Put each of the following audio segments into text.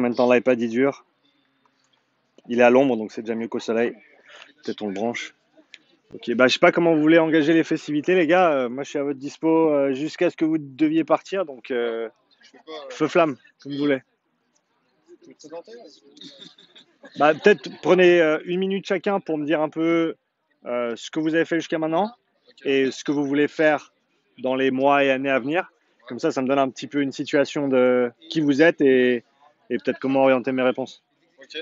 combien de temps l'iPad il dure. Il est à l'ombre, donc c'est déjà mieux qu'au soleil. Peut-être on le branche. Ok, bah je sais pas comment vous voulez engager les festivités, les gars. Moi, je suis à votre dispo jusqu'à ce que vous deviez partir, donc feu flamme, comme vous voulez. Bah peut-être prenez une minute chacun pour me dire un peu ce que vous avez fait jusqu'à maintenant et ce que vous voulez faire dans les mois et années à venir. Comme ça me donne un petit peu une situation de qui vous êtes et peut-être comment orienter mes réponses. Ok,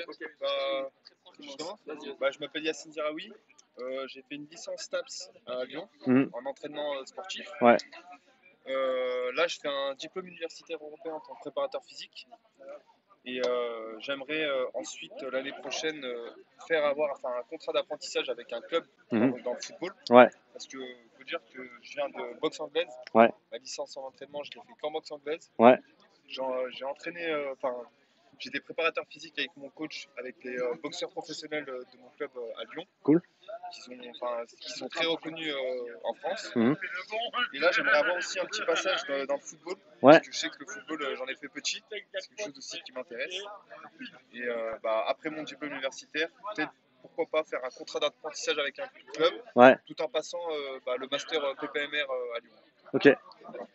je m'appelle Yassine Diraoui. J'ai fait une licence STAPS à Lyon en entraînement sportif. Ouais. Là, je fais un diplôme universitaire européen en tant que préparateur physique. Et j'aimerais ensuite, l'année prochaine, avoir un contrat d'apprentissage avec un club dans le football. Ouais. Parce que faut dire que je viens de boxe anglaise. Ouais. Ma licence en entraînement, je l'ai fait qu'en boxe anglaise. Ouais. J'ai entraîné, j'étais préparateur physique avec mon coach, avec les boxeurs professionnels de mon club à Lyon. Cool. Qui sont très reconnus en France. Et là, j'aimerais avoir aussi un petit passage dans le football. Ouais. Parce que je sais que le football, j'en ai fait petit. C'est quelque chose aussi qui m'intéresse. Et après mon diplôme universitaire, peut-être pourquoi pas faire un contrat d'apprentissage avec un club, Ouais. tout en passant le master PPMR à Lyon. Ok,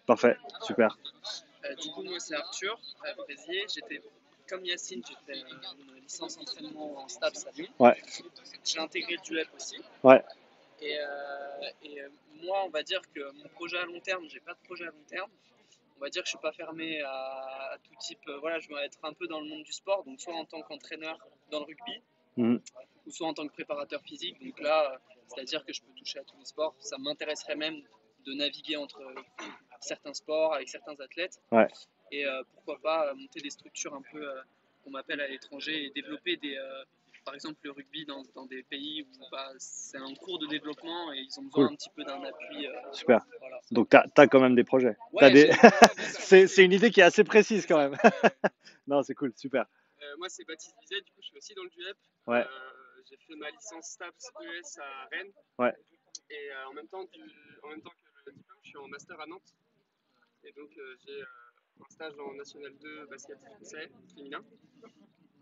parfait, super. Du coup, moi, c'est Arthur, Béziers. J'étais, comme Yacine, j'ai fait une licence entraînement en STAPS à Lyon. Ouais. J'ai intégré le DUEP aussi. Ouais. Et moi, on va dire que mon projet à long terme, j'ai pas de projet à long terme. On va dire que je suis pas fermé à tout type. Voilà, je vais être un peu dans le monde du sport, donc soit en tant qu'entraîneur dans le rugby, ou soit en tant que préparateur physique. Donc là, c'est-à-dire que je peux toucher à tous les sports. Ça m'intéresserait même de naviguer entre certains sports avec certains athlètes. Ouais. Et pourquoi pas monter des structures un peu qu'on m'appelle à l'étranger et développer par exemple le rugby dans des pays où c'est en cours de développement et ils ont besoin un petit peu d'un appui. Super. Voilà. Donc t'as quand même des projets. Ouais, c'est une idée qui est assez précise quand même. Non, c'est cool, super. Moi c'est Baptiste Bizet, du coup je suis aussi dans le DUEP. Ouais. J'ai fait ma licence STAPS ES à Rennes. Ouais. Et en même temps que le diplôme, je suis en master à Nantes. Et donc j'ai un stage en National 2 basket français féminin.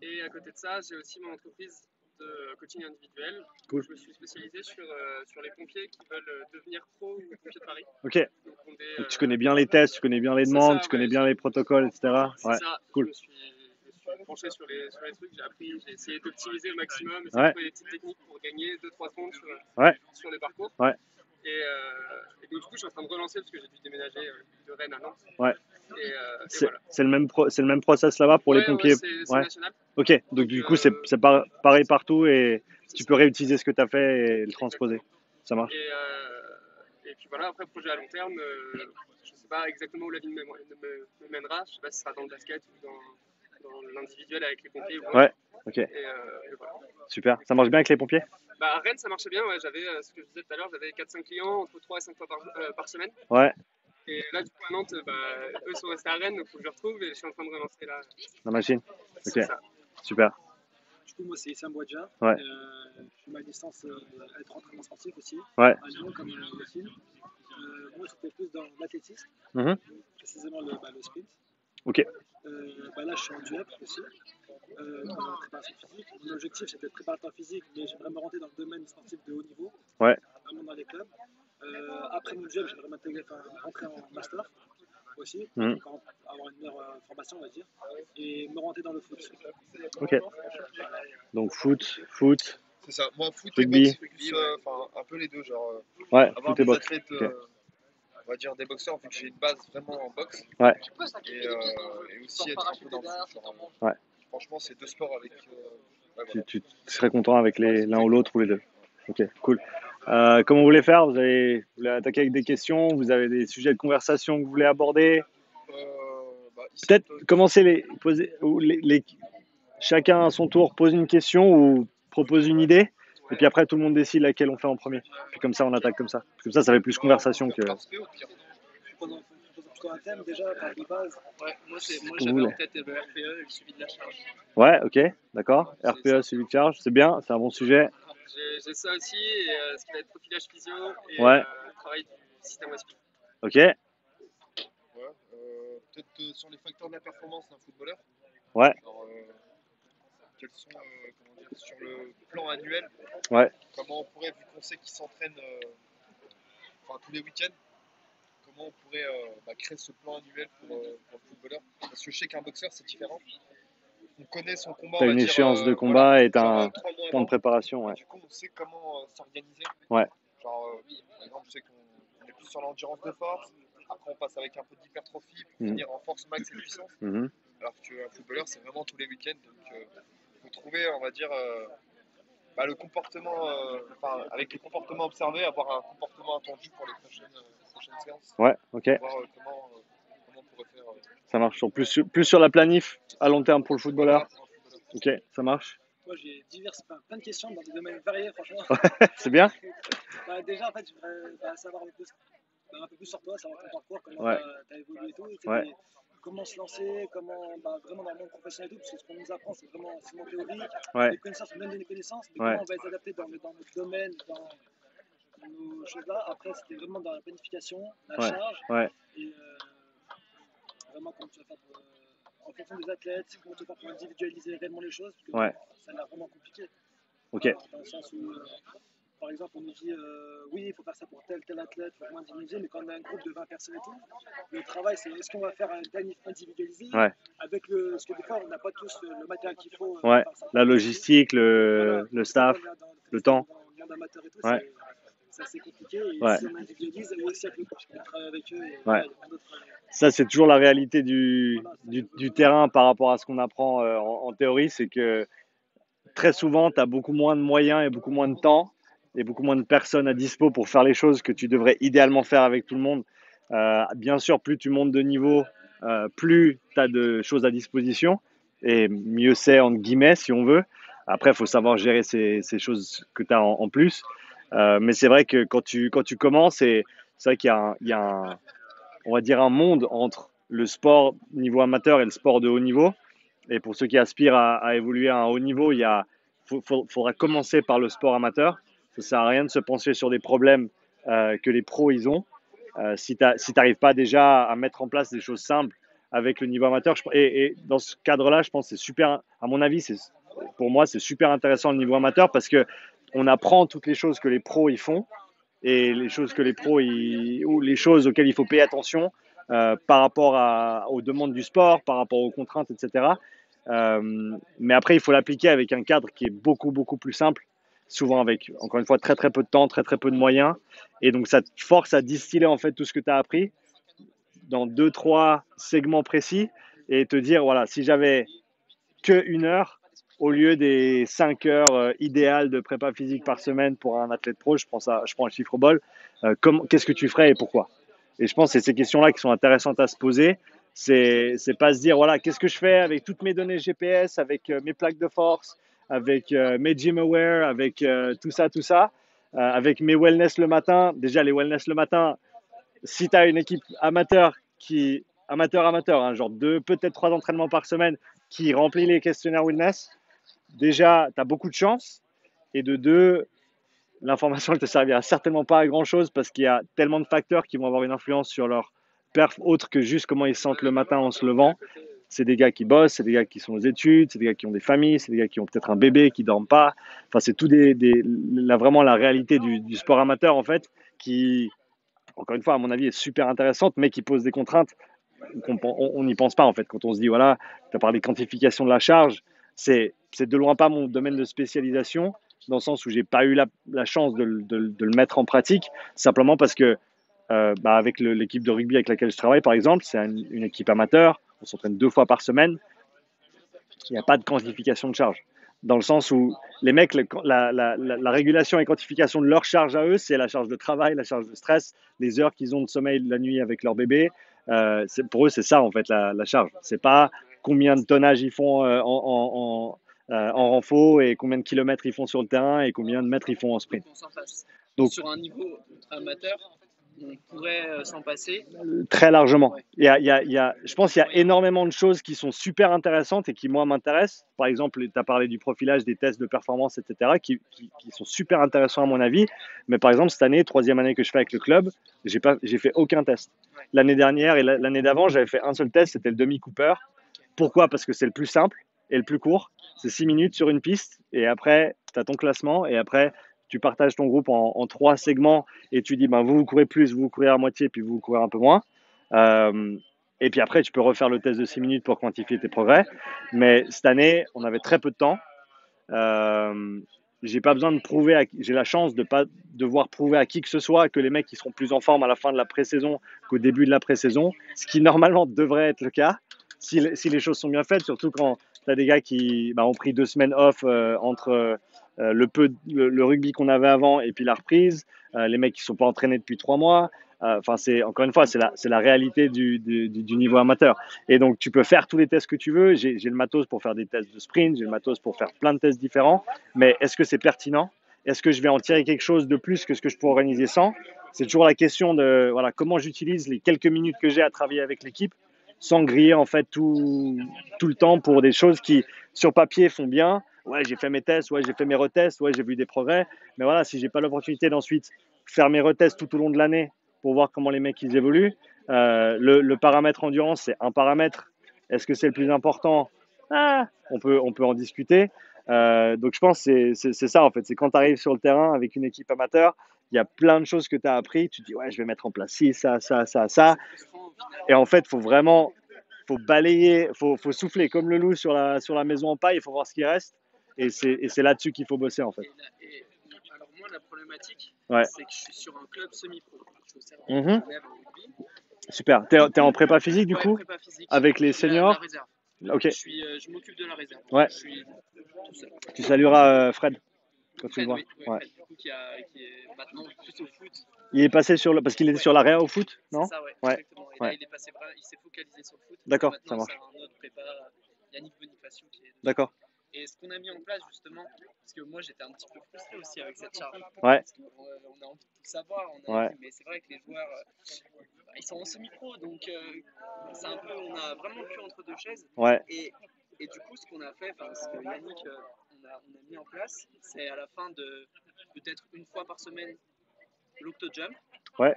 Et à côté de ça, j'ai aussi mon entreprise de coaching individuel. Cool. Je me suis spécialisé sur les pompiers qui veulent devenir pro ou pompiers de Paris. Ok. Donc tu connais bien les tests, tu connais bien les demandes, tu connais bien les protocoles, etc. Ouais. Ça. Cool. Je me suis penché sur les trucs, j'ai essayé d'optimiser au maximum, essayer de trouver des petites techniques pour gagner 2-3 secondes sur les parcours. Ouais. Et donc du coup, je suis en train de relancer parce que j'ai dû déménager de Rennes à Nantes. Ouais. Et c'est voilà. le même process là-bas pour les pompiers. Ouais, c'est national. Ok, donc du coup c'est pareil partout et tu peux réutiliser ce que tu as fait et le transposer. Ça marche. Et puis voilà, après projet à long terme, je ne sais pas exactement où la vie me mènera. Je ne sais pas si ce sera dans le basket ou dans l'individuel avec les pompiers. Ouais, ok. Et voilà. Super, ça marche bien avec les pompiers? À Rennes, ça marchait bien. Ouais. J'avais, ce que je disais tout à l'heure, j'avais 4-5 clients entre 3 et 5 fois par semaine. Ouais. Et là, du coup, à Nantes, eux sont restés à Rennes, donc il faut que je les retrouve et je suis en train de relancer là. La machine? Ok, ça. Super. Du coup, moi, c'est Issam Bouadja. Ouais. Je fais ma licence à être entraînement sportif aussi. Ouais. À Lyon, comme Yacine. Moi, c'était plus dans l'athlétisme, précisément le sprint. Ok. Là, je suis en DUEP aussi, dans la préparation physique. Mon objectif, c'était d'être préparateur physique, mais j'aimerais me rentrer dans le domaine sportif de haut niveau, Ouais. vraiment dans les clubs. Après mon DUEP, j'aimerais rentrer en master aussi, pour avoir une meilleure formation, on va dire, et me rentrer dans le foot. Ok. Donc foot. C'est ça. Moi, foot rugby. Et boxe, un peu les deux, genre. Ouais, avoir foot et des boxe. athlètes, Okay. On va dire des boxeurs, vu que j'ai une base vraiment en boxe. Ouais. Et aussi être un peu dans le foot. Ouais. Franchement, c'est deux sports avec. Voilà. Tu serais content avec l'un ou l'autre ou les deux. Ok, cool. Comment vous voulez faire? Vous voulez attaquer avec des questions? Vous avez des sujets de conversation que vous voulez aborder? Peut-être commencer chacun à son tour pose une question ou propose une idée. Et puis après, tout le monde décide laquelle on fait en premier. Puis comme ça, on attaque comme ça. Comme ça fait plus conversation que. Plutôt un thème déjà, de base. Ouais, moi j'avais en tête le RPE et le suivi de la charge. Ouais, ok, d'accord. RPE, suivi de charge, c'est bien, c'est un bon sujet. J'ai ça aussi, et ce qui va être profilage physio et travail du système OSP. Ok. Peut-être sur les facteurs de la performance d'un footballeur. Ouais. Alors, quels sont, comment dire, sur le plan annuel, Ouais. comment on pourrait, vu qu'on sait qu'ils s'entraînent tous les week-ends, comment on pourrait créer ce plan annuel pour le footballeur. Parce que je sais qu'un boxeur, c'est différent. On connaît son combat, Tu as on va une dire, échéance de combat voilà, et tu as genre un 3 mois temps de avant. préparation. Ouais. Du coup, on sait comment s'organiser. Ouais. Genre, par exemple, je sais qu'on est plus sur l'endurance de force. Après, on passe avec un peu d'hypertrophie pour finir en force max et puissance. Mhm. Alors qu'un footballeur, c'est vraiment tous les week-ends. Donc, il faut trouver, on va dire, le comportement, avec les comportements observés, avoir un comportement attendu pour les prochaines séances. Ouais, ok. Voir comment on pourrait faire. Ça marche. Plus sur la planif à long terme pour le footballeur. Voilà, pour un footballeur. Ok, ça marche. Moi, j'ai plein de questions dans des domaines variés, franchement. C'est bien. Déjà, en fait, je voudrais savoir un peu plus sur toi, savoir ton parcours, comment Ouais. tu as évolué et tout. Ouais. Comment se lancer, comment vraiment dans le monde professionnel et tout, parce que ce qu'on nous apprend, c'est vraiment théorique. Ouais. Des connaissances, on donne des connaissances, mais Ouais. comment on va les adapter dans notre domaine, dans nos choses-là. Après, c'était vraiment dans la planification, la Ouais. charge, Ouais. et vraiment comment tu vas faire en fonction des athlètes, comment tu vas faire pour individualiser réellement les choses, parce que Ouais. ça a l'air vraiment compliqué. Ok. Dans le sens où, par exemple, on nous dit oui, il faut faire ça pour tel athlète, il faut vraiment individualiser, mais quand on a un groupe de 20 personnes et tout, le travail, c'est est-ce qu'on va faire un planning individualisé Ouais. avec parce que des fois, on n'a pas tous le matériel qu'il faut. Ouais. Faire ça. La logistique, Voilà. le staff, le temps. Dans le monde amateur et tout, Ouais. c'est assez compliqué. Et Ouais. si on individualise, ou aussi avec le coach, on travaille avec eux. Et, Ouais. voilà, il y a d'autres, Ça, c'est toujours la réalité du voilà, terrain par rapport à ce qu'on apprend en théorie. C'est que très souvent, tu as beaucoup moins de moyens et beaucoup moins de temps et beaucoup moins de personnes à dispo pour faire les choses que tu devrais idéalement faire avec tout le monde. Bien sûr, plus tu montes de niveau, plus tu as de choses à disposition et mieux c'est, entre guillemets, si on veut. Après, il faut savoir gérer ces choses que tu as en plus. Mais c'est vrai que quand tu commences, c'est vrai qu'il y a un, on va dire un monde entre le sport niveau amateur et le sport de haut niveau. Et pour ceux qui aspirent à évoluer à un haut niveau, faudra commencer par le sport amateur. Ça ne sert à rien de se pencher sur des problèmes que les pros ils ont. Si tu n'arrives pas déjà à mettre en place des choses simples avec le niveau amateur. Et dans ce cadre-là, je pense que c'est super, à mon avis, pour moi, c'est super intéressant le niveau amateur parce qu'on apprend toutes les choses que les pros ils font et les choses que les pros ou les choses auxquelles il faut payer attention par rapport aux demandes du sport, par rapport aux contraintes, etc. Mais après, il faut l'appliquer avec un cadre qui est beaucoup, beaucoup plus simple, souvent avec, encore une fois, très, très peu de temps, très, très peu de moyens. Et donc, ça te force à distiller en fait tout ce que tu as appris dans 2-3 segments précis et te dire, voilà, si j'avais que 1 heure, au lieu des 5 heures idéales de prépa physique par semaine pour un athlète pro, je prends un chiffre au bol, qu'est-ce que tu ferais et pourquoi? Et je pense que c'est ces questions-là qui sont intéressantes à se poser. C'est pas se dire, voilà, qu'est-ce que je fais avec toutes mes données GPS, avec mes plaques de force, avec mes gym aware, avec tout ça, avec mes wellness le matin. Déjà, les wellness le matin, si tu as une équipe amateur hein, genre peut-être 3 entraînements par semaine qui remplit les questionnaires wellness, déjà, tu as beaucoup de chance. Et de 2, l'information ne te servira certainement pas à grand-chose parce qu'il y a tellement de facteurs qui vont avoir une influence sur leur perf autre que juste comment ils se sentent le matin en se levant. C'est des gars qui bossent, c'est des gars qui sont aux études, c'est des gars qui ont des familles, c'est des gars qui ont peut-être un bébé, qui ne dorment pas. Enfin, c'est tout vraiment la réalité du sport amateur, en fait, qui, encore une fois, à mon avis, est super intéressante, mais qui pose des contraintes on n'y pense pas, en fait. Quand on se dit, voilà, tu as parlé de quantification de la charge, c'est de loin pas mon domaine de spécialisation, dans le sens où j'ai pas eu la chance de le mettre en pratique, simplement parce que avec l'équipe de rugby avec laquelle je travaille, par exemple, c'est une équipe amateur, on s'entraîne 2 fois par semaine, il n'y a pas de quantification de charge. Dans le sens où les mecs, la régulation et quantification de leur charge à eux, c'est la charge de travail, la charge de stress, les heures qu'ils ont de sommeil la nuit avec leur bébé. Pour eux, c'est ça en fait la charge. C'est pas combien de tonnage ils font en renfo et combien de kilomètres ils font sur le terrain et combien de mètres ils font en sprint. On s'en passe. Donc, sur un niveau amateur, on pourrait s'en passer. Très largement. Ouais. Je pense qu'il y a énormément de choses qui sont super intéressantes et qui, moi, m'intéressent. Par exemple, tu as parlé du profilage, des tests de performance, etc., qui sont super intéressants à mon avis. Mais par exemple, cette année, 3e année que je fais avec le club, j'ai fait aucun test. Ouais. L'année dernière et l'année d'avant, j'avais fait un seul test, c'était le demi-Cooper. Pourquoi? Parce que c'est le plus simple et le plus court. C'est 6 minutes sur une piste et après, tu as ton classement et après, tu partages ton groupe en 3 segments et tu dis ben, vous courez plus, vous courez à moitié, puis vous courez un peu moins. Et puis après, tu peux refaire le test de 6 minutes pour quantifier tes progrès. Mais cette année, on avait très peu de temps. J'ai pas besoin de prouver, j'ai la chance de pas devoir prouver à qui que ce soit que les mecs qui seront plus en forme à la fin de la pré-saison qu'au début de la pré-saison, ce qui normalement devrait être le cas si les choses sont bien faites, surtout quand tu as des gars qui ont pris 2 semaines off entre le rugby qu'on avait avant et puis la reprise, les mecs qui sont pas entraînés depuis 3 mois. Enfin, encore une fois, c'est la réalité du niveau amateur. Et donc, tu peux faire tous les tests que tu veux. J'ai le matos pour faire des tests de sprint, j'ai le matos pour faire plein de tests différents. Mais est-ce que c'est pertinent? Est-ce que je vais en tirer quelque chose de plus que ce que je peux organiser sans? C'est toujours la question de voilà, comment j'utilise les quelques minutes que j'ai à travailler avec l'équipe sans griller en fait tout le temps pour des choses qui, sur papier, font bien. Ouais, j'ai fait mes tests, ouais, j'ai fait mes retests, ouais, j'ai vu des progrès. Mais voilà, si j'ai pas l'opportunité d'ensuite faire mes retests tout au long de l'année pour voir comment les mecs ils évoluent, le paramètre endurance, c'est un paramètre. Est-ce que c'est le plus important? On peut en discuter. Donc je pense que c'est ça en fait. C'est quand tu arrives sur le terrain avec une équipe amateur, il y a plein de choses que tu as appris. Tu te dis ouais, je vais mettre en place ci, ça. Et en fait, faut balayer, faut souffler comme le loup sur la maison en paille. Il faut voir ce qui reste. Et c'est là-dessus qu'il faut bosser en fait. Alors moi, la problématique, Ouais. c'est que je suis sur un club semi-pro. Je suis au Mhm. élève en rugby. Super. T'es en prépa physique du Ouais, coup prépa physique. avec les La seniors. réserve. Ok. Je m'occupe de la réserve. Ouais. Je suis tout seul. Tu salueras Fred quand tu Fred, le vois. oui, Ouais. Fred, du coup, qui est maintenant plus au foot. Il est passé parce qu'il était sur l'arrière au foot, non? C'est ça, ouais, Ouais. exactement. Et là, il s'est focalisé sur le foot. D'accord, Maintenant, ça marche. c'est un autre prépa, Yannick Bonifacio, qui est dessus. D'accord. Et ce qu'on a mis en place justement, parce que moi j'étais un petit peu frustré aussi avec cette charge. Ouais. Parce qu'on a envie de tout savoir, mais c'est vrai que les joueurs, ils sont en semi-pro, donc c'est un peu, on a vraiment le cul entre deux chaises. Ouais. Et du coup, ce qu'on a fait, ce que Yannick, on a mis en place, c'est à la fin de peut-être une fois par semaine l'octo-jump. Ouais.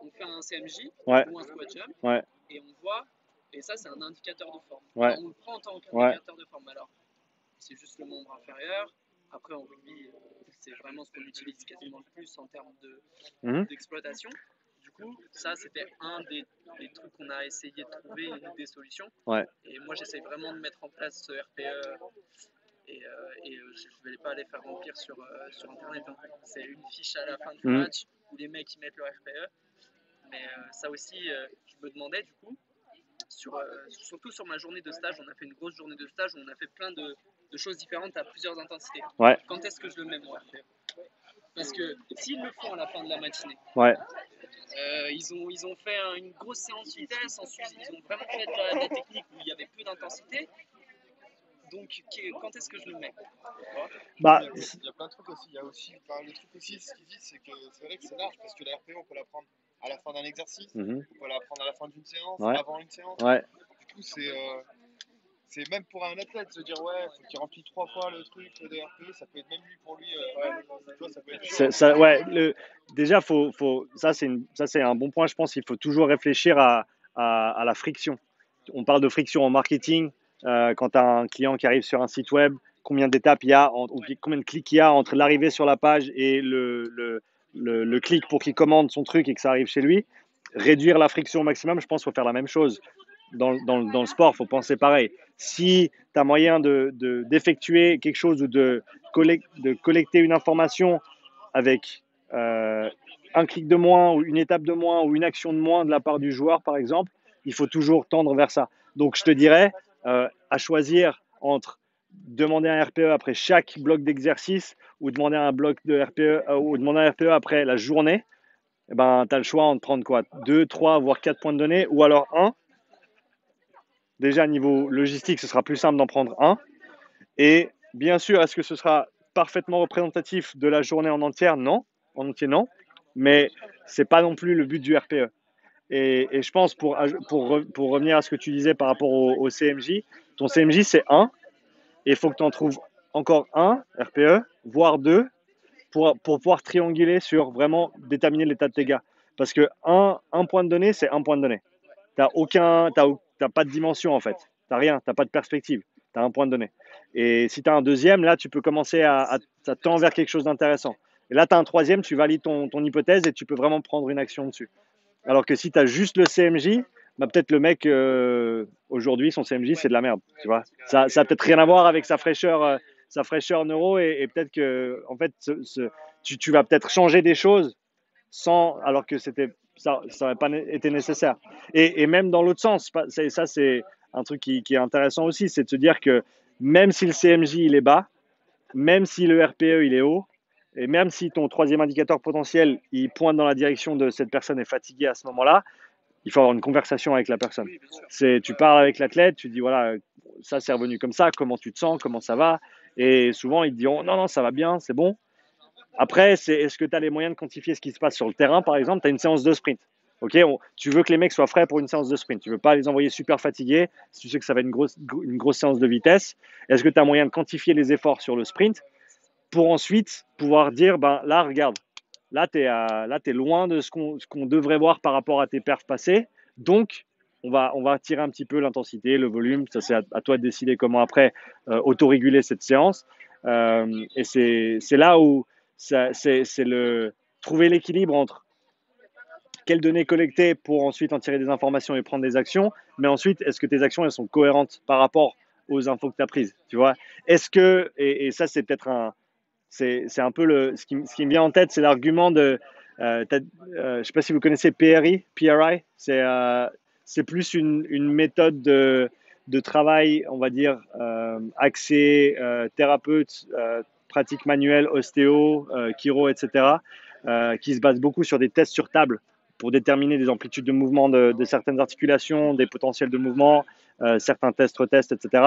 On fait un CMJ Ouais. ou un squat jump Ouais. et on voit, et ça c'est un indicateur de forme. Ouais. Alors, on le prend en tant qu'indicateur de forme. Alors, c'est juste le membre inférieur. Après, en rugby, c'est vraiment ce qu'on utilise quasiment le plus en termes d'exploitation. Du coup, ça, c'était un des trucs qu'on a essayé de trouver, des solutions. Ouais. Et moi, j'essaie vraiment de mettre en place ce RPE. Et je ne vais pas aller faire remplir sur Internet. Hein. C'est une fiche à la fin du match où les mecs ils mettent leur RPE. Mais ça aussi, je me demandais du coup, surtout sur ma journée de stage, on a fait une grosse journée de stage où on a fait plein de choses différentes à plusieurs intensités. Ouais. Quand est-ce que je le mets mon RPE? Parce que s'ils le font à la fin de la matinée, ouais. Ils ont fait une grosse séance vitesse, ensuite ils ont vraiment fait de la technique où il y avait peu d'intensité. Donc quand est-ce que je le mets? Il y a plein de trucs aussi. Il y a aussi le truc aussi, ce qu'ils disent, c'est que c'est vrai que c'est large parce que la RPE, on peut la prendre à la fin d'un exercice, on peut la prendre à la fin d'une séance, avant une séance. Ouais. Du coup, c'est même pour un athlète se dire ouais, faut qu'il remplit 3 fois le truc de RPE, ça peut être même lui pour lui. Tu vois, ça peut être ouais, déjà, ça c'est un bon point. Je pense qu'il faut toujours réfléchir à la friction. On parle de friction en marketing. Quand tu as un client qui arrive sur un site web, combien d'étapes il y a, combien de clics il y a entre l'arrivée sur la page et le clic pour qu'il commande son truc et que ça arrive chez lui. Réduire la friction au maximum, je pense qu'il faut faire la même chose. Dans le sport, il faut penser pareil. Si tu as moyen d'effectuer quelque chose ou de collecter une information avec un clic de moins ou une étape de moins ou une action de moins de la part du joueur, par exemple, il faut toujours tendre vers ça. Donc, je te dirais, à choisir entre demander un RPE après chaque bloc d'exercice ou demander un bloc de RPE ou demander un RPE après la journée, tu as le choix entre prendre quoi 2, 3, voire 4 points de données ou alors 1. Déjà, niveau logistique, ce sera plus simple d'en prendre 1. Et bien sûr, est-ce que ce sera parfaitement représentatif de la journée en entière? Non. En entier, non. Mais ce n'est pas non plus le but du RPE. Et je pense, pour revenir à ce que tu disais par rapport au CMJ, ton CMJ, c'est 1. Et il faut que tu en trouves encore 1 RPE, voire 2, pour pouvoir trianguler sur vraiment déterminer l'état de tes gars. Parce que un point de données, c'est un point de données. Tu n'as pas de dimension, en fait. Tu n'as rien, tu n'as pas de perspective. Tu as un point de donné. Et si tu as un deuxième, là, tu peux commencer ça tend vers quelque chose d'intéressant. Et là, tu as un troisième, tu valides ton hypothèse et tu peux vraiment prendre une action dessus. Alors que si tu as juste le CMJ, bah, peut-être le mec, aujourd'hui, son CMJ, c'est de la merde. Tu vois, ça a peut-être rien à voir avec sa fraîcheur neuro et peut-être que, en fait, tu vas peut-être changer des choses alors que ça n'aurait pas été nécessaire. Et même dans l'autre sens, ça c'est un truc qui est intéressant aussi, c'est de se dire que même si le CMJ il est bas, même si le RPE il est haut, et même si ton troisième indicateur potentiel il pointe dans la direction de cette personne est fatiguée à ce moment-là, il faut avoir une conversation avec la personne. Tu parles avec l'athlète, tu dis voilà, ça c'est revenu comme ça, comment tu te sens, comment ça va, et souvent ils te diront non, ça va bien, c'est bon. Après, est-ce que tu as les moyens de quantifier ce qui se passe sur le terrain, par exemple, tu as une séance de sprint. Tu veux que les mecs soient frais pour une séance de sprint. Tu ne veux pas les envoyer super fatigués si tu sais que ça va être une grosse séance de vitesse. Est-ce que tu as moyen de quantifier les efforts sur le sprint pour ensuite pouvoir dire, là, regarde, là, tu es loin de ce qu'on devrait voir par rapport à tes perfs passés. Donc, on va tirer un petit peu l'intensité, le volume. Ça, c'est à toi de décider comment après autoréguler cette séance. Et c'est là où c'est trouver l'équilibre entre quelles données collecter pour ensuite en tirer des informations et prendre des actions, mais ensuite, est-ce que tes actions elles sont cohérentes par rapport aux infos que tu as prises, tu vois? Est-ce que, et ça c'est peut-être c'est un peu ce qui me vient en tête, c'est l'argument de, je ne sais pas si vous connaissez PRI, c'est plus une méthode de travail, on va dire, axée thérapeute, pratique manuelle, ostéo, chiro, etc., qui se base beaucoup sur des tests sur table pour déterminer des amplitudes de mouvement de certaines articulations, des potentiels de mouvement, certains tests, retests, etc.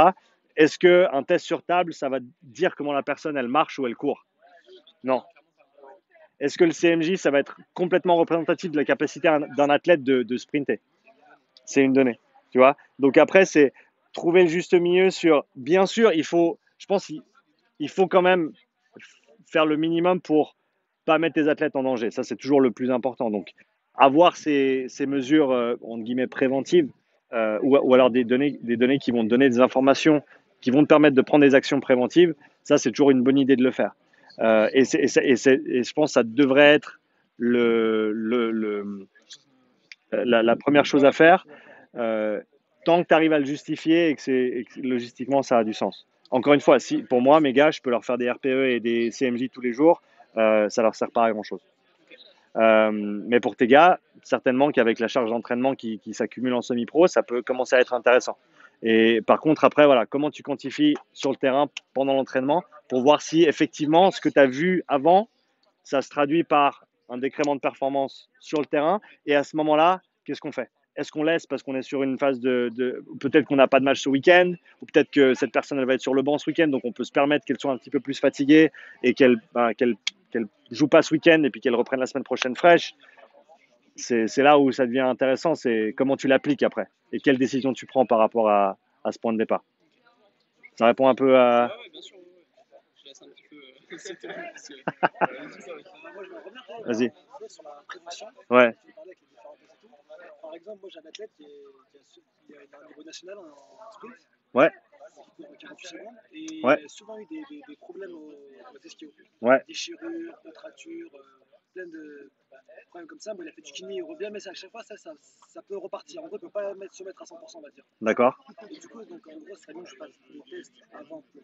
Est-ce qu'un test sur table, ça va dire comment la personne, elle marche ou elle court? Non. Est-ce que le CMJ, ça va être complètement représentatif de la capacité d'un athlète de sprinter? C'est une donnée, tu vois? Donc après, c'est trouver le juste milieu sur... Bien sûr, je pense qu'il faut quand même faire le minimum pour pas mettre tes athlètes en danger. Ça, c'est toujours le plus important. Donc, avoir ces mesures, entre guillemets, préventives, ou alors des données qui vont te donner des informations qui vont te permettre de prendre des actions préventives, ça, c'est toujours une bonne idée de le faire. Et je pense que ça devrait être la première chose à faire, tant que tu arrives à le justifier et que logistiquement, ça a du sens. Encore une fois, si pour moi, mes gars, je peux leur faire des RPE et des CMJ tous les jours, ça leur sert pas à grand-chose. Mais pour tes gars, certainement qu'avec la charge d'entraînement qui s'accumule en semi-pro, ça peut commencer à être intéressant. Et par contre, après, voilà, comment tu quantifies sur le terrain pendant l'entraînement pour voir si effectivement ce que tu as vu avant, ça se traduit par un décrément de performance sur le terrain. Et à ce moment-là, qu'est-ce qu'on fait? Est-ce qu'on laisse parce qu'on est sur une phase peut-être qu'on n'a pas de match ce week-end, ou peut-être que cette personne elle va être sur le banc ce week-end, donc on peut se permettre qu'elle soit un petit peu plus fatiguée et qu'elle joue pas ce week-end et puis qu'elle reprenne la semaine prochaine fraîche. C'est là où ça devient intéressant, c'est comment tu l'appliques après et quelle décision tu prends par rapport à ce point de départ. Ça répond un peu à... Ouais, bien sûr. Je laisse un petit peu... Vas-y. Sur la prévention, Ouais. tu parlais avec les différents tests et tout. Par exemple, moi j'ai un athlète qui a un niveau national en sprint. Ouais. Qui court en 48 secondes. Et Ouais. il a souvent eu des problèmes au ischio. Ouais. Déchirures, contractures, plein de problèmes comme ça. Bon, il a fait du kiné, il revient, mais à chaque fois, ça peut repartir. En gros, il ne peut pas se mettre à 100%, on va dire. D'accord. Et du coup, donc, en gros, c'est bien que je fasse des tests avant pour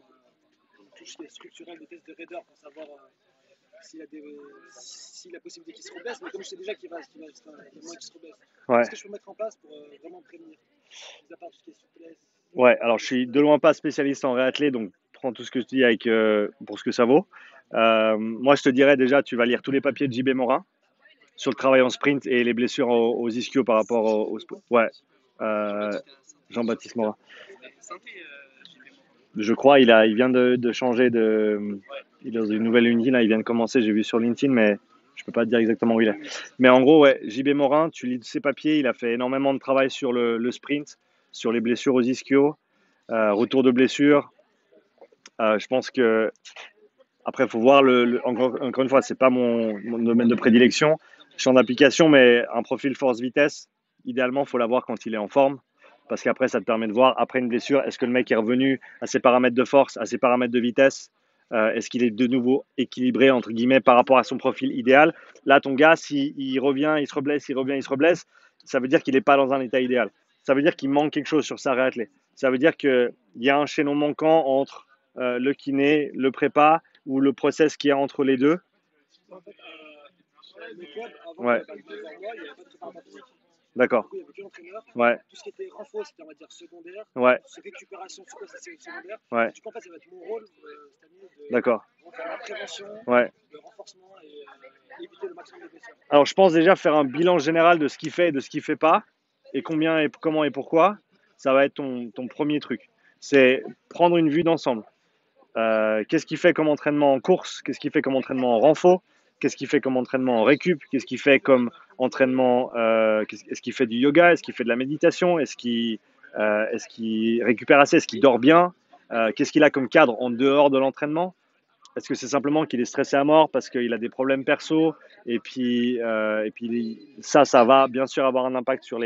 tout ce qui est structurel, des tests de raideur pour savoir s'il a possibilité qu'il se reblesse. Mais comme je sais déjà qu'il y a moins qu'il se reblesse, Ouais. qu'est-ce que je peux mettre en place pour vraiment prévenir, mis à part tout ce qui est souplesse? Ouais, alors je suis de loin pas spécialiste en réathlé, donc prends tout ce que je dis avec, pour ce que ça vaut. Moi, je te dirais déjà, tu vas lire tous les papiers de JB Morin sur le travail en sprint et les blessures aux ischios par rapport au sport. Ouais, Jean-Baptiste Morin. Je crois, il vient de changer il est dans une nouvelle unité, là, il vient de commencer, j'ai vu sur LinkedIn, mais je peux pas te dire exactement où il est. Mais en gros, ouais, JB Morin, tu lis ses papiers, il a fait énormément de travail sur le sprint, sur les blessures aux ischios, retour de blessure. Je pense que après, il faut voir encore une fois, c'est pas mon domaine de prédilection, champ d'application, mais un profil force-vitesse, idéalement, il faut l'avoir quand il est en forme, parce qu'après, ça te permet de voir, après une blessure, est-ce que le mec est revenu à ses paramètres de force, à ses paramètres de vitesse, est-ce qu'il est de nouveau équilibré, entre guillemets, par rapport à son profil idéal. Là, ton gars, s'il revient, il se reblesse, il revient, il se reblesse, ça veut dire qu'il n'est pas dans un état idéal. Ça veut dire qu'il manque quelque chose sur sa réathlée. Ça veut dire qu'il y a un chaînon manquant entre le kiné, le prépa, ou le process qu'il y a entre les deux. En fait, le club, avant Ouais. le mois, il n'y avait pas de préparateur physique. D'accord. Du coup, il n'y avait que l'entraîneur. Ouais. Tout ce qui était renfort, c'était, on va dire, secondaire. Ouais. Récupération, c'est secondaire. Ouais. Du coup, en fait, ça va être mon rôle cette année de D'accord. faire la prévention, Ouais. le renforcement et éviter le maximum de blessures. Alors, je pense déjà faire un bilan général de ce qu'il fait et de ce qu'il fait pas, et combien et comment et pourquoi. Ça va être ton premier truc. C'est prendre une vue d'ensemble. Qu'est-ce qu'il fait comme entraînement en course? Qu'est-ce qu'il fait comme entraînement en renfort? Qu'est-ce qu'il fait comme entraînement en récup? Qu'est-ce qu'il fait comme entraînement est-ce qu'il fait du yoga? Est-ce qu'il fait de la méditation? Est-ce qu'il récupère assez? Est-ce qu'il dort bien? Qu'est-ce qu'il a comme cadre en dehors de l'entraînement? Est-ce que c'est simplement qu'il est stressé à mort parce qu'il a des problèmes perso et puis ça va bien sûr avoir un impact sur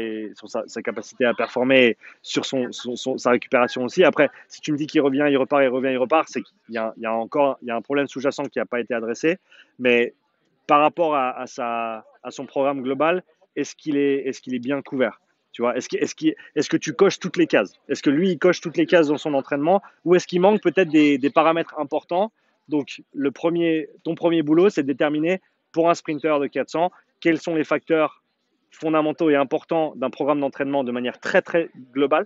sa capacité à performer, sur sa récupération aussi. Après, si tu me dis qu'il revient, il repart, il revient, il repart, c'est qu'il y a un problème sous-jacent qui n'a pas été adressé. Mais par rapport à son programme global, est-ce qu'il est bien couvert? Tu vois, est-ce que tu coches toutes les cases? Est-ce que lui, il coche toutes les cases dans son entraînement? Ou est-ce qu'il manque peut-être des paramètres importants? Donc, ton premier boulot, c'est de déterminer pour un sprinter de 400 quels sont les facteurs fondamentaux et importants d'un programme d'entraînement de manière très, très globale.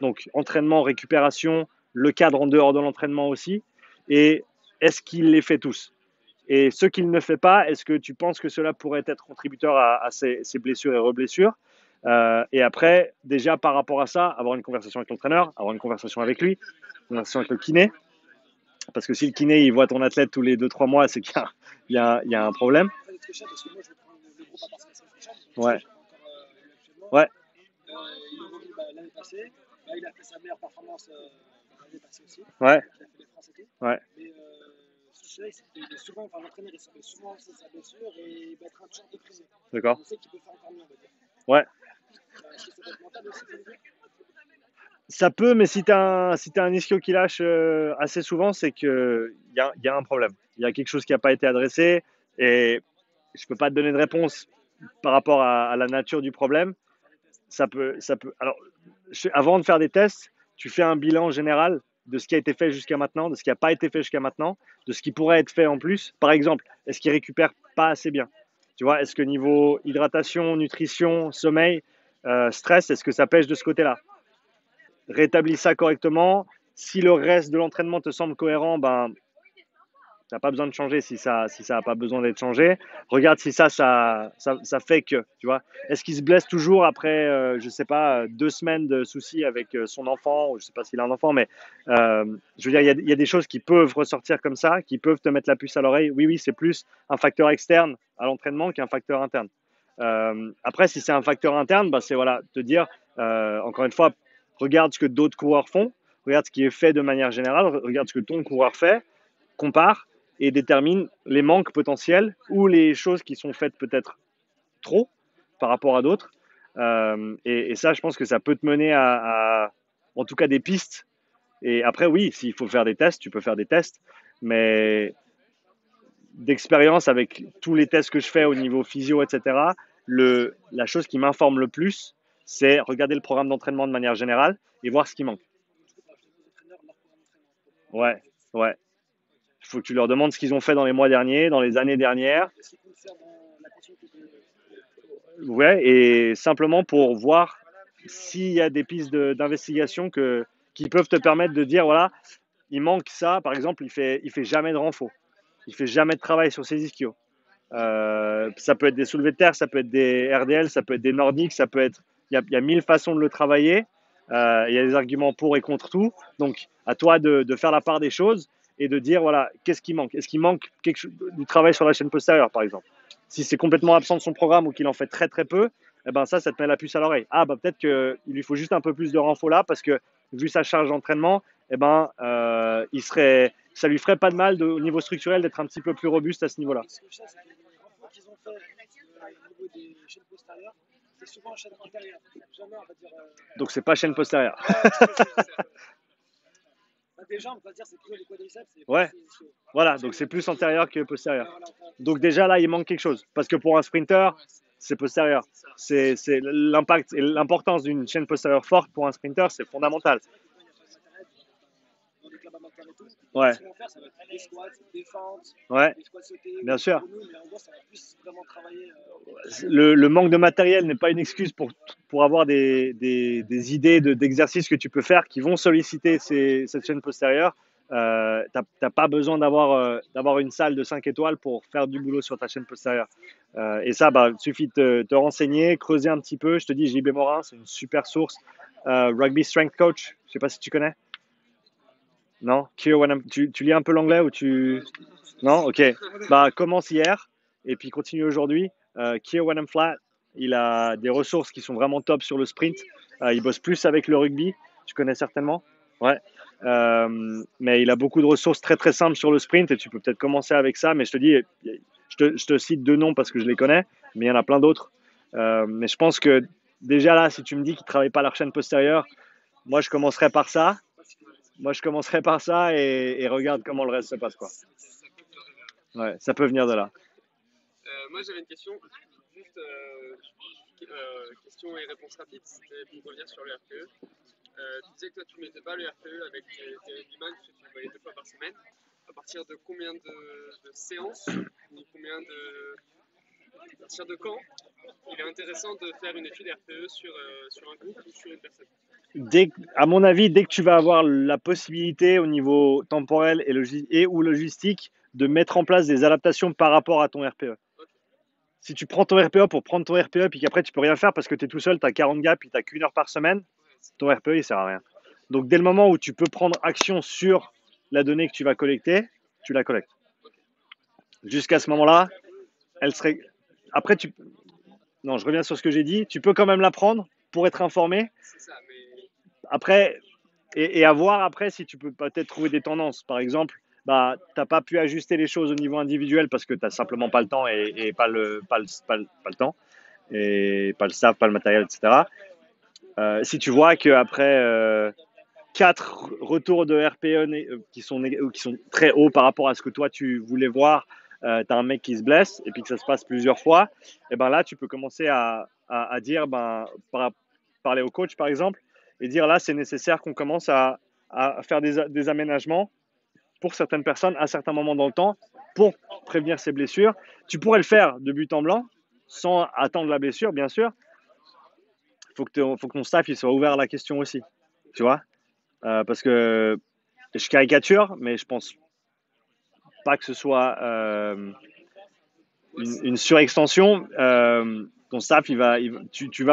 Donc, entraînement, récupération, le cadre en dehors de l'entraînement aussi. Et est-ce qu'il les fait tous? Et ce qu'il ne fait pas, est-ce que tu penses que cela pourrait être contributeur à ces blessures et reblessures? Et après, déjà par rapport à ça, avoir une conversation avec l'entraîneur, avoir une conversation avec lui, une conversation avec le kiné. Parce que si le kiné il voit ton athlète tous les 2-3 mois, c'est qu'il y a un problème. Ça va être cher parce que moi, je vais prendre le groupe à partir de la semaine prochaine. Ouais. Je l'ai pas encore actuellement. Ouais. Il est revenu l'année passée. Il a fait sa meilleure performance l'année passée aussi. Ouais. Il a fait les France et tout. Ouais. Mais l'entraîneur, il s'appelle souvent de sa blessure et il va être un toujours déprimé. D'accord. On sait qu'il peut faire encore mieux, on va dire. Ouais. Est-ce que ça peut être mental aussi, Ça peut, mais si tu as un ischio qui lâche assez souvent, c'est qu'il y a un problème. Il y a quelque chose qui n'a pas été adressé et je ne peux pas te donner de réponse par rapport à la nature du problème. Ça peut. Alors, avant de faire des tests, tu fais un bilan général de ce qui a été fait jusqu'à maintenant, de ce qui n'a pas été fait jusqu'à maintenant, de ce qui pourrait être fait en plus. Par exemple, est-ce qu'il récupère pas assez bien? Tu vois, est-ce que niveau hydratation, nutrition, sommeil, stress, est-ce que ça pêche de ce côté-là? Rétablis ça correctement. Si le reste de l'entraînement te semble cohérent, ben, tu n'as pas besoin de changer si ça n'a pas besoin d'être changé. Regarde si ça fait que, tu vois. Est-ce qu'il se blesse toujours après, je sais pas, 2 semaines de soucis avec son enfant, ou je sais pas s'il a un enfant, mais je veux dire, il y a des choses qui peuvent ressortir comme ça, qui peuvent te mettre la puce à l'oreille. Oui, c'est plus un facteur externe à l'entraînement qu'un facteur interne. Après, si c'est un facteur interne, bah, c'est voilà, te dire, encore une fois, regarde ce que d'autres coureurs font, regarde ce qui est fait de manière générale, regarde ce que ton coureur fait, compare et détermine les manques potentiels ou les choses qui sont faites peut-être trop par rapport à d'autres. Et ça, je pense que ça peut te mener à en tout cas des pistes. Et après, oui, s'il faut faire des tests, tu peux faire des tests. Mais d'expérience avec tous les tests que je fais au niveau physio, etc., la chose qui m'informe le plus, c'est regarder le programme d'entraînement de manière générale et voir ce qui manque. Ouais. Il faut que tu leur demandes ce qu'ils ont fait dans les mois derniers, dans les années dernières. Ouais, et simplement pour voir s'il y a des pistes d'investigation qui peuvent te permettre de dire, voilà, il manque ça. Par exemple, il fait jamais de renfort. Il fait jamais de travail sur ses ischios. Ça peut être des soulevés de terre, ça peut être des RDL, ça peut être des nordiques, ça peut être... Il y a 1000 façons de le travailler. Il y a des arguments pour et contre tout. Donc, à toi de faire la part des choses et de dire, voilà, qu'est-ce qui manque? Est-ce qu'il manque du travail sur la chaîne postérieure, par exemple? Si c'est complètement absent de son programme ou qu'il en fait très très peu, eh ben ça te met la puce à l'oreille. Ah, bah peut-être qu'il lui faut juste un peu plus de renfort là parce que vu sa charge d'entraînement, eh ben, ça lui ferait pas de mal au niveau structurel d'être un petit peu plus robuste à ce niveau-là. Ce que je sais, c'est que les renforts qu'ils ont fait au niveau des chaînes postérieures, c'est souvent en chaîne antérieure. Jamais, on va dire. Donc c'est pas chaîne postérieure. Des jambes, on va dire, c'est plutôt les quadriceps. Ouais. Voilà, donc c'est plus antérieur que postérieur. Donc déjà là, il manque quelque chose. Parce que pour un sprinter, c'est postérieur. C'est l'impact et l'importance d'une chaîne postérieure forte pour un sprinter, c'est fondamental. Dans les clubs amateurs et tout. Ouais. Ce qu'on va faire, ça va être des squats, des fentes, Ouais, des squats sautés. bien sûr. Pour nous, mais en gros, ça va plus vraiment travailler. Le manque de matériel n'est pas une excuse pour avoir des idées d'exercices que tu peux faire qui vont solliciter cette chaîne postérieure. T'as pas besoin d'avoir une salle de 5 étoiles pour faire du boulot sur ta chaîne postérieure. Et ça, il suffit de te renseigner, creuser un petit peu. Je te dis, JB Morin, c'est une super source. Rugby Strength Coach, je sais pas si tu connais. Non? Tu lis un peu l'anglais ou tu... Non? Ok. Commence hier et puis continue aujourd'hui. Keir Wenham Flat, il a des ressources qui sont vraiment top sur le sprint. Il bosse plus avec le rugby, tu connais certainement. Ouais. Mais il a beaucoup de ressources très très simples sur le sprint et tu peux peut-être commencer avec ça. Mais je te dis, je te cite 2 noms parce que je les connais, mais il y en a plein d'autres. Mais je pense que déjà là, si tu me dis qu'ils ne travaillent pas leur chaîne postérieure, moi je commencerai par ça. Et regarde comment le reste se passe, quoi. Ouais, ça peut venir de là. Moi j'avais une question, juste question et réponse rapide, c'était pour revenir sur le RPE. Tu disais que toi tu mettais pas le RPE avec tes rugbyman, tu le voyais 2 fois par semaine. À partir de combien de séances ou à partir de quand il est intéressant de faire une étude RPE sur un groupe ou sur une personne? À mon avis, dès que tu vas avoir la possibilité au niveau temporel ou logistique de mettre en place des adaptations par rapport à ton RPE. Okay. Si tu prends ton RPE pour prendre ton RPE puis qu'après tu peux rien faire parce que tu es tout seul, tu as 40 gars puis tu n'as qu'une heure par semaine, ton RPE il sert à rien. Donc dès le moment où tu peux prendre action sur la donnée que tu vas collecter, tu la collectes. Jusqu'à ce moment-là, elle serait... Après, non, je reviens sur ce que j'ai dit. Tu peux quand même la prendre pour être informé. C'est ça, mais... Après, et à voir après si tu peux peut-être trouver des tendances. Par exemple, tu n'as pas pu ajuster les choses au niveau individuel parce que tu n'as simplement pas le temps et pas le temps, et pas le staff, pas le matériel, etc. Si tu vois qu'après 4 retours de RPE qui sont très hauts par rapport à ce que toi tu voulais voir, tu as un mec qui se blesse et puis que ça se passe plusieurs fois, et ben là tu peux commencer à dire, parler au coach par exemple, et dire là c'est nécessaire qu'on commence à faire des aménagements pour certaines personnes à certains moments dans le temps pour prévenir ces blessures. Tu pourrais le faire de but en blanc sans attendre la blessure, bien sûr. Faut que ton staff il soit ouvert à la question aussi, tu vois, parce que je caricature, mais je pense pas que ce soit une surextension. Ton staff, tu vas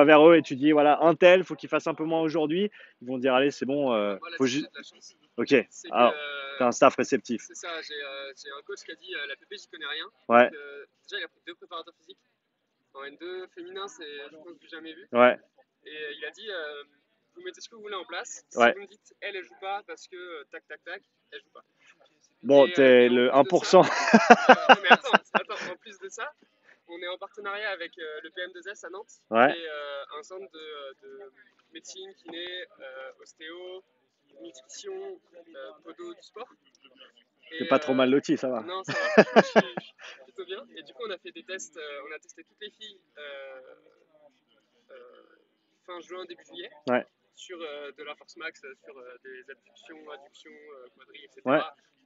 vers eux et tu dis voilà, un tel, faut qu'il fasse un peu moins aujourd'hui. Ils vont dire allez, c'est bon. Voilà, faut j'ai de la chance. Ok. Alors, t'as un staff réceptif. C'est ça. J'ai un coach qui a dit la PP, j'y connais rien. Ouais. Donc, déjà, il a pris 2 préparateurs physiques. En N2 féminin, c'est je pense que j'ai jamais vu. Ouais. Et il a dit vous mettez ce que vous voulez en place. Si Ouais. vous me dites elle joue pas parce que tac, elle joue pas. Bon, t'es le 1%. Non, mais attends, en plus de ça, on est en partenariat avec le PM2S à Nantes, Ouais. qui est un centre de médecine, kiné, ostéo, nutrition, podo du sport. T'es pas trop mal loti, ça va. Non, ça va, je suis plutôt bien. Et du coup, on a fait des tests, on a testé toutes les filles fin juin, début juillet. Ouais. Sur de la force max, sur des abductions, adductions, quadrilles, etc. Ouais.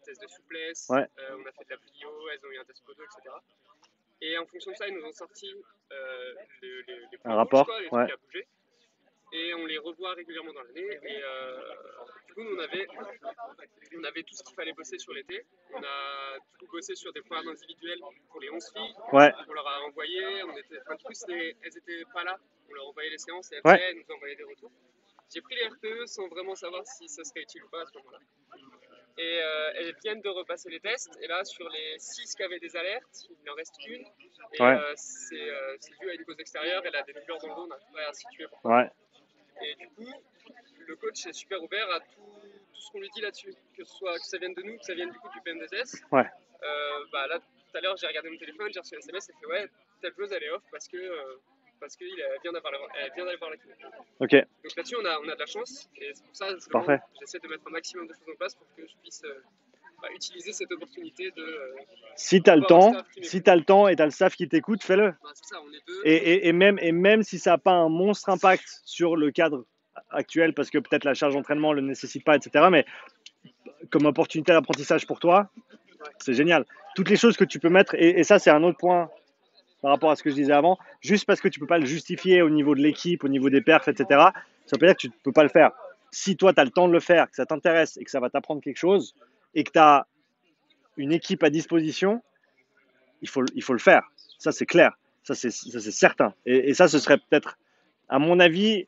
Tests de souplesse, Ouais. on a fait de la plio, elles ont eu un test podo, etc. Et en fonction de ça, ils nous ont sorti les points un rapport, rouges, quoi, les ouais. trucs à bouger. Et on les revoit régulièrement dans l'année. Et du coup, nous, on avait tout ce qu'il fallait bosser sur l'été. On a du coup bossé sur des programmes individuels pour les 11 filles. Ouais. On leur a envoyé. Du coup, elles n'étaient pas là. On leur envoyait les séances et elles, Ouais. elles nous envoyaient des retours. J'ai pris les RPE sans vraiment savoir si ça serait utile ou pas à ce moment-là. Et elles viennent de repasser les tests. Et là, sur les 6 qui avaient des alertes, il en reste une. Et Ouais. c'est dû à une cause extérieure. Elle a des douleurs dans le dos. On n'arrive pas à situer pourquoi. Ouais. Et du coup, le coach est super ouvert à tout ce qu'on lui dit là-dessus. Que ça vienne de nous, que ça vienne du coup du PM2S. Ouais. Là, tout à l'heure, j'ai regardé mon téléphone, j'ai reçu un SMS et fait ouais, telle chose elle est off parce que parce qu'elle vient d'aller voir la kiné. Ok, Donc là-dessus, on a de la chance, et c'est pour ça que parfait. j'essaie de mettre un maximum de choses en place pour que je puisse utiliser cette opportunité de Si tu as le avoir un temps, staff qui si m'écoute. tu as le temps et tu as le staff qui t'écoute, fais-le. Ben, c'est ça, on est deux. Et même si ça n'a pas un monstre impact sur le cadre actuel, parce que peut-être la charge d'entraînement ne le nécessite pas, etc. Mais comme opportunité d'apprentissage pour toi, c'est génial. Toutes les choses que tu peux mettre, et ça c'est un autre point par rapport à ce que je disais avant, juste parce que tu ne peux pas le justifier au niveau de l'équipe, au niveau des perfs, etc., ça veut pas dire que tu ne peux pas le faire. Si toi tu as le temps de le faire, que ça t'intéresse et que ça va t'apprendre quelque chose, et que tu as une équipe à disposition, il faut le faire. Ça c'est clair, ça c'est certain. Et ça ce serait peut-être, à mon avis,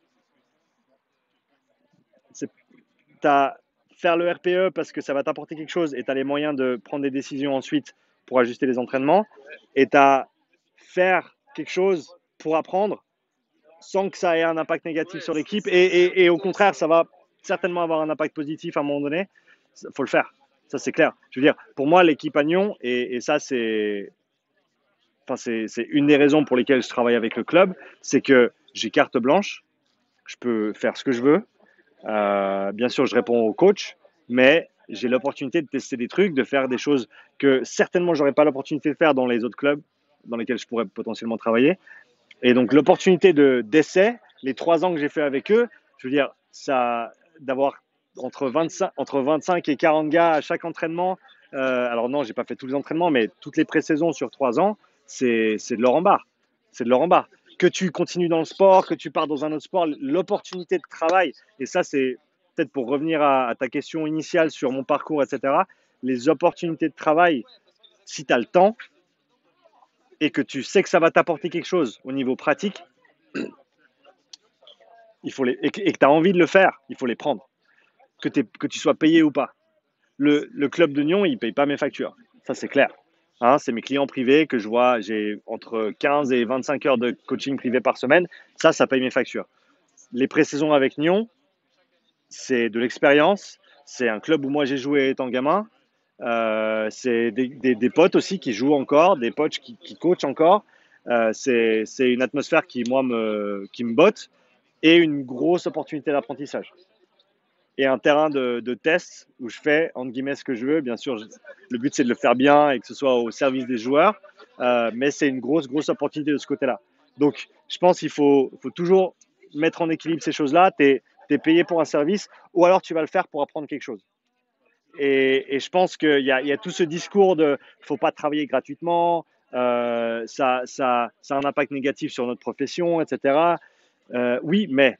faire le RPE parce que ça va t'apporter quelque chose et tu as les moyens de prendre des décisions ensuite pour ajuster les entraînements, et tu as faire quelque chose pour apprendre sans que ça ait un impact négatif sur l'équipe, et au contraire ça va certainement avoir un impact positif à un moment donné. Il faut le faire, ça c'est clair. Je veux dire, pour moi l'équipe à Nyon, et ça c'est une des raisons pour lesquelles je travaille avec le club, c'est que j'ai carte blanche, je peux faire ce que je veux. Bien sûr, je réponds au coach, mais j'ai l'opportunité de tester des trucs, de faire des choses que certainement j'aurais pas l'opportunité de faire dans les autres clubs dans lesquels je pourrais potentiellement travailler. Et donc l'opportunité d'essai, les 3 ans que j'ai fait avec eux, je veux dire, ça, d'avoir entre 25 et 40 gars à chaque entraînement. Alors non, j'ai pas fait tous les entraînements, mais toutes les pré-saisons sur 3 ans, c'est de l'or en barre. C'est de l'or en barre. Que tu continues dans le sport, que tu pars dans un autre sport, l'opportunité de travail, et ça c'est peut-être pour revenir à ta question initiale sur mon parcours, etc., les opportunités de travail, si tu as le temps et que tu sais que ça va t'apporter quelque chose au niveau pratique, et que tu as envie de le faire, il faut les prendre, que tu sois payé ou pas. Le club de Nyon, il ne paye pas mes factures, ça c'est clair. Hein, c'est mes clients privés que je vois, j'ai entre 15 et 25 heures de coaching privé par semaine, ça paye mes factures. Les pré-saisons avec Nyon, c'est de l'expérience, c'est un club où moi j'ai joué étant gamin, c'est des potes aussi qui jouent encore, des potes qui coachent encore, c'est une atmosphère qui me botte, et une grosse opportunité d'apprentissage. Et un terrain de test où je fais, entre guillemets, ce que je veux. Bien sûr, le but, c'est de le faire bien et que ce soit au service des joueurs. Mais c'est une grosse opportunité de ce côté-là. Donc, je pense qu'il faut toujours mettre en équilibre ces choses-là. Tu es payé pour un service, ou alors tu vas le faire pour apprendre quelque chose. Et je pense qu'il y a tout ce discours de il ne faut pas travailler gratuitement, ça a un impact négatif sur notre profession, etc. Oui, mais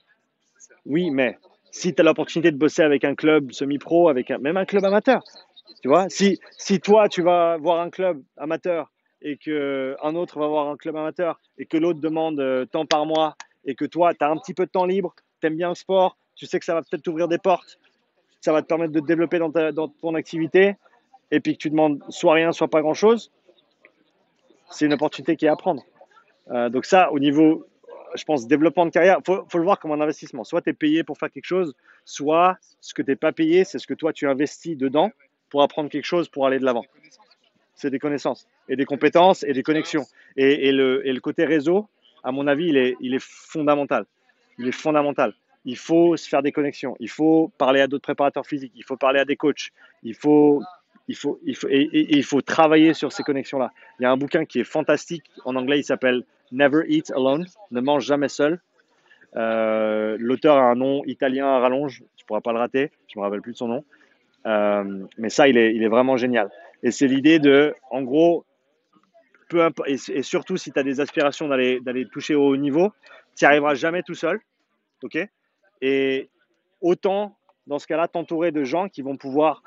si tu as l'opportunité de bosser avec un club semi-pro, même un club amateur, tu vois, si toi tu vas voir un club amateur et qu'un autre va voir un club amateur et que l'autre demande tant par mois, et que toi tu as un petit peu de temps libre, tu aimes bien le sport, tu sais que ça va peut-être t'ouvrir des portes, ça va te permettre de te développer dans ton activité, et puis que tu demandes soit rien, soit pas grand-chose, c'est une opportunité qui est à prendre. Donc ça, au niveau, je pense, développement de carrière, faut le voir comme un investissement. Soit tu es payé pour faire quelque chose, soit ce que tu n'es pas payé, c'est ce que toi tu investis dedans pour apprendre quelque chose, pour aller de l'avant. C'est des connaissances et des compétences et des connexions. Et le côté réseau, à mon avis, il est fondamental. Il est fondamental. Il faut se faire des connexions. Il faut parler à d'autres préparateurs physiques. Il faut parler à des coachs. Il faut travailler sur ces connexions-là. Il y a un bouquin qui est fantastique. En anglais, il s'appelle Never Eat Alone. Ne mange jamais seul. L'auteur a un nom italien à rallonge. Tu ne pourras pas le rater. Je ne me rappelle plus de son nom. Mais ça, il est vraiment génial. Et c'est l'idée de, en gros, et surtout si tu as des aspirations d'aller toucher au haut niveau, tu n'y arriveras jamais tout seul. Ok ? Et autant, dans ce cas-là, t'entourer de gens qui vont pouvoir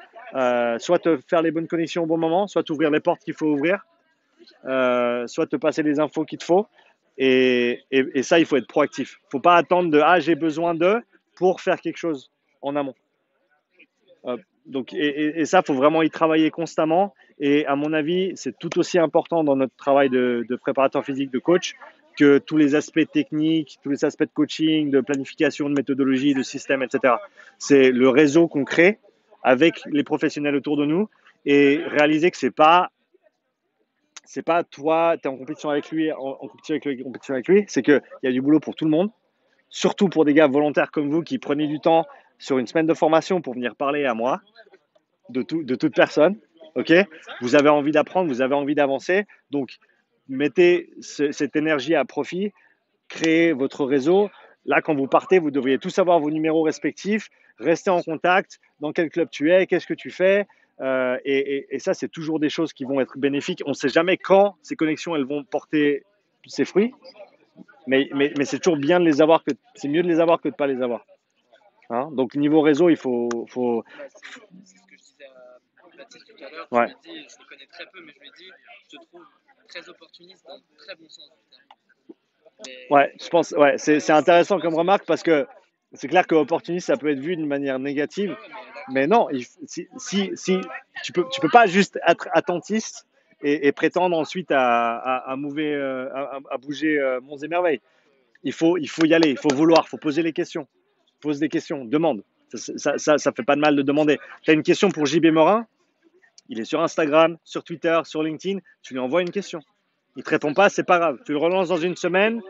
soit te faire les bonnes connexions au bon moment, soit t'ouvrir les portes qu'il faut ouvrir, soit te passer les infos qu'il te faut. Et ça, il faut être proactif. Il ne faut pas attendre j'ai besoin d'eux pour faire quelque chose en amont. Donc, et ça, il faut vraiment y travailler constamment. Et à mon avis, c'est tout aussi important dans notre travail de préparateur physique, de coach, que tous les aspects techniques, tous les aspects de coaching, de planification, de méthodologie, de système, etc. C'est le réseau qu'on crée avec les professionnels autour de nous, et réaliser que c'est pas c'est pas toi, tu es en compétition avec lui, en compétition avec lui, c'est qu'il y a du boulot pour tout le monde, surtout pour des gars volontaires comme vous qui prenez du temps sur une semaine de formation pour venir parler à moi, de toute personne, ok? Vous avez envie d'apprendre, vous avez envie d'avancer, donc mettez cette énergie à profit, créez votre réseau. Là, quand vous partez, vous devriez tous avoir vos numéros respectifs, rester en contact, dans quel club tu es, qu'est-ce que tu fais. Et ça, c'est toujours des choses qui vont être bénéfiques. On ne sait jamais quand ces connexions elles vont porter ses fruits, mais c'est toujours bien de les avoir, c'est mieux de les avoir que de ne pas les avoir. Hein, donc, niveau réseau, il faut. Bah, c'est ce que je disais à Baptiste tout à l'heure. Ouais. Je lui ai dit, je le connais très peu, mais je lui ai dit, je te trouve très opportuniste dans le très bon sens du terme. Ouais, je pense, ouais, c'est intéressant comme remarque parce que c'est clair que opportuniste, ça peut être vu d'une manière négative, mais non, si tu peux pas juste être attentiste et prétendre ensuite à bouger monts et merveilles. Il faut y aller, il faut vouloir, il faut poser les questions. Pose des questions, demande. Ça fait pas de mal de demander. Tu as une question pour JB Morin, il est sur Instagram, sur Twitter, sur LinkedIn, tu lui envoies une question. Il te répond pas, c'est pas grave. Tu le relances dans une semaine,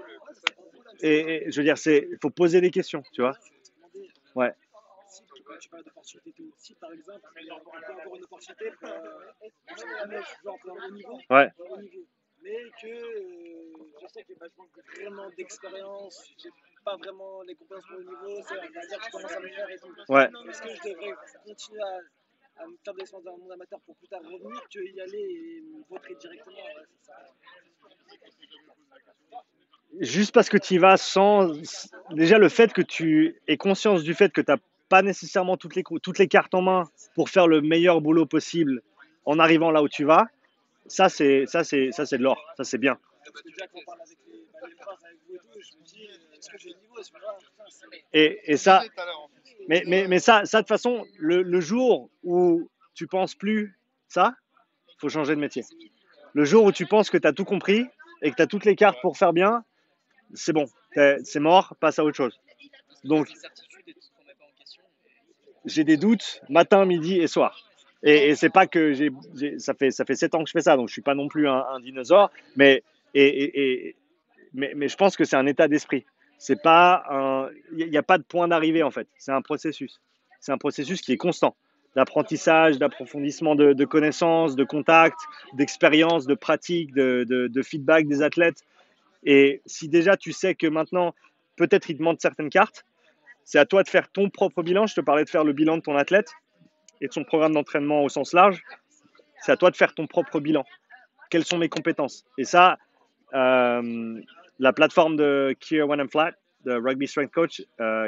et je veux dire, il faut poser des questions, tu vois. Ouais. Tu parles d'opportunité, si par exemple, on peut avoir une opportunité pour un haut niveau, Ouais. mais que je sais que je manque vraiment d'expérience, j'ai pas vraiment les compétences pour le niveau, on va dire que je commence à me faire et tout. Ouais. Est-ce que je devrais continuer à me faire des expériences dans le monde amateur pour plus tard revenir que y aller et me vautrer directement? C'est ça. Juste parce que tu y vas sans. Déjà, le fait que tu aies conscience du fait que tu n'as pas nécessairement toutes les cartes en main pour faire le meilleur boulot possible en arrivant là où tu vas, ça c'est de l'or. Ça, c'est bien. Parce que déjà, quand on parle avec les profs, avec vous et tout, je me dis, est-ce que j'ai le niveau? Est-ce que là, Et ça, mais ça, de toute façon, le jour où tu penses plus ça, il faut changer de métier. Le jour où tu penses que tu as tout compris et que tu as toutes les cartes pour faire bien, c'est bon, c'est mort, passe à autre chose. Donc, j'ai des doutes matin, midi et soir. Et c'est pas que ça fait 7 ans que je fais ça, donc je suis pas non plus un dinosaure, mais je pense que c'est un état d'esprit. C'est pas il n'y a pas de point d'arrivée en fait. C'est un processus. C'est un processus qui est constant, d'apprentissage, d'approfondissement de connaissances, de contacts, d'expériences, de pratiques, de feedback des athlètes. Et si déjà tu sais que maintenant, peut-être il te manque certaines cartes, c'est à toi de faire ton propre bilan. Je te parlais de faire le bilan de ton athlète et de son programme d'entraînement au sens large. C'est à toi de faire ton propre bilan. Quelles sont mes compétences? Et ça, la plateforme de Kier When I'm Flat, de Rugby Strength Coach,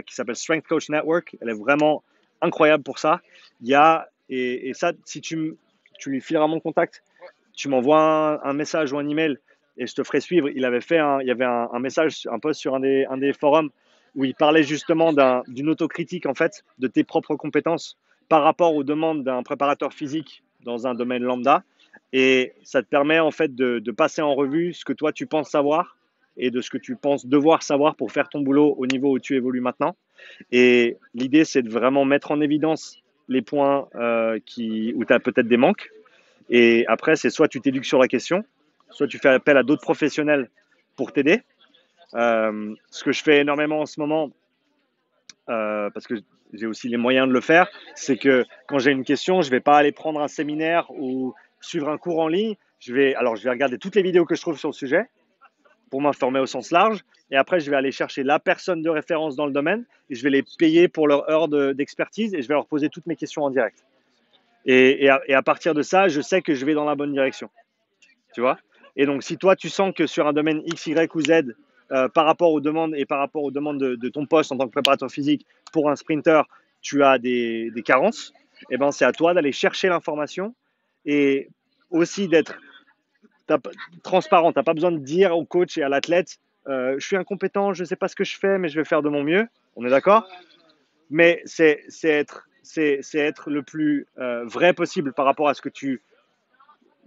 qui s'appelle Strength Coach Network, elle est vraiment incroyable pour ça. Il y a, et ça, si tu lui fileras mon contact, tu m'envoies un message ou un email et je te ferai suivre. Il y avait un message, un post sur un des forums où il parlait justement d'une autocritique en fait de tes propres compétences par rapport aux demandes d'un préparateur physique dans un domaine lambda. Et ça te permet en fait de passer en revue ce que toi tu penses savoir et de ce que tu penses devoir savoir pour faire ton boulot au niveau où tu évolues maintenant. Et l'idée, c'est de vraiment mettre en évidence les points où tu as peut-être des manques. Et après, c'est soit tu t'éduques sur la question, soit tu fais appel à d'autres professionnels pour t'aider. Ce que je fais énormément en ce moment, parce que j'ai aussi les moyens de le faire, c'est que quand j'ai une question, je ne vais pas aller prendre un séminaire ou suivre un cours en ligne. Je vais regarder toutes les vidéos que je trouve sur le sujet pour m'informer au sens large. Et après, je vais aller chercher la personne de référence dans le domaine et je vais les payer pour leur heure d'expertise et je vais leur poser toutes mes questions en direct. Et à partir de ça, je sais que je vais dans la bonne direction. Tu vois? Et donc, si toi, tu sens que sur un domaine X, Y ou Z, par rapport aux demandes et par rapport aux demandes de ton poste en tant que préparateur physique pour un sprinter, tu as des carences, eh ben, c'est à toi d'aller chercher l'information et aussi d'être transparent. Tu n'as pas besoin de dire au coach et à l'athlète je suis incompétent, je ne sais pas ce que je fais, mais je vais faire de mon mieux. On est d'accord? Mais c'est être le plus vrai possible par rapport à ce que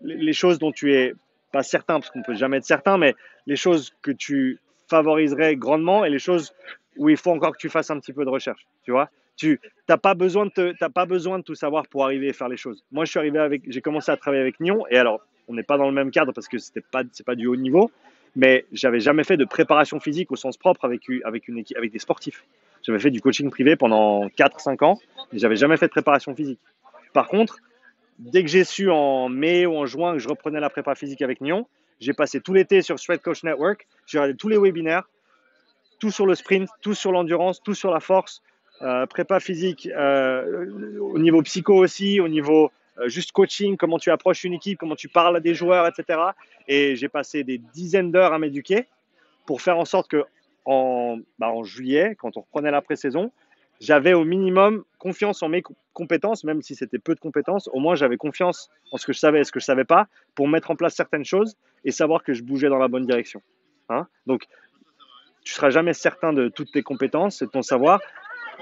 les choses dont tu es pas certain, parce qu'on ne peut jamais être certain, mais les choses que tu favoriserais grandement et les choses où il faut encore que tu fasses un petit peu de recherche. Tu vois, tu n'as pas besoin de tout savoir pour arriver à faire les choses. Moi, j'ai commencé à travailler avec Nyon et alors, on n'est pas dans le même cadre parce que c'est pas du haut niveau, mais j'avais jamais fait de préparation physique au sens propre avec des sportifs. J'avais fait du coaching privé pendant 4-5 ans, mais j'avais jamais fait de préparation physique. Par contre, dès que j'ai su en mai ou en juin que je reprenais la prépa physique avec Nyon, j'ai passé tout l'été sur Strength Coach Network, j'ai regardé tous les webinaires, tout sur le sprint, tout sur l'endurance, tout sur la force, prépa physique au niveau psycho aussi, au niveau juste coaching, comment tu approches une équipe, comment tu parles à des joueurs, etc. Et j'ai passé des dizaines d'heures à m'éduquer pour faire en sorte que en juillet, quand on reprenait la pré-saison, j'avais au minimum confiance en mes compétences, même si c'était peu de compétences. Au moins, j'avais confiance en ce que je savais et ce que je ne savais pas pour mettre en place certaines choses et savoir que je bougeais dans la bonne direction. Hein? Donc, tu ne seras jamais certain de toutes tes compétences et de ton savoir,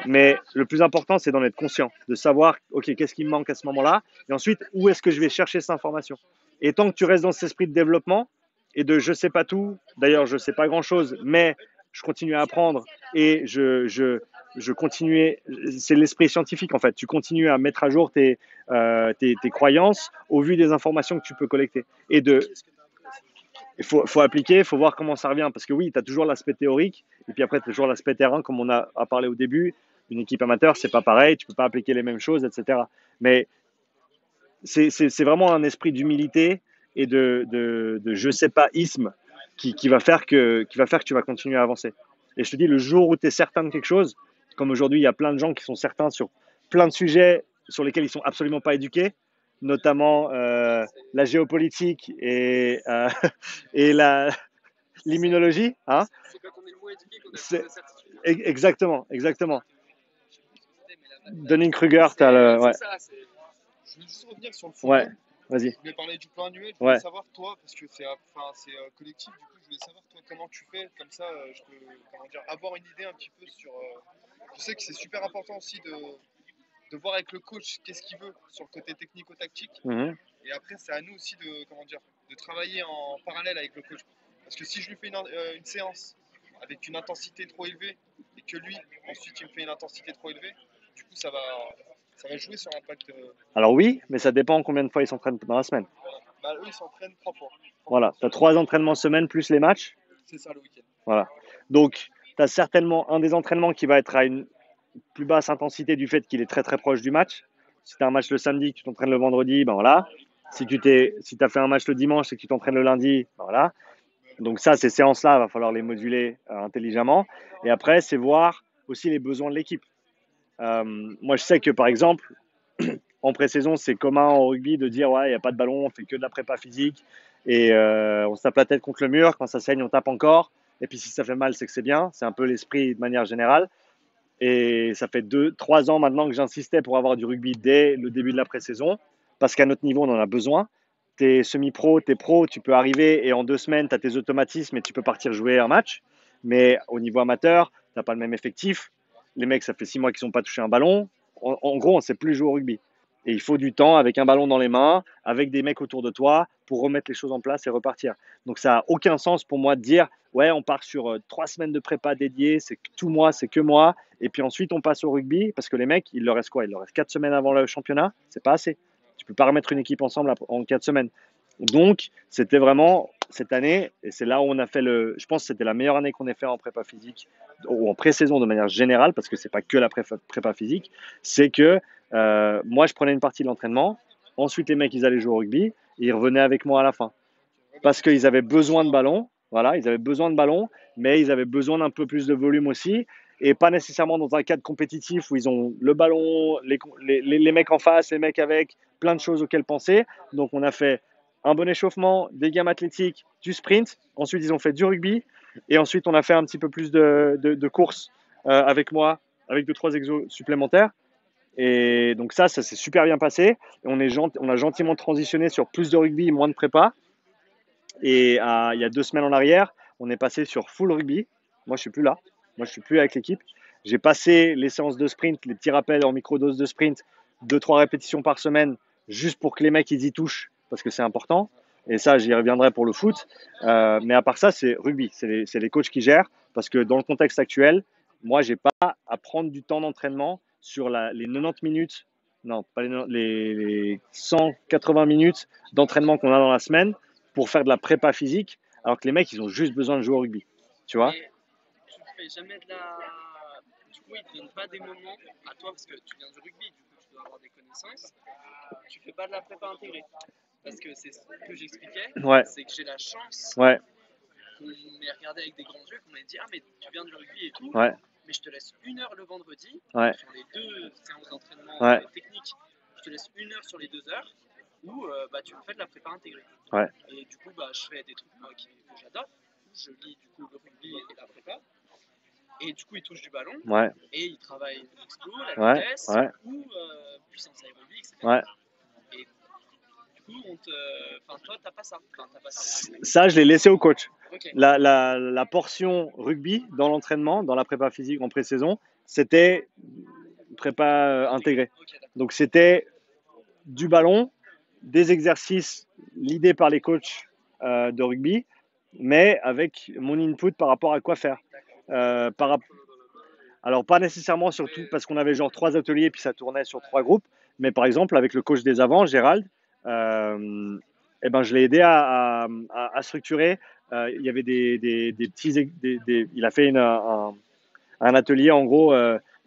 mais le plus important, c'est d'en être conscient, de savoir, OK, qu'est-ce qui me manque à ce moment-là, et ensuite, où est-ce que je vais chercher cette information. Et tant que tu restes dans cet esprit de développement et de je ne sais pas tout, d'ailleurs, je ne sais pas grand-chose, mais je continue à apprendre et je continue, c'est l'esprit scientifique en fait, tu continues à mettre à jour tes croyances au vu des informations que tu peux collecter. Et il faut appliquer, il faut voir comment ça revient. Parce que oui, tu as toujours l'aspect théorique, et puis après, tu as toujours l'aspect terrain, comme on a parlé au début. Une équipe amateur, c'est pas pareil, tu peux pas appliquer les mêmes choses, etc. Mais c'est vraiment un esprit d'humilité et de je sais pas isme qui va faire que tu vas continuer à avancer. Et je te dis, le jour où tu es certain de quelque chose, comme aujourd'hui, il y a plein de gens qui sont certains sur plein de sujets sur lesquels ils sont absolument pas éduqués, notamment la géopolitique et l'immunologie. Hein. C'est quand on est le moins éduqué qu'on a C'est- plus de certitude. Exactement. Dunning-Kruger, tu as le. Ouais, C'est ça, c'est. Je veux juste revenir sur le ouais, forum. vas-y. Je voulais parler du plan annuel. Je Ouais. voulais savoir, toi, parce que c'est collectif, du coup, je voulais savoir, toi, comment tu fais. Comme ça, je peux avoir une idée un petit peu sur. Je sais que c'est super important aussi de voir avec le coach qu'est-ce qu'il veut sur le côté technico-tactique. Mhm. Et après, c'est à nous aussi de travailler en parallèle avec le coach. Parce que si je lui fais une séance avec une intensité trop élevée et que lui, ensuite, il me fait une intensité trop élevée, du coup, ça va jouer sur l'impact. Alors oui, mais ça dépend combien de fois ils s'entraînent dans la semaine. Eux, ils s'entraînent 3 fois. Voilà, tu as 3 entraînements semaine plus les matchs. C'est ça le week-end. Voilà. Donc, tu as certainement un des entraînements qui va être à une plus basse intensité du fait qu'il est très très proche du match. Si tu as un match le samedi, que tu t'entraînes le vendredi, ben voilà. Si tu as fait un match le dimanche et que tu t'entraînes le lundi, ben voilà. Donc ça, ces séances-là, il va falloir les moduler intelligemment. Et après, c'est voir aussi les besoins de l'équipe. Moi, je sais que par exemple, en pré-saison, c'est commun au rugby de dire ouais, il n'y a pas de ballon, on fait que de la prépa physique et on se tape la tête contre le mur. Quand ça saigne, on tape encore. Et puis si ça fait mal, c'est que c'est bien. C'est un peu l'esprit de manière générale. Et ça fait 2-3 ans maintenant que j'insistais pour avoir du rugby dès le début de la pré-saison parce qu'à notre niveau, on en a besoin. Tu es semi-pro, tu es pro, tu peux arriver et en 2 semaines, tu as tes automatismes et tu peux partir jouer un match. Mais au niveau amateur, tu n'as pas le même effectif. Les mecs, ça fait 6 mois qu'ils n'ont pas touché un ballon. En gros, on ne sait plus jouer au rugby. Et il faut du temps avec un ballon dans les mains, avec des mecs autour de toi pour remettre les choses en place et repartir. Donc ça n'a aucun sens pour moi de dire ouais, on part sur 3 semaines de prépa dédiées, c'est tout moi, c'est que moi. Et puis ensuite, on passe au rugby parce que les mecs, il leur reste quoi? Il leur reste 4 semaines avant le championnat. C'est pas assez. Tu peux pas remettre une équipe ensemble en 4 semaines. Donc, c'était vraiment cette année, et c'est là où on a fait je pense que c'était la meilleure année qu'on ait fait en prépa physique, ou en pré-saison de manière générale, parce que c'est pas que la prépa physique, c'est que moi, je prenais une partie de l'entraînement, ensuite les mecs, ils allaient jouer au rugby, et ils revenaient avec moi à la fin. Parce qu'ils avaient besoin de ballon, voilà, ils avaient besoin de ballon, mais ils avaient besoin d'un peu plus de volume aussi, et pas nécessairement dans un cadre compétitif où ils ont le ballon, les mecs en face, les mecs avec, plein de choses auxquelles penser. Donc on a fait un bon échauffement, des gammes athlétiques, du sprint, ensuite ils ont fait du rugby, et ensuite on a fait un petit peu plus de courses avec moi, avec 2-3 exos supplémentaires. Et donc ça s'est super bien passé. Et on a gentiment transitionné sur plus de rugby, moins de prépa. Et il y a 2 semaines en arrière, on est passé sur full rugby. Moi, je suis plus là. Moi, je suis plus avec l'équipe. J'ai passé les séances de sprint, les petits rappels en microdose de sprint, 2-3 répétitions par semaine, juste pour que les mecs ils y touchent, parce que c'est important. Et ça, j'y reviendrai pour le foot. Mais à part ça, c'est rugby. C'est les coachs qui gèrent, parce que dans le contexte actuel, moi, j'ai pas à prendre du temps d'entraînement sur les 90 minutes non, pas les 180 minutes d'entraînement qu'on a dans la semaine pour faire de la prépa physique, alors que les mecs, ils ont juste besoin de jouer au rugby. Tu vois? Mais tu fais jamais de la. Du coup, ils te donnent pas des moments à toi parce que tu viens du rugby, du coup, tu dois avoir des connaissances. Tu fais pas de la prépa intégrée. Parce que c'est ce que j'expliquais, Ouais, c'est que j'ai la chance ouais, qu'on m'ait regardé avec des grands yeux, qu'on m'ait dit ah mais tu viens du rugby et tout, ouais, mais je te laisse 1 heure le vendredi ouais, sur les 2 séances d'entraînement ouais, technique, je te laisse 1 heure sur les 2 heures où bah, tu me fais de la prépa intégrée. ouais, Et du coup bah, je fais des trucs moi, que j'adore, je lis du coup le rugby et la prépa, et du coup il touche du ballon ouais, et il travaille l'explo, la ouais, vitesse ouais, ou puissance aérobie, etc. ouais. Et du coup enfin toi t'as pas ça. Enfin, t'as pas ça. Ça, je l'ai laissé au coach. Ok. La portion rugby dans l'entraînement, dans la prépa physique en pré-saison, c'était prépa intégrée. Ok, d'accord. Donc c'était du ballon, des exercices l'idée par les coachs de rugby, mais avec mon input par rapport à quoi faire. Par, alors pas nécessairement sur tout, parce qu'on avait genre 3 ateliers puis ça tournait sur 3 groupes, mais par exemple avec le coach des avants, Gérald, eh ben, je l'ai aidé à structurer. Il y avait des petits, il a fait un atelier en gros,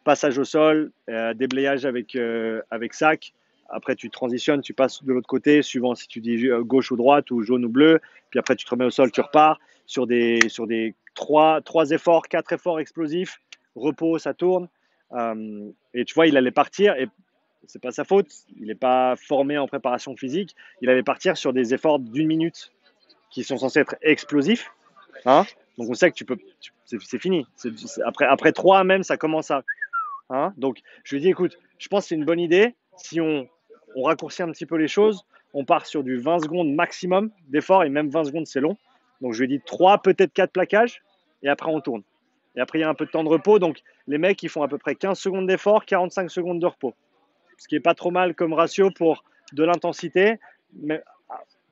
passage au sol, déblayage avec sac. Après, tu transitionnes, tu passes de l'autre côté, suivant si tu dis gauche ou droite ou jaune ou bleu. Puis après, tu te remets au sol, tu repars sur des 3 efforts, 4 efforts explosifs. Repos, ça tourne. Et tu vois, il allait partir, et c'est pas sa faute, il n'est pas formé en préparation physique. Il allait partir sur des efforts d'1 minute qui sont censés être explosifs. Hein, donc on sait que c'est fini. Après 3 même, ça commence à. Hein, donc je lui dis, écoute, je pense que c'est une bonne idée. Si on raccourcit un petit peu les choses, on part sur du 20 secondes maximum d'effort, et même 20 secondes, c'est long. Donc je lui dis 3, peut-être 4 plaquages, et après on tourne. Et après, il y a un peu de temps de repos. Donc les mecs, ils font à peu près 15 secondes d'effort, 45 secondes de repos. Ce qui est pas trop mal comme ratio pour de l'intensité. Mais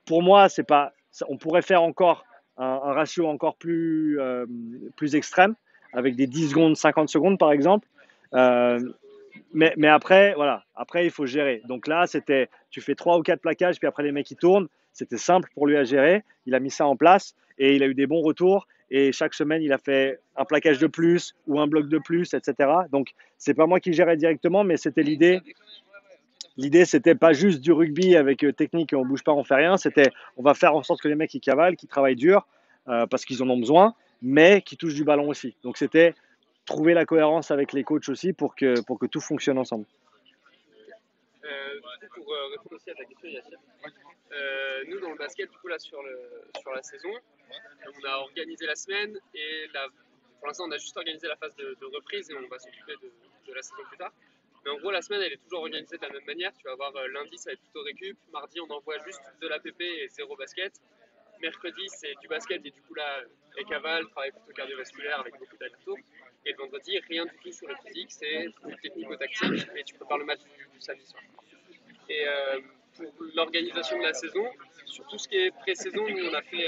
pour moi, c'est pas. On pourrait faire encore un ratio encore plus extrême, avec des 10 secondes, 50 secondes par exemple. Euh, mais après, voilà, après il faut gérer. Donc là, tu fais 3 ou 4 plaquages, puis après les mecs ils tournent. C'était simple pour lui à gérer. Il a mis ça en place et il a eu des bons retours. Et chaque semaine, il a fait un plaquage de plus ou un bloc de plus, etc. Donc, c'est pas moi qui gérais directement, mais c'était l'idée. L'idée, c'était pas juste du rugby avec technique et on bouge pas, on fait rien. C'était, on va faire en sorte que les mecs ils cavalent, qu'ils travaillent dur parce qu'ils en ont besoin, mais qui touchent du ballon aussi. Donc, c'était trouver la cohérence avec les coachs aussi pour que tout fonctionne ensemble. Du coup, pour répondre aussi à ta question, Yassine, nous dans le basket, du coup là sur la saison, on a organisé la semaine et pour l'instant on a juste organisé la phase de reprise et on va s'occuper de la saison plus tard. Mais en gros la semaine elle est toujours organisée de la même manière. Tu vas voir lundi ça va être plutôt récup, mardi on envoie juste de l'APP et 0 basket. Mercredi c'est du basket et du coup là les cavales, travail plutôt cardiovasculaire avec beaucoup d'allers-retours. Et le vendredi rien du tout sur le physique, c'est du technico-tactique et tu prépares le match du samedi soir. Et pour l'organisation de la saison, sur tout ce qui est pré-saison, nous on a fait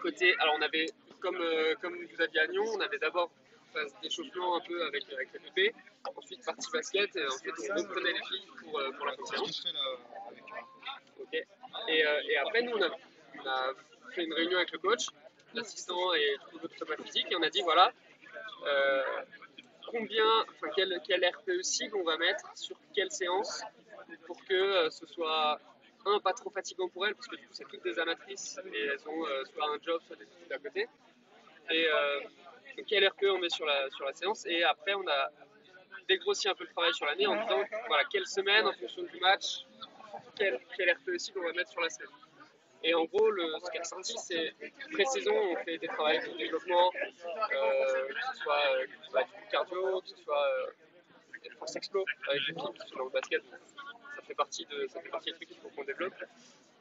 côté. Alors on avait, comme vous aviez à Nyon, on avait d'abord phase d'échauffement un peu avec les pépés, ensuite partie basket, et ensuite on reprenait les filles pour la conférence. Okay. Et après, nous on a fait une réunion avec le coach, l'assistant et tout le prépa physique, et on a dit voilà. Quel RPE cible on va mettre sur quelle séance pour que ce soit pas trop fatigant pour elles parce que du coup c'est toutes des amatrices et elles ont soit un job soit des études à côté et donc quel RPE on met sur la séance et après on a dégrossi un peu le travail sur l'année en disant voilà quelle semaine en fonction du match quel RPE cible on va mettre sur la semaine. Et en gros, ce qui est ressorti, c'est pré-saison, on fait des travaux de développement, que ce soit du cardio, que ce soit des forces explo avec les filles qui sont dans le basket. Ça fait partie des trucs qu'il faut qu'on développe.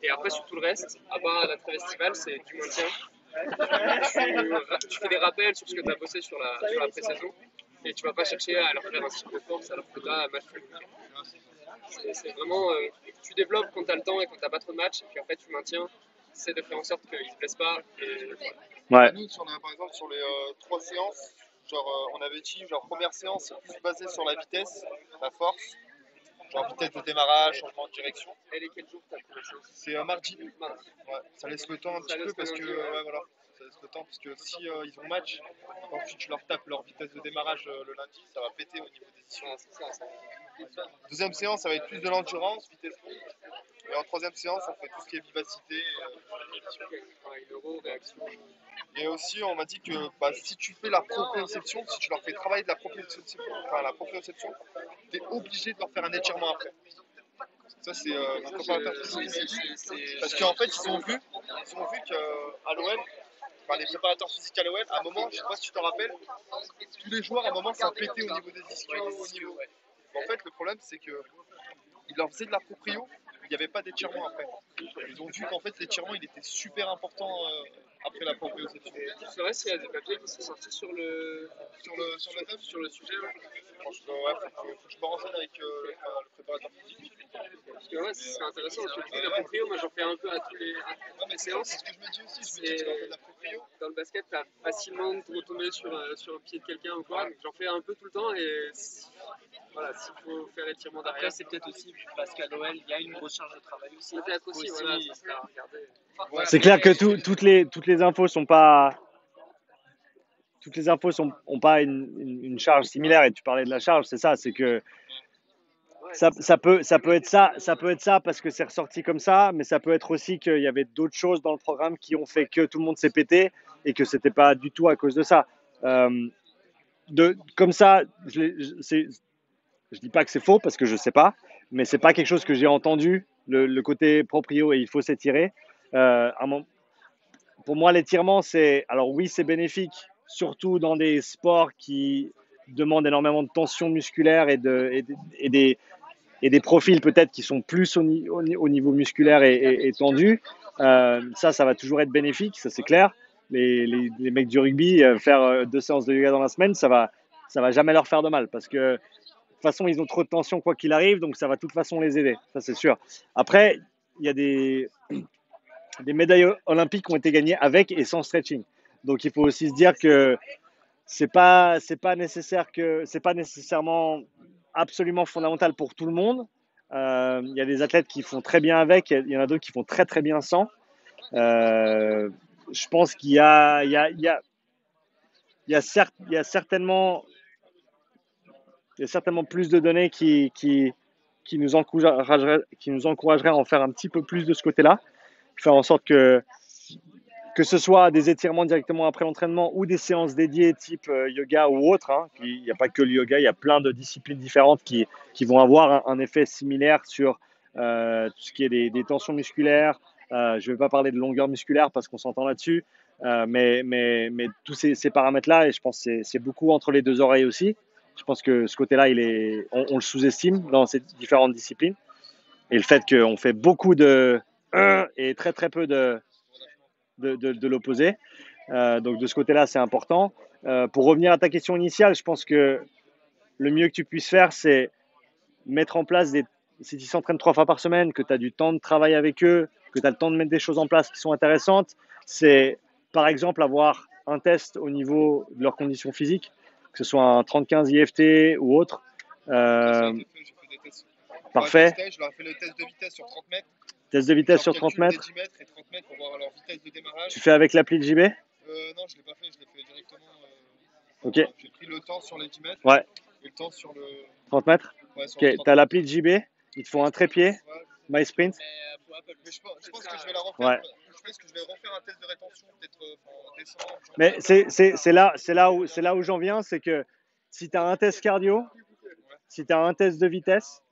Et après, sur tout le reste, à part la trêve estivale, c'est du maintien. Tu fais des rappels sur ce que tu as bossé sur la pré-saison et tu vas pas chercher à leur faire un cycle de force alors que tu as un match de c'est vraiment, tu développes quand tu as le temps et quand tu n'as pas trop de matchs, et puis après tu maintiens, tu essaies de faire en sorte qu'ils ne se blessent pas. Ouais. Nous, par exemple, sur les 3 séances, on avait dit, première séance, c'est plus basé sur la vitesse, la force, genre vitesse de démarrage, changement de direction. Et les quels jours t'as pris la séance? C'est mardi. Mardi. Ouais, ça laisse le temps un Ça petit peu laisse parce le que lundi, ouais. ouais, voilà, ça laisse le temps parce que si ils ont match, ensuite tu leur tapes leur vitesse de démarrage le lundi, ça va péter au niveau des issues. Ouais, c'est ça. Deuxième séance, ça va être plus de l'endurance, vitesse longue. Et en troisième séance, on fait tout ce qui est vivacité. Ouais, euro, réaction. Et aussi, on m'a dit que bah, si tu fais la proprioception, si tu leur fais travailler de la proprioception, tu es obligé de leur faire un étirement après. Ça, c'est mon préparateur physique. Parce qu'en fait, ils ont vu qu'à l'OM, enfin, les préparateurs physiques à l'OM, à un moment, je sais pas si tu te rappelles, tous les joueurs, à un moment, ça pétait au niveau des ischios, au niveau. En fait, le problème, c'est que ils leur faisaient de la proprio, il n'y avait pas d'étirement après. Ils ont vu qu'en fait, l'étirement, il était super important après la proprioception. C'est vrai s'il y a des papiers qui sont sortis sur le Sur le sujet. Ouais. Franchement, ouais, faut que je me renseigne avec le préparateur physique. Parce que ouais, c'est intéressant. Parce que tu dis la proprio, moi j'en fais un peu à toutes les séances. C'est ce que je me dis aussi. Je me dis que tu leur fais de la proprio. Dans le basket, t'as facilement de retomber sur le pied de quelqu'un ou quoi. Donc j'en fais un peu tout le temps et voilà, s'il faut faire l'étirement Après, derrière. c'est peut-être aussi parce qu'à l'OL, il y a une grosse charge de travail aussi. Peut-être aussi, Aussi, voilà, ça à regarder. Ouais, C'est clair que toutes les infos sont pas. Toutes les infos ont pas une charge similaire. Et tu parlais de la charge, c'est ça. C'est que ça peut être ça parce que c'est ressorti comme ça, mais ça peut être aussi qu'il y avait d'autres choses dans le programme qui ont fait que tout le monde s'est pété et que c'était pas du tout à cause de ça. Comme ça, je dis pas que c'est faux parce que je sais pas, mais c'est pas quelque chose que j'ai entendu. Le côté proprio et il faut s'étirer. Pour moi, l'étirement, alors oui, c'est bénéfique, surtout dans des sports qui demandent énormément de tension musculaire et des profils peut-être qui sont plus au niveau musculaire et tendus. Ça va toujours être bénéfique, ça c'est clair. Les mecs du rugby, faire 2 séances de yoga dans la semaine, ça va jamais leur faire de mal parce que de toute façon, ils ont trop de tension quoi qu'il arrive, donc ça va de toute façon les aider, ça c'est sûr. Après, il y a des médailles olympiques qui ont été gagnées avec et sans stretching. Donc il faut aussi se dire que c'est pas nécessairement absolument fondamental pour tout le monde. Il y a des athlètes qui font très bien avec, il y en a d'autres qui font très très bien sans. Je pense qu'il y a certainement plus de données qui nous encourageraient à en faire un petit peu plus de ce côté-là, faire en sorte que ce soit des étirements directement après l'entraînement ou des séances dédiées type yoga ou autre. Hein. Il n'y a pas que le yoga, il y a plein de disciplines différentes qui vont avoir un effet similaire sur tout ce qui est des tensions musculaires. Je ne vais pas parler de longueur musculaire parce qu'on s'entend là-dessus, mais tous ces paramètres-là, et je pense que c'est beaucoup entre les deux oreilles aussi. Je pense que ce côté-là, on le sous-estime dans ces différentes disciplines. Et le fait qu'on fait beaucoup de et très très peu de l'opposé. Donc de ce côté-là, c'est important. Pour revenir à ta question initiale, je pense que le mieux que tu puisses faire, c'est mettre en place si tu s'entraînes 3 fois par semaine, que tu as du temps de travail avec eux, que tu as le temps de mettre des choses en place qui sont intéressantes, c'est par exemple avoir un test au niveau de leurs conditions physiques, que ce soit un 30-15 IFT ou autre. J'ai fait des tests. Parfait. Je leur ai fait le test de vitesse sur 30 mètres. Test de vitesse sur 30 mètres. 10 mètres et 30 mètres pour voir leur vitesse de démarrage. Tu fais avec l'appli de JB? Non, je ne l'ai pas fait, je l'ai fait directement. Ok. J'ai pris le temps sur les 10 mètres. Ouais. Et le temps sur le 30 mètres. Ouais, sur ok, le 30 tu as l'appli de JB, il te faut un trépied, Ouais. MySprint. Mais je pense que je vais la refaire. Ouais. Je pense que je vais refaire un test de rétention, peut-être décembre. Mais c'est là où j'en viens, c'est que si tu as un test cardio, si tu as un test de vitesse,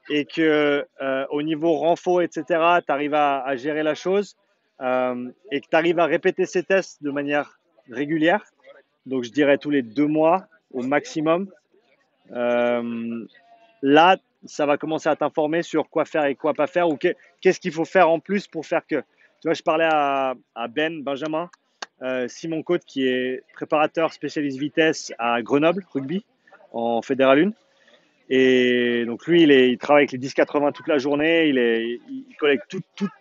et que au niveau renfo, etc., tu arrives à gérer la chose, et que tu arrives à répéter ces tests de manière régulière, donc je dirais tous les 2 mois au maximum, là, ça va commencer à t'informer sur quoi faire et quoi pas faire, ou qu'est-ce qu'il faut faire en plus pour faire que. Tu vois, je parlais à Benjamin, Simon Côte, qui est préparateur spécialiste vitesse à Grenoble, rugby, en Fédéral 1. Et donc lui, il travaille avec les 10-80 toute la journée, il collecte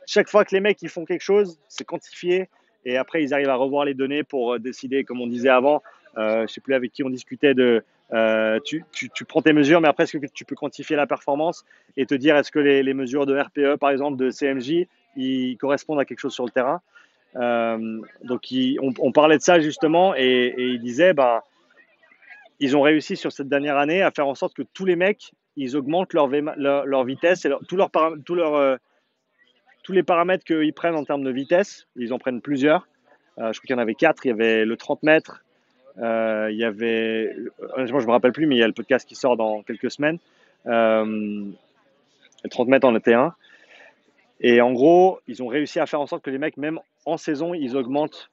chaque fois que les mecs ils font quelque chose, c'est quantifié, et après ils arrivent à revoir les données pour décider, comme on disait avant, je sais plus avec qui on discutait de, tu prends tes mesures, mais après, est-ce que tu peux quantifier la performance et te dire est-ce que les mesures de RPE, par exemple, de CMJ, ils correspondent à quelque chose sur le terrain. Donc, on parlait de ça justement et il disait, bah, ils ont réussi sur cette dernière année à faire en sorte que tous les mecs, ils augmentent leur vitesse et tous les paramètres qu'ils prennent en termes de vitesse. Ils en prennent plusieurs. Je crois qu'il y en avait 4. Il y avait le 30 mètres. Il y avait, honnêtement, je me rappelle plus, mais il y a le podcast qui sort dans quelques semaines. Le 30 mètres en était un. Et en gros, ils ont réussi à faire en sorte que les mecs, même en saison, ils augmentent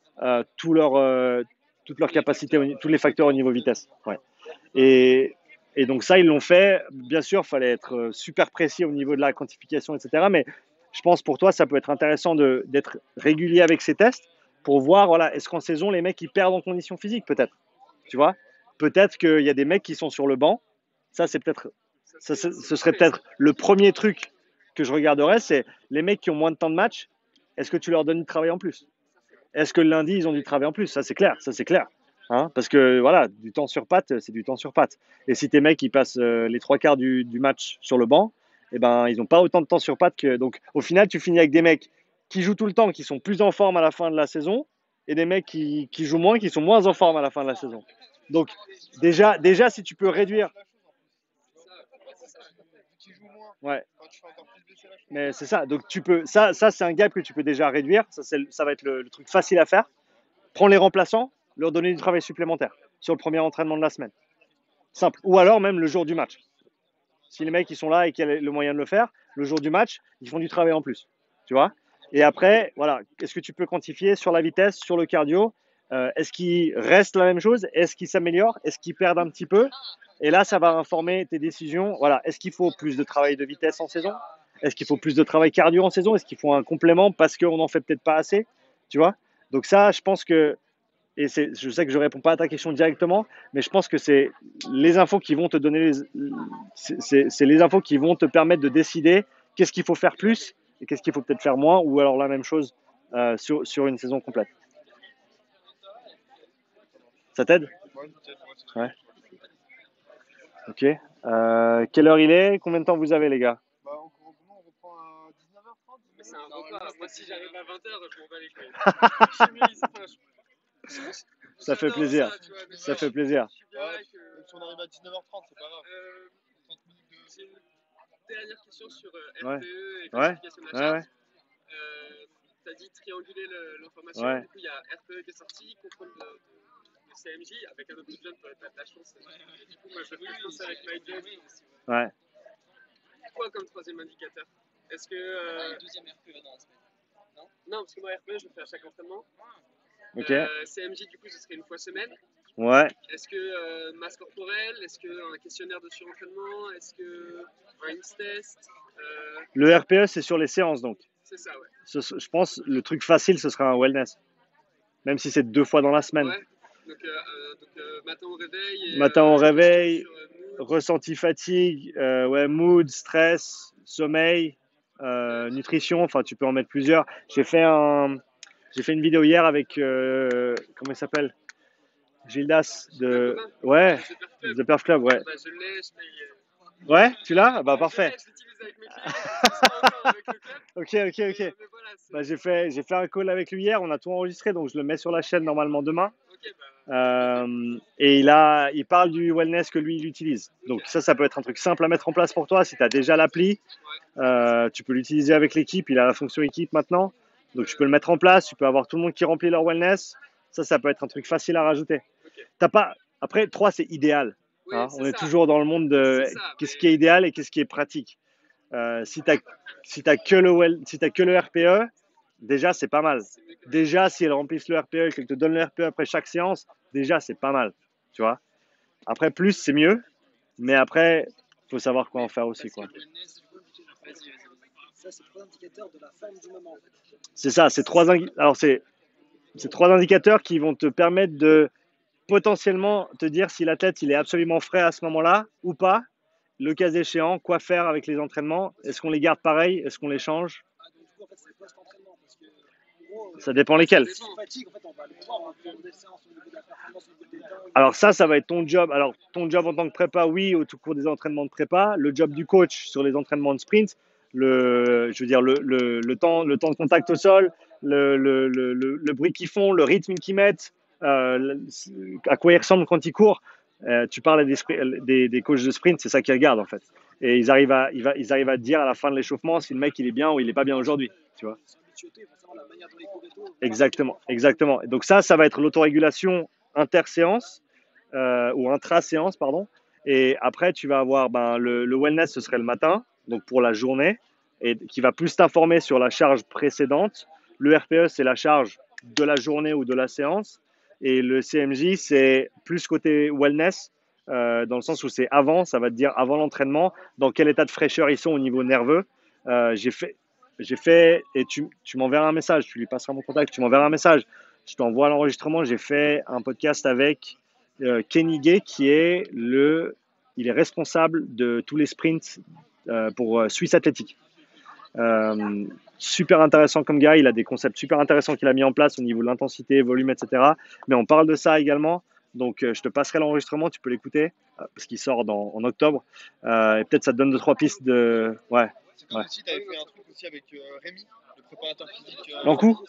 toute leur capacité, tous les facteurs au niveau vitesse. Ouais. Et donc ça, ils l'ont fait. Bien sûr, il fallait être super précis au niveau de la quantification, etc. Mais je pense pour toi, ça peut être intéressant d'être régulier avec ces tests pour voir, voilà, est-ce qu'en saison, les mecs, ils perdent en condition physique, peut-être. Tu vois, peut-être qu'il y a des mecs qui sont sur le banc. Ça, c'est peut-être, ce serait peut-être le premier truc que je regarderais, c'est les mecs qui ont moins de temps de match. Est-ce que tu leur donnes du travail en plus? Est-ce que le lundi, ils ont du travail en plus? Ça, c'est clair. Ça, c'est clair. Hein, parce que voilà, du temps sur patte, c'est du temps sur patte. Et si tes mecs ils passent les trois quarts du match sur le banc, eh ben ils n'ont pas autant de temps sur patte que. Donc au final, tu finis avec des mecs qui jouent tout le temps, qui sont plus en forme à la fin de la saison, et des mecs qui jouent moins, qui sont moins en forme à la fin de la saison. Donc déjà si tu peux réduire. Ouais. Mais c'est ça. Donc tu peux. Ça c'est un gap que tu peux déjà réduire. Ça va être le truc facile à faire. Prends les remplaçants, leur donner du travail supplémentaire sur le premier entraînement de la semaine. Simple. Ou alors même le jour du match. Si les mecs ils sont là et qu'il y a le moyen de le faire, le jour du match, ils font du travail en plus. Tu vois? Et après, voilà, qu'est-ce que tu peux quantifier sur la vitesse, sur le cardio? Est-ce qu'ils restent la même chose? Est-ce qu'ils s'améliorent? Est-ce qu'ils perdent un petit peu? Et là, ça va informer tes décisions. Voilà, est-ce qu'il faut plus de travail de vitesse en saison? Est-ce qu'il faut plus de travail cardio en saison? Est-ce qu'il faut un complément parce qu'on n'en fait peut-être pas assez? Tu vois? Donc ça, je pense que et je sais que je ne réponds pas à ta question directement, mais je pense que c'est les infos qui vont te donner, c'est les infos qui vont te permettre de décider qu'est-ce qu'il faut faire plus et qu'est-ce qu'il faut peut-être faire moins, ou alors la même chose sur une saison complète. Ça t'aide? Ouais. Ok. Quelle heure il est? Combien de temps vous avez, les gars? Bah, on reprend à 19h30. Mais c'est un repas. Moi, si j'arrive à 20h, je m'en bats les couilles. Ça fait plaisir. Ça fait plaisir. Si on arrive à 19h30, c'est pas grave. 30 minutes de... J'ai une dernière question sur RPE et quantification de la charge. Tu as dit trianguler l'information. Ouais. Du coup, il y a RPE qui est sorti, contrôle de CMJ, avec un autre jeune, tu as de la chance. Et du coup, moi, je vais commencer avec MyJob. Ouais. Quoi comme troisième indicateur? Est-ce que. Deuxième RPE dans la semaine. Non, parce que moi, RPE, je le fais à chaque entraînement. Ok. CMJ, du coup, ce serait une fois semaine. Ouais. Est-ce que masse corporelle? Est-ce qu'un questionnaire de surentraînement? Est-ce qu'un INS test? Le RPE, c'est sur les séances, donc. C'est ça, ouais. Je pense le truc facile, ce sera un wellness. Même si c'est 2 fois dans la semaine. Ouais. Donc matin au réveil. Matin au réveil, ressenti fatigue, ouais, mood, stress, sommeil, nutrition. Enfin, tu peux en mettre plusieurs. J'ai fait une vidéo hier avec comment il s'appelle? Gildas de ouais, The Perf Club, ouais. Bah, je l'ai, je paye. Ouais, tu l'as? Bah parfait. Je l'utilise avec mes clients, avec le club. Ok. Mais voilà, Bah, j'ai fait un call avec lui hier, on a tout enregistré, donc je le mets sur la chaîne normalement demain. Ok, bah. Et il parle du wellness que lui il utilise. Donc ça peut être un truc simple à mettre en place pour toi. Si tu as déjà l'appli, tu peux l'utiliser avec l'équipe. Il a la fonction équipe maintenant. Donc tu peux le mettre en place. Tu peux avoir tout le monde qui remplit leur wellness. Ça peut être un truc facile à rajouter. Après, 3, c'est idéal. Oui, Hein, c'est on est ça. toujours dans le monde de qu'est-ce qui est idéal et qu'est-ce qui est pratique. Si tu n'as que le RPE, déjà c'est pas mal. Déjà, si elles remplissent le RPE et qu'elles te donnent le RPE après chaque séance, déjà c'est pas mal. Tu vois. Après, plus c'est mieux. Mais après, il faut savoir quoi en faire aussi. Quoi. Ça, c'est 3 indicateurs de la forme du moment. En fait. C'est ça, c'est 3 indicateurs qui vont te permettre de potentiellement te dire si l'athlète il est absolument frais à ce moment-là ou pas. Le cas échéant, quoi faire avec les entraînements? Est-ce qu'on les garde pareil? Est-ce qu'on les change? Donc, du coup, en fait, c'est post-entraînement. Parce que, en gros, gros, Ça dépend lesquels. si on fatigue, en fait, on va le voir en cours des séances au niveau de la performance, au niveau des temps. Alors ça va être ton job. Alors ton job en tant que prépa, oui, au tout cours des entraînements de prépa. Le job du coach sur les entraînements de sprint, je veux dire le temps de contact au sol, le bruit qu'ils font, le rythme qu'ils mettent, à quoi ils ressemblent quand ils courent. Tu parles des coachs de sprint, c'est ça qu'ils regardent en fait. Et ils arrivent à te dire à la fin de l'échauffement si le mec il est bien ou il est pas bien aujourd'hui. Tu vois. Ils sont habitués, il faut savoir la manière dont ils courent et tout. Exactement, exactement. Et donc ça va être l'autorégulation interséance ou intra-séance, pardon. Et après, tu vas avoir le wellness, ce serait le matin, donc pour la journée, et qui va plus t'informer sur la charge précédente. Le RPE, c'est la charge de la journée ou de la séance. Et le CMJ, c'est plus côté wellness, dans le sens où c'est avant, ça va te dire avant l'entraînement, dans quel état de fraîcheur ils sont au niveau nerveux. J'ai fait, et tu m'enverras un message, tu lui passeras mon contact, tu m'enverras un message, je t'envoie l'enregistrement. J'ai fait un podcast avec Kenny Gay, il est responsable de tous les sprints pour Swiss Athletic. Super intéressant comme gars, il a des concepts super intéressants qu'il a mis en place au niveau de l'intensité, volume, etc. Mais on parle de ça également, donc je te passerai l'enregistrement, tu peux l'écouter, parce qu'il sort en octobre, et peut-être ça te donne 2-3 pistes de... Ouais. C'est comme aussi, tu avais fait un truc aussi avec Rémi, le préparateur physique. L'Ancou ?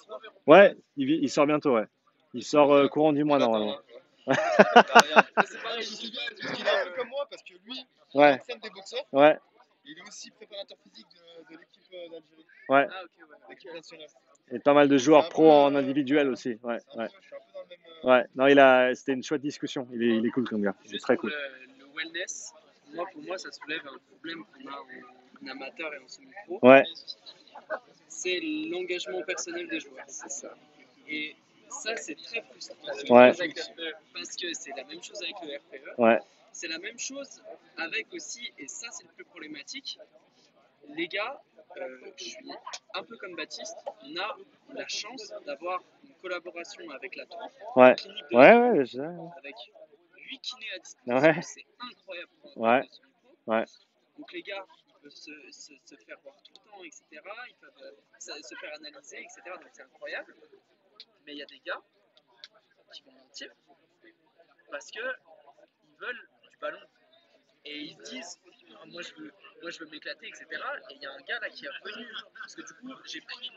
Ouais, il sort bientôt, ouais. Il sort courant du mois normalement. C'est pareil, je me souviens, parce qu'il est un peu comme moi, parce que lui, il Ouais, entraîne des boxeurs, ouais, il est aussi préparateur physique de l'équipe d'Algérie, ouais. Ah, ok, ouais. l'équipe nationale. Et pas mal de joueurs pro en individuel aussi. Ouais, C'est un ouais. peu- Je suis un peu dans le même. Ouais, non, c'était une chouette discussion. Il est cool comme gars. Il est Juste très pour cool. le wellness, pour moi, ça soulève un problème qu'on a en amateur et en semi-pro. Ouais, C'est l'engagement personnel des joueurs, c'est ça. Et ça, c'est très frustrant. Ouais. Parce que c'est la même chose avec le RPE. ouais, C'est la même chose avec aussi, et ça, c'est le plus problématique. Les gars, je suis un peu comme Baptiste, on a la chance d'avoir une collaboration avec la Tour, ouais. une clinique de Ouais, je sais. avec 8 kinés à disposition, Ouais. c'est incroyable pour un Ouais. club de semi-pro. Ouais. Donc les gars, ils peuvent se faire voir tout le temps, etc. Ils peuvent se faire analyser, etc. Donc c'est incroyable. Mais il y a des gars qui vont mentir parce que ils veulent du ballon. Et ils se disent, moi je veux m'éclater, etc. Et il y a un gars là qui est revenu, parce que du coup j'ai pris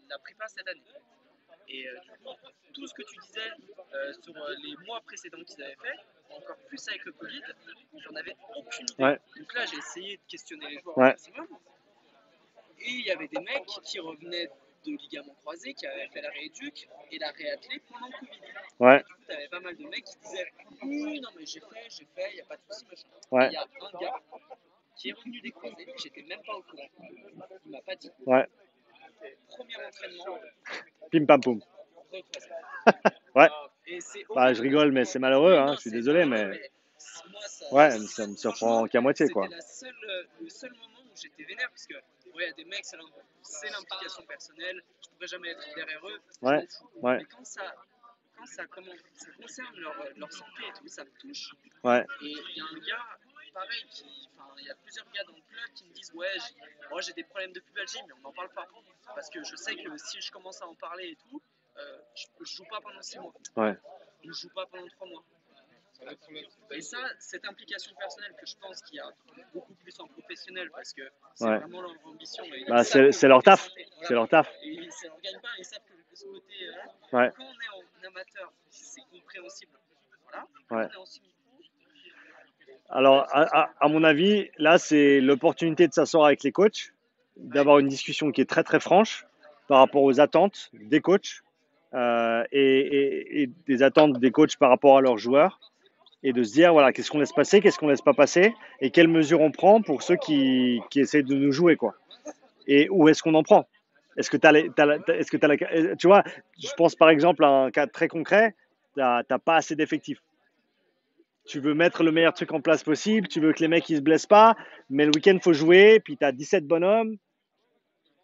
la prépa cette année. Et du coup, tout ce que tu disais sur les mois précédents qu'ils avaient fait, encore plus avec le Covid, j'en avais aucune idée. Ouais. Donc là, j'ai essayé de questionner les joueurs Ouais. au maximum. Et il y avait des mecs qui revenaient de ligaments croisés, qui avaient fait la rééduque et la réathlée pendant le Covid. Ouais. Et du coup, tu avais pas mal de mecs qui disaient oui, non, mais j'ai fait, il n'y a pas de souci, machin. Ouais. Il y a un gars qui est revenu des croisés, j'étais même pas au courant. Il m'a pas dit. Ouais. Premier entraînement, Pim pam poum. recroisé. Ouais. Et c'est Bah, je rigole, mais c'est malheureux, hein. Je suis désolé, mais moi, ouais, ça me surprend qu'à moitié, quoi. C'était le seul moment où j'étais vénère, parce que il y a des mecs, c'est l'implication personnelle, je pourrais jamais être derrière eux. je Ouais. m'en fous. Ouais. Mais quand ça concerne leur santé et tout, ça me touche. Ouais. Et il y a un gars, pareil, il y a plusieurs gars dans le club qui me disent ouais, moi j'ai des problèmes de pubalgie, mais on n'en parle pas. Parce que je sais que si je commence à en parler et tout, je joue pas pendant 6 mois. Ouais. Ou je joue pas pendant 3 mois. Et ça, cette implication personnelle que je pense qu'il y a beaucoup plus en professionnel, parce que c'est Ouais. vraiment leur ambition. Et ils Bah, savent c'est leur taf. voilà. C'est leur taf. Et c'est leur gagne-pain, ils savent que ce côté. Ouais. Quand on est en amateur, c'est compréhensible. Voilà. Ouais. Quand on est en semi-pro, Alors, à mon avis, là, c'est l'opportunité de s'asseoir avec les coachs, d'avoir une discussion qui est très très franche par rapport aux attentes des coachs et des attentes des coachs par rapport à leurs joueurs, et de se dire voilà, qu'est-ce qu'on laisse passer, qu'est-ce qu'on laisse pas passer, et quelles mesures on prend pour ceux qui essaient de nous jouer, quoi. Et où est-ce qu'on en prend? Est-ce que tu vois, je pense par exemple à un cas très concret, t'as pas assez d'effectifs. Tu veux mettre le meilleur truc en place possible, tu veux que les mecs ils se blessent pas, mais le week-end faut jouer, puis tu as 17 bonhommes,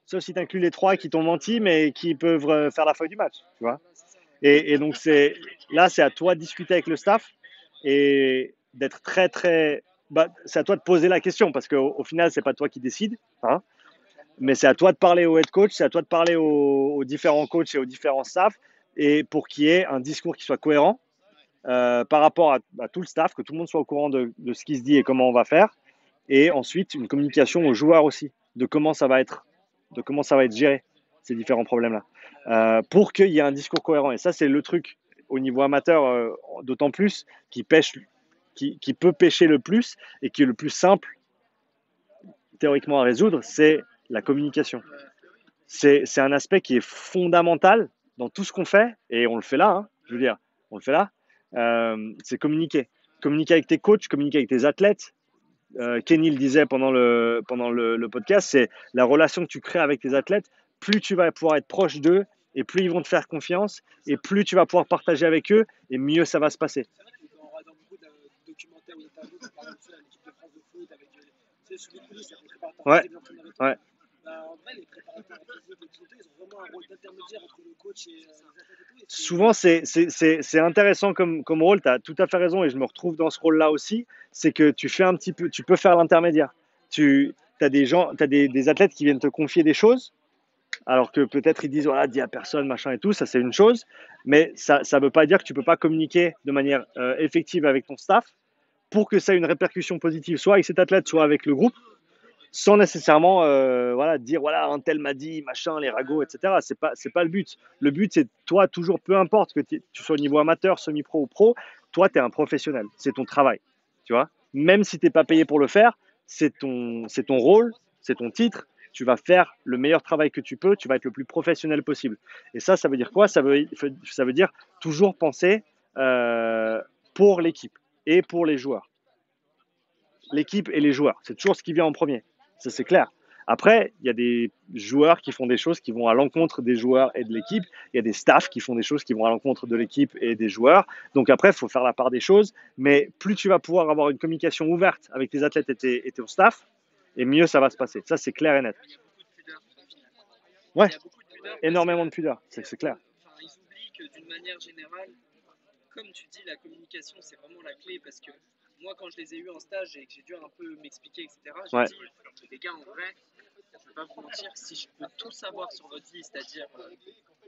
sauf si tu inclus les 3 qui t'ont menti, mais qui peuvent faire la feuille du match, tu vois. Et donc là, c'est à toi de discuter avec le staff et d'être très très, c'est à toi de poser la question, parce qu'au final c'est pas toi qui décide, hein. mais c'est à toi de parler au head coach, c'est à toi de parler aux différents coachs et aux différents staffs, et pour qu'il y ait un discours qui soit cohérent par rapport à tout le staff, que tout le monde soit au courant de ce qui se dit et comment on va faire, et ensuite une communication aux joueurs aussi, de comment ça va être géré, ces différents problèmes-là, pour qu'il y ait un discours cohérent. Et ça, c'est le truc au niveau amateur, d'autant plus, qui peut pêcher le plus et qui est le plus simple théoriquement à résoudre, c'est la communication. C'est un aspect qui est fondamental dans tout ce qu'on fait, et on le fait là, hein, je veux dire, on le fait là, c'est communiquer. Communiquer avec tes coachs, communiquer avec tes athlètes. Kenny le disait pendant le podcast, c'est la relation que tu crées avec tes athlètes, plus tu vas pouvoir être proche d'eux, et plus ils vont te faire confiance, et plus tu vas pouvoir partager avec eux, et mieux ça va se passer. C'est vrai qu'on regarde dans beaucoup de documentaires ou d'interviews, on parle de ça, l'équipe de France de foot, avec sous les coulisses, avec les préparateurs Ouais. physiques, l'entraîneur et tout. Ouais. En vrai, les préparateurs physiques, les kinés, ils ont vraiment un rôle d'intermédiaire entre le coach et les athlètes et tout. Souvent, c'est intéressant comme rôle, tu as tout à fait raison, et je me retrouve dans ce rôle-là aussi, c'est que tu peux faire l'intermédiaire. Tu as des athlètes qui viennent te confier des choses, alors que peut-être ils disent, voilà, dis à personne, machin et tout, ça c'est une chose, mais ça ne veut pas dire que tu ne peux pas communiquer de manière effective avec ton staff pour que ça ait une répercussion positive, soit avec cet athlète, soit avec le groupe, sans nécessairement dire, voilà, un tel m'a dit, machin, les ragots, etc. C'est pas le but. Le but, c'est toi, toujours, peu importe que tu sois au niveau amateur, semi-pro ou pro, toi, tu es un professionnel. C'est ton travail, tu vois. Même si tu n'es pas payé pour le faire, c'est ton rôle, c'est ton titre. Tu vas faire le meilleur travail que tu peux, tu vas être le plus professionnel possible. Et ça veut dire quoi ? Ça veut dire toujours penser pour l'équipe et pour les joueurs. L'équipe et les joueurs, c'est toujours ce qui vient en premier. Ça, c'est clair. Après, il y a des joueurs qui font des choses qui vont à l'encontre des joueurs et de l'équipe. Il y a des staffs qui font des choses qui vont à l'encontre de l'équipe et des joueurs. Donc après, il faut faire la part des choses. Mais plus tu vas pouvoir avoir une communication ouverte avec tes athlètes et ton staff, et mieux ça va se passer. Ça, c'est clair et net. Il y a beaucoup de pudeur. Ouais, Il y a beaucoup de pudeur. énormément de pudeur, c'est clair. Enfin, ils oublient que d'une manière générale, comme tu dis, la communication, c'est vraiment la clé parce que moi, quand je les ai eus en stage et que j'ai dû un peu m'expliquer, etc., j'ai Ouais. dit, les gars, en vrai, je ne vais pas vous mentir, si je peux tout savoir sur votre vie, c'est-à-dire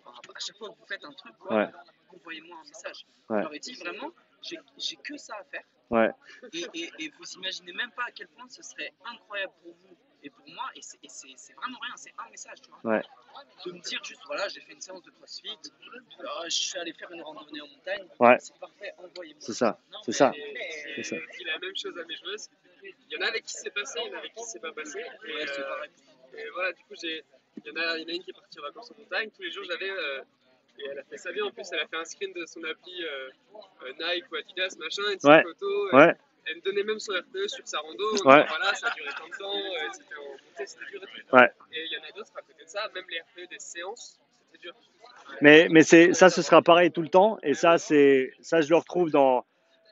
à chaque fois que vous faites un truc, quoi, Ouais. envoyez-moi un message. Ouais. Je leur ai dit vraiment, j'ai que ça à faire. Ouais. Et vous imaginez même pas à quel point ce serait incroyable pour vous et pour moi, et c'est vraiment rien, c'est un message, tu vois. Ouais. De me dire juste, voilà, j'ai fait une séance de crossfit, je suis allé faire une randonnée en montagne, Ouais. c'est parfait, envoyez-moi. C'est ça. C'est ça. J'ai dit la même chose à mes joueuses. Il y en a avec qui c'est passé, il y en a avec qui c'est pas passé. Ouais, c'est pareil. Et voilà, du coup, il y en a une qui est partie en vacances en montagne. Tous les jours, j'avais. Et elle a fait ça bien. En plus, elle a fait un screen de son appli Nike ou Adidas, machin, une petite Ouais. photo. Ouais. Elle me donnait même son RPE sur sa rando. Ouais. Voilà, ça a duré tant de temps. C'était en montée, c'était dur. Ouais. Et il y en a d'autres à côté de ça, même les RPE des séances, c'était dur. Mais ça, ce sera pareil tout le temps. Et ça, je le retrouve dans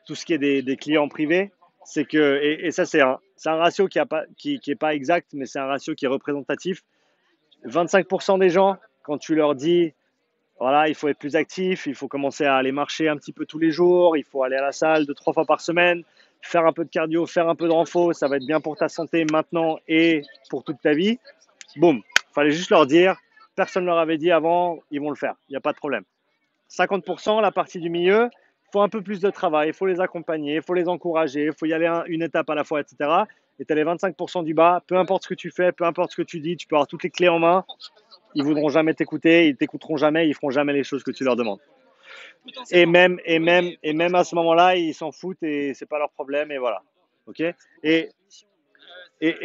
tout ce qui est des clients privés. C'est que, et ça, c'est un ratio qui est pas exact, mais c'est un ratio qui est représentatif. 25% des gens, quand tu leur dis, voilà, il faut être plus actif, il faut commencer à aller marcher un petit peu tous les jours, il faut aller à la salle 2-3 fois par semaine, faire un peu de cardio, faire un peu de renfo, ça va être bien pour ta santé maintenant et pour toute ta vie. Boum, fallait juste leur dire, personne ne leur avait dit avant, ils vont le faire, il n'y a pas de problème. 50%, la partie du milieu, il faut un peu plus de travail, il faut les accompagner, il faut les encourager, il faut y aller une étape à la fois, etc. Et tu as les 25% du bas, peu importe ce que tu fais, peu importe ce que tu dis, tu peux avoir toutes les clés en main, ils voudront jamais t'écouter, ils t'écouteront jamais, ils feront jamais les choses que tu leur demandes. Et même à ce moment-là, ils s'en foutent et c'est pas leur problème et voilà. Ok. Et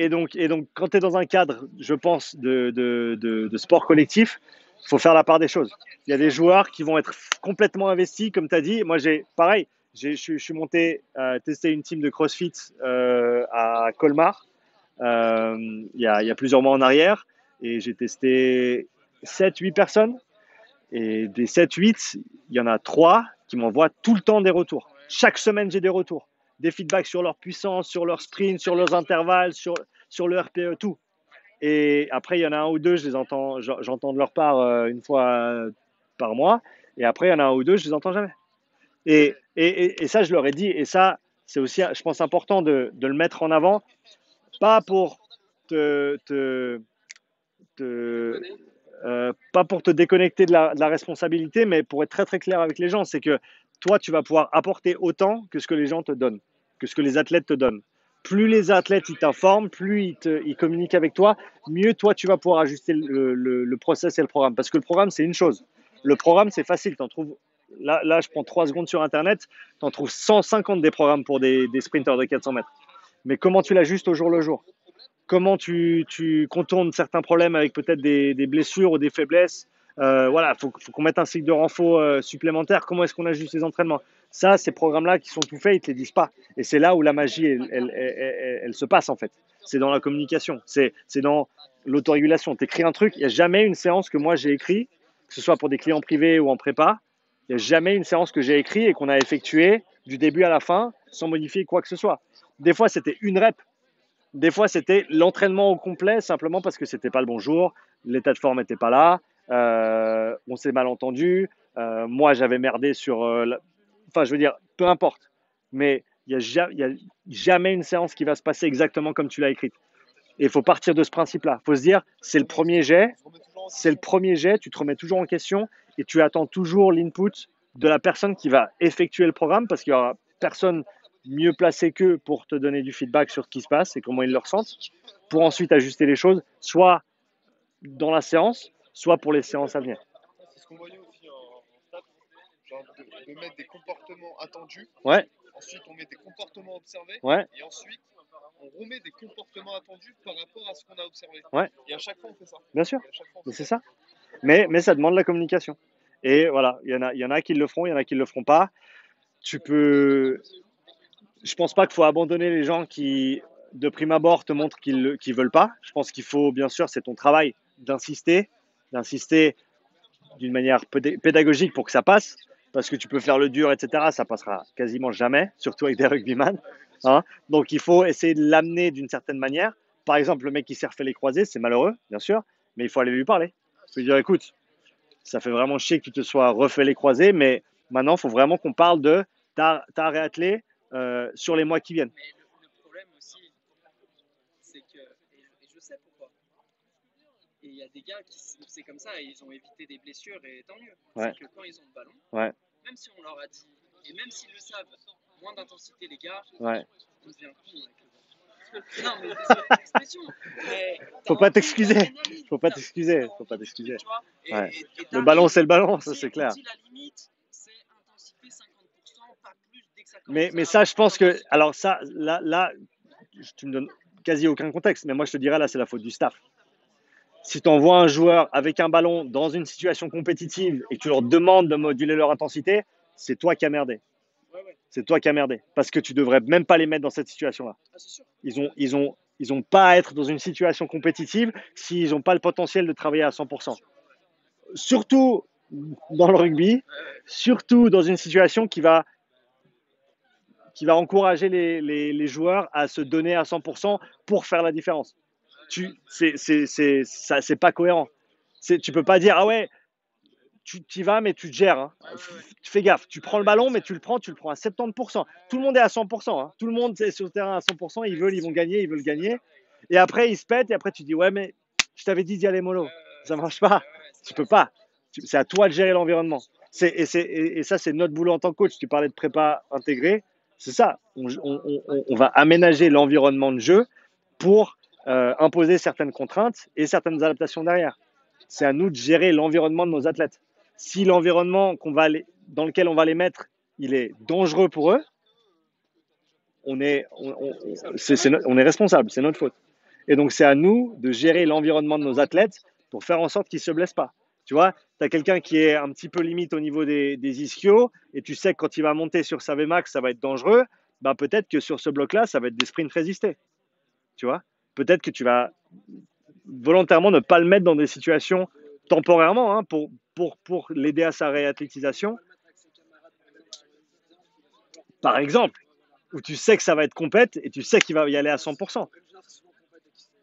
donc, quand tu es dans un cadre, je pense, de sport collectif, il faut faire la part des choses. Il y a des joueurs qui vont être complètement investis, comme tu as dit. Moi, je suis monté tester une team de CrossFit à Colmar il y a plusieurs mois en arrière et j'ai testé 7-8 personnes. Et des 7-8, il y en a 3 qui m'envoient tout le temps des retours. Chaque semaine, j'ai des retours. Des feedbacks sur leur puissance, sur leur sprint, sur leurs intervalles, sur le RPE, tout. Et après, il y en a un ou deux, j'entends de leur part une fois par mois. Et après, il y en a un ou deux, je les entends jamais. Et ça, je leur ai dit. Et ça, c'est aussi, je pense, important de le mettre en avant. Pas pour te Donner. pas pour te déconnecter de la responsabilité, mais pour être très très clair avec les gens, c'est que toi, tu vas pouvoir apporter autant que ce que les gens te donnent, que ce que les athlètes te donnent. Plus les athlètes ils t'informent, plus ils communiquent avec toi, mieux toi tu vas pouvoir ajuster le process et le programme. Parce que le programme, c'est une chose. Le programme, c'est facile. T'en trouves, là, je prends 3 secondes sur Internet, tu en trouves 150 des programmes pour des sprinters de 400 mètres. Mais comment tu l'ajustes au jour le jour? Comment tu contournes certains problèmes avec peut-être des blessures ou des faiblesses. Voilà, faut qu'on mette un cycle de renfort supplémentaire. Comment est-ce qu'on ajuste les entraînements? Ça, ces programmes-là qui sont tout faits, ils ne te les disent pas. Et c'est là où la magie, elle se passe en fait. C'est dans la communication, c'est dans l'autorégulation. Tu écris un truc, il n'y a jamais une séance que moi j'ai écrit, que ce soit pour des clients privés ou en prépa, il n'y a jamais une séance que j'ai écrite et qu'on a effectuée du début à la fin sans modifier quoi que ce soit. Des fois, c'était une rep. Des fois, c'était l'entraînement au complet simplement parce que c'était pas le bon jour, l'état de forme n'était pas là, on s'est mal entendu, moi j'avais merdé sur. Enfin, je veux dire, peu importe. Mais il n'y a jamais une séance qui va se passer exactement comme tu l'as écrite. Et il faut partir de ce principe-là. Il faut se dire, c'est le premier jet, tu te remets toujours en question et tu attends toujours l'input de la personne qui va effectuer le programme parce qu'il n'y aura personne mieux placé qu'eux pour te donner du feedback sur ce qui se passe et comment ils le ressentent, pour ensuite ajuster les choses, soit dans la séance, soit pour les séances à venir. C'est ce qu'on voyait aussi en stats, genre de mettre des comportements attendus. Ouais. Ensuite, on met des comportements observés. Ouais. Et ensuite, on remet des comportements attendus par rapport à ce qu'on a observé. Ouais. Et à chaque fois, on fait ça. Bien sûr. Mais c'est ça. Mais ça demande la communication. Et voilà, il y en a qui le feront, il y en a qui ne le feront pas. Tu peux. Je pense pas qu'il faut abandonner les gens qui, de prime abord, te montrent qu'ils ne veulent pas. Je pense qu'il faut, bien sûr, c'est ton travail d'insister d'une manière pédagogique pour que ça passe. Parce que tu peux faire le dur, etc. Ça passera quasiment jamais, surtout avec des rugbyman. Hein. Donc il faut essayer de l'amener d'une certaine manière. Par exemple, le mec qui s'est refait les croisés, c'est malheureux, bien sûr, mais il faut aller lui parler. Il faut lui dire, écoute, ça fait vraiment chier que tu te sois refait les croisés, mais maintenant, il faut vraiment qu'on parle de t'as réattelé sur les mois qui viennent. Mais le problème aussi, c'est que, et je sais pourquoi, et il y a des gars qui c'est comme ça, et ils ont évité des blessures, et tant mieux. Ouais. C'est que quand ils ont le ballon, Ouais. même si on leur a dit, et même s'ils le savent, moins d'intensité les gars, Ouais. on devient con avec le Non, mais désolé de l'expression. Mais Faut pas t'excuser. Faut pas t'excuser. Faut pas t'excuser. Ouais. Le ballon, c'est le ballon, ça c'est clair. La limite, c'est intensité 50%, pas plus dès que ça commence. Mais ça, je pense que, alors ça, là, tu me donnes quasi aucun contexte, mais moi je te dirais là, c'est la faute du staff. Si tu envoies un joueur avec un ballon dans une situation compétitive et que tu leur demandes de moduler leur intensité, c'est toi qui as merdé. C'est toi qui as merdé. Parce que tu devrais même pas les mettre dans cette situation-là. Ils ont pas à être dans une situation compétitive s'ils n'ont pas le potentiel de travailler à 100%. Surtout dans le rugby, surtout dans une situation qui va encourager les joueurs à se donner à 100% pour faire la différence. C'est pas cohérent. Tu peux pas dire, ah ouais, tu y vas, mais tu te gères. Hein. Fais gaffe, tu prends le ballon, mais tu le prends à 70%. Tout le monde est à 100%. Hein. Tout le monde est sur le terrain à 100%. Ils vont gagner. Et après, ils se pètent. Et après, tu dis, ouais, mais je t'avais dit d'y aller mollo. Ça marche pas. Tu peux pas. C'est à toi de gérer l'environnement. Et ça, c'est notre boulot en tant que coach. Tu parlais de prépa intégrée. C'est ça. On va aménager l'environnement de jeu pour imposer certaines contraintes et certaines adaptations derrière. C'est à nous de gérer l'environnement de nos athlètes. Si l'environnement dans lequel on va les mettre, il est dangereux pour eux, on est responsable, c'est notre faute. Et donc, c'est à nous de gérer l'environnement de nos athlètes pour faire en sorte qu'ils ne se blessent pas. Tu vois, tu as quelqu'un qui est un petit peu limite au niveau des ischios et tu sais que quand il va monter sur sa VMAX, ça va être dangereux. Ben, peut-être que sur ce bloc-là, ça va être des sprints résistés. Tu vois, peut-être que tu vas volontairement ne pas le mettre dans des situations temporairement hein, pour l'aider à sa réathlétisation. Par exemple, où tu sais que ça va être compète et tu sais qu'il va y aller à 100%.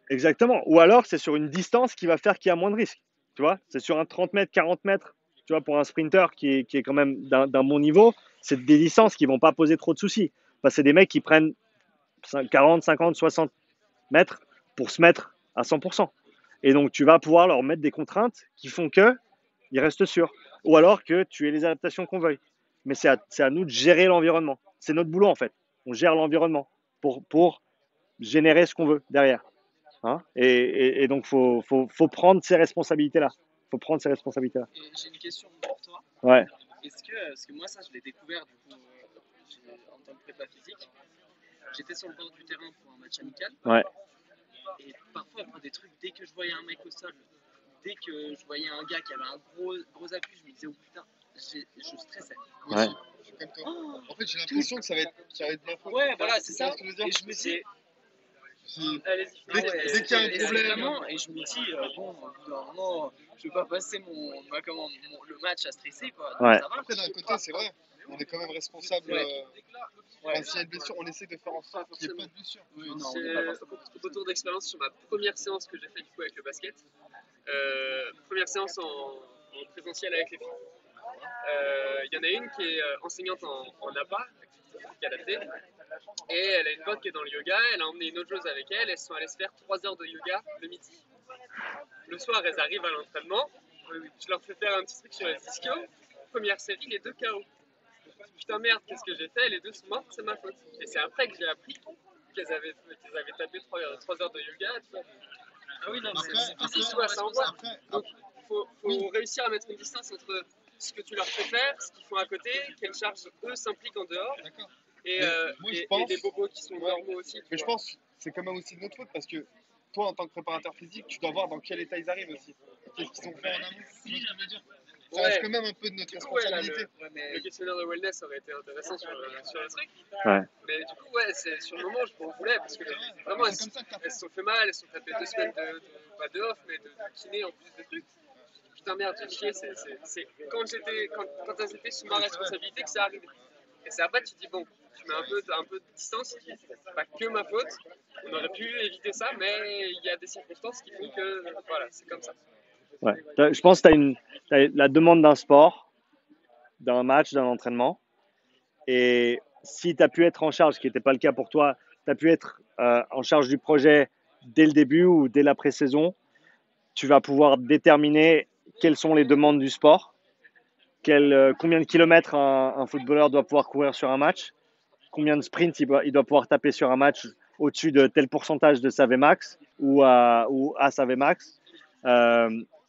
Exactement. Ou alors, c'est sur une distance qui va faire qu'il y a moins de risques. Tu vois, c'est sur un 30 mètres, 40 mètres. Tu vois, pour un sprinter qui est quand même d'un bon niveau, c'est des distances qui ne vont pas poser trop de soucis. Parce que c'est des mecs qui prennent 40, 50, 60 mètres pour se mettre à 100%. Et donc, tu vas pouvoir leur mettre des contraintes qui font qu'ils restent sûrs. Ou alors que tu aies les adaptations qu'on veuille. Mais c'est à nous de gérer l'environnement. C'est notre boulot, en fait. On gère l'environnement pour générer ce qu'on veut derrière. Hein, et donc, faut prendre ces responsabilités-là. Faut prendre ces responsabilités-là. Et j'ai une question pour toi. Ouais. Parce que moi, ça, je l'ai découvert du coup, en tant que prépa physique. J'étais sur le bord du terrain pour un match amical. Ouais. Et parfois, pour des trucs, dès que je voyais un mec au sol, dès que je voyais un gars qui avait un gros appui, je me disais, oh putain, je stressais. Moi aussi, je suis comme toi. En fait, j'ai l'impression que ça va être ma faute. Ouais, voilà, c'est Tu ça. vois ce que je veux dire Et je me dis, Allez-y, Dès finissez. qu'il y a un et problème. c'est vraiment, et je me dis, bon, au bout d'un moment, je vais pas passer le match à stresser, quoi. Donc, Ouais. ça va. Après, d'un côté, c'est vrai, on est quand même responsable. Ouais. Enfin, s'il y a une blessure, on essaie de faire en sorte qu'il n'y ait pas de blessure. Oui, non, on J'ai est pas forcément. retour d'expérience sur ma première séance que j'ai fait du coup avec le basket. Première séance en présentiel avec les filles. Il y en a une qui est enseignante en APA, activité physique adaptée, et elle a une pote qui est dans le yoga. Elle a emmené une autre joueuse avec elle. Elles sont allées se faire 3 heures de yoga le midi. Le soir, elles arrivent à l'entraînement. Je leur fais faire un petit truc sur les ischios. Première série, les 2 KO. Putain merde, qu'est-ce que j'ai fait? Les 2 sont mortes, c'est ma faute. Et c'est après que j'ai appris qu'elles avaient tapé 3 heures de yoga. Tu vois. Ah oui, non, Après, c'est difficile, ouais, ça envoie. après, Donc, faut réussir à mettre une distance entre ce que tu leur fais faire, ce qu'ils font à côté, quelles charges eux s'impliquent en dehors, d'accord. et, Mais euh, moi, je et pense- des bobos qui sont normaux aussi. Mais je pense que c'est quand même aussi de notre faute parce que toi, en tant que préparateur physique, tu dois voir dans quel état ils arrivent aussi. Qu'est-ce qu'ils ont fait en amont. Tu vois ce que je veux dire? Ça reste quand même un peu de notre Du coup, ouais, là, responsabilité. le questionnaire de wellness aurait été intéressant sur le truc. Ouais. Mais du coup, ouais, sur le moment, je m'en voulais parce que vraiment, C'est comme ça que t'as elles se sont fait mal, elles se sont tapées 2 semaines pas de off, mais de kiné en plus de trucs. Putain, merde, j'ai chié. C'est quand elles étaient sous ma responsabilité que ça arrivait. Et c'est après, tu te dis, bon, tu mets un peu de distance, tu dis, c'est pas que ma faute, on aurait pu éviter ça, mais il y a des circonstances qui font que, voilà, c'est comme ça. Ouais. Je pense que tu as la demande d'un sport, d'un match, d'un entraînement. Et si tu as pu être en charge, ce qui n'était pas le cas pour toi, tu as pu être en charge du projet dès le début ou dès la pré-saison, tu vas pouvoir déterminer quelles sont les demandes du sport, combien de kilomètres un footballeur doit pouvoir courir sur un match, combien de sprints il doit pouvoir taper sur un match au-dessus de tel pourcentage de sa Vmax ou à sa Vmax.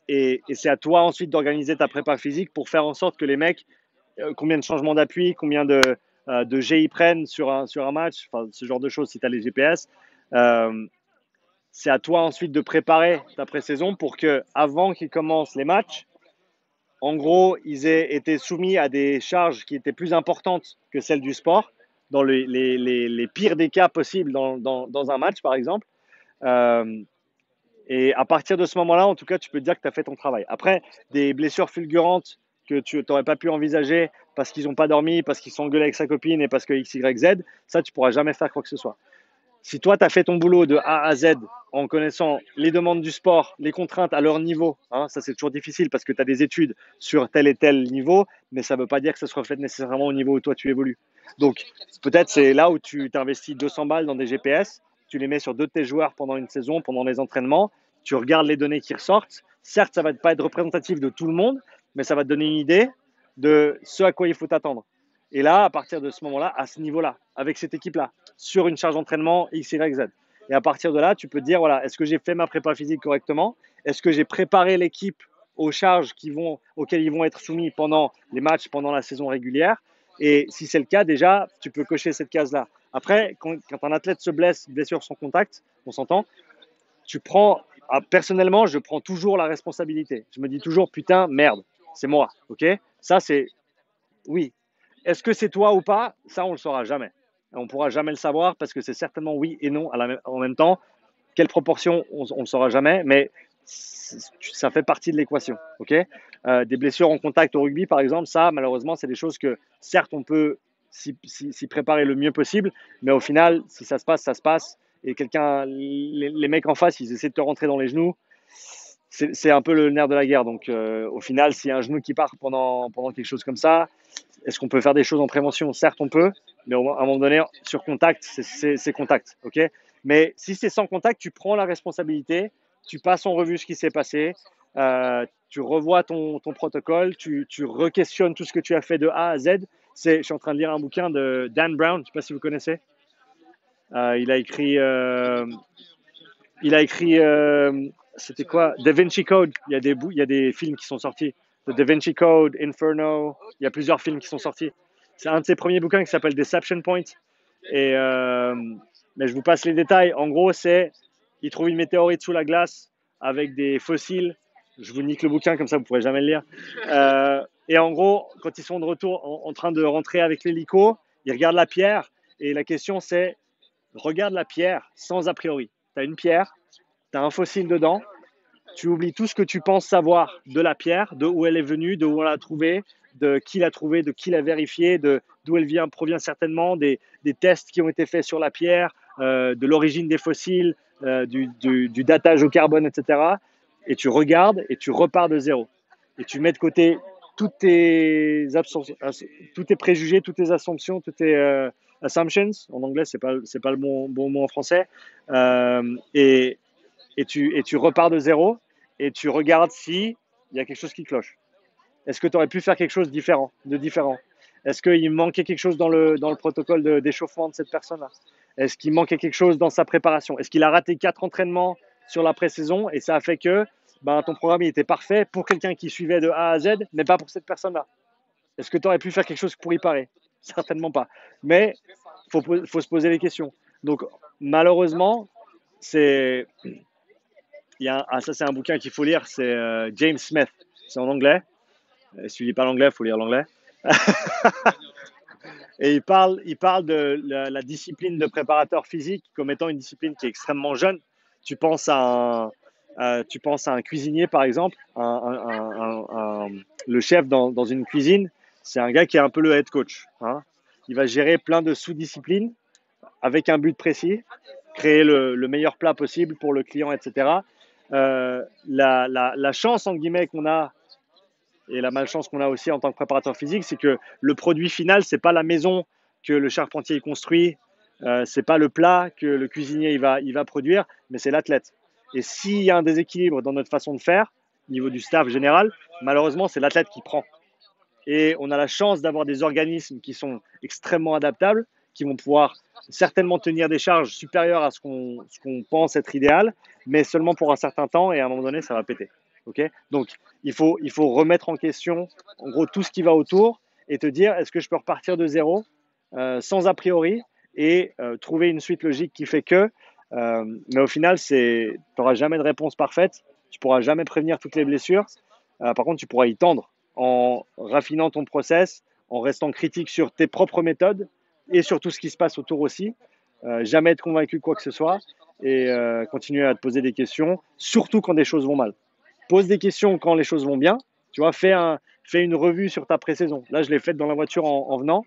Et c'est à toi ensuite d'organiser ta prépa physique pour faire en sorte que les mecs, combien de changements d'appui, combien de G ils prennent sur un match, enfin, ce genre de choses si tu as les GPS. C'est à toi ensuite de préparer ta pré-saison pour que, avant qu'ils commencent les matchs, en gros, ils aient été soumis à des charges qui étaient plus importantes que celles du sport, dans les pires des cas possibles dans un match, par exemple. Et à partir de ce moment-là, en tout cas, tu peux te dire que tu as fait ton travail. Après, des blessures fulgurantes que tu n'aurais pas pu envisager parce qu'ils n'ont pas dormi, parce qu'ils sont engueulés avec sa copine et parce que X, Y, Z, ça, tu ne pourras jamais faire quoi que ce soit. Si toi, tu as fait ton boulot de A à Z en connaissant les demandes du sport, les contraintes à leur niveau, hein, ça c'est toujours difficile parce que tu as des études sur tel et tel niveau, mais ça ne veut pas dire que ça se reflète nécessairement au niveau où toi tu évolues. Donc peut-être c'est là où tu t'investis 200 balles dans des GPS, tu les mets sur 2 de tes joueurs pendant une saison, pendant les entraînements, tu regardes les données qui ressortent. Certes, ça ne va pas être représentatif de tout le monde, mais ça va te donner une idée de ce à quoi il faut t'attendre. Et là, à partir de ce moment-là, à ce niveau-là, avec cette équipe-là, sur une charge d'entraînement X, Y, Z. Et à partir de là, tu peux te dire, voilà, est-ce que j'ai fait ma prépa physique correctement? Est-ce que j'ai préparé l'équipe aux charges auxquelles ils vont être soumis pendant les matchs, pendant la saison régulière? Et si c'est le cas, déjà, tu peux cocher cette case-là. Après, quand un athlète se blesse, blessure sans contact, on s'entend, personnellement, je prends toujours la responsabilité. Je me dis toujours, putain, merde, c'est moi, ok? Ça, c'est, oui. Est-ce que c'est toi ou pas? Ça, on le saura jamais. On ne pourra jamais le savoir parce que c'est certainement oui et non en même temps. Quelle proportion, on ne le saura jamais, mais ça fait partie de l'équation. Okay, des blessures en contact au rugby, par exemple, ça, malheureusement, c'est des choses que, certes, on peut s'y préparer le mieux possible, mais au final, si ça se passe, ça se passe. Et les mecs en face, ils essaient de te rentrer dans les genoux. C'est un peu le nerf de la guerre. Donc, au final, s'il y a un genou qui part pendant quelque chose comme ça, est-ce qu'on peut faire des choses en prévention? Certes, on peut, mais à un moment donné, sur contact, c'est contact. Okay, mais si c'est sans contact, tu prends la responsabilité, tu passes en revue ce qui s'est passé, tu revois ton protocole, tu re-questionnes tout ce que tu as fait de A à Z. Je suis en train de lire un bouquin de Dan Brown, je ne sais pas si vous connaissez. Il a écrit, c'était quoi? Da Vinci Code. Il y a des films qui sont sortis. The Da Vinci Code, Inferno. Il y a plusieurs films qui sont sortis. C'est un de ses premiers bouquins qui s'appelle Deception Point. Mais je vous passe les détails. En gros, il trouve une météorite sous la glace avec des fossiles. Je vous nique le bouquin, comme ça vous ne pourrez jamais le lire. Et en gros, quand ils sont de retour en train de rentrer avec l'hélico, ils regardent la pierre. Et la question, c'est, regarde la pierre sans a priori. Tu as une pierre, tu as un fossile dedans, tu oublies tout ce que tu penses savoir de la pierre, de où elle est venue, de où on l'a trouvée, de qui l'a trouvée, de qui l'a vérifiée, d'où elle provient certainement, des tests qui ont été faits sur la pierre, de l'origine des fossiles, du datage au carbone, etc. Et tu regardes et tu repars de zéro. Et tu mets de côté tous tes préjugés, toutes tes assumptions, toutes tes assumptions. En anglais, c'est pas le bon mot en français. Et tu repars de zéro et tu regardes s'il y a quelque chose qui cloche. Est-ce que tu aurais pu faire quelque chose de différent? Est-ce qu'il manquait quelque chose dans le protocole d'échauffement de cette personne-là? Est-ce qu'il manquait quelque chose dans sa préparation? Est-ce qu'il a raté 4 entraînements sur la pré-saison et ça a fait que ton programme il était parfait pour quelqu'un qui suivait de A à Z, mais pas pour cette personne-là? Est-ce que tu aurais pu faire quelque chose pour y parer? Certainement pas. Mais il faut se poser les questions. Donc, malheureusement, ça c'est un bouquin qu'il faut lire, c'est James Smith. C'est en anglais. Si tu ne lis pas l'anglais, il faut lire l'anglais. Et il parle de la discipline de préparateur physique comme étant une discipline qui est extrêmement jeune. Tu penses à un cuisinier, par exemple, le chef dans une cuisine, c'est un gars qui est un peu le head coach. Hein. Il va gérer plein de sous-disciplines avec un but précis, créer le meilleur plat possible pour le client, etc. La chance, en guillemets, qu'on a et la malchance qu'on a aussi en tant que préparateur physique, c'est que le produit final, c'est pas la maison que le charpentier construit, c'est pas le plat que le cuisinier il va produire, mais c'est l'athlète. Et s'il y a un déséquilibre dans notre façon de faire, au niveau du staff général, malheureusement, c'est l'athlète qui prend. Et on a la chance d'avoir des organismes qui sont extrêmement adaptables, qui vont pouvoir certainement tenir des charges supérieures à ce qu'on pense être idéal, mais seulement pour un certain temps, et à un moment donné, ça va péter. Okay, donc, il faut remettre en question, en gros, tout ce qui va autour et te dire, est-ce que je peux repartir de zéro, sans a priori, et trouver une suite logique qui fait que, mais au final, tu n'auras jamais de réponse parfaite, tu ne pourras jamais prévenir toutes les blessures. Par contre, tu pourras y tendre en raffinant ton process, en restant critique sur tes propres méthodes et sur tout ce qui se passe autour aussi. Jamais être convaincu de quoi que ce soit et continuer à te poser des questions, surtout quand des choses vont mal. Pose des questions quand les choses vont bien. Tu vois, fais une revue sur ta pré-saison. Là, je l'ai faite dans la voiture en venant.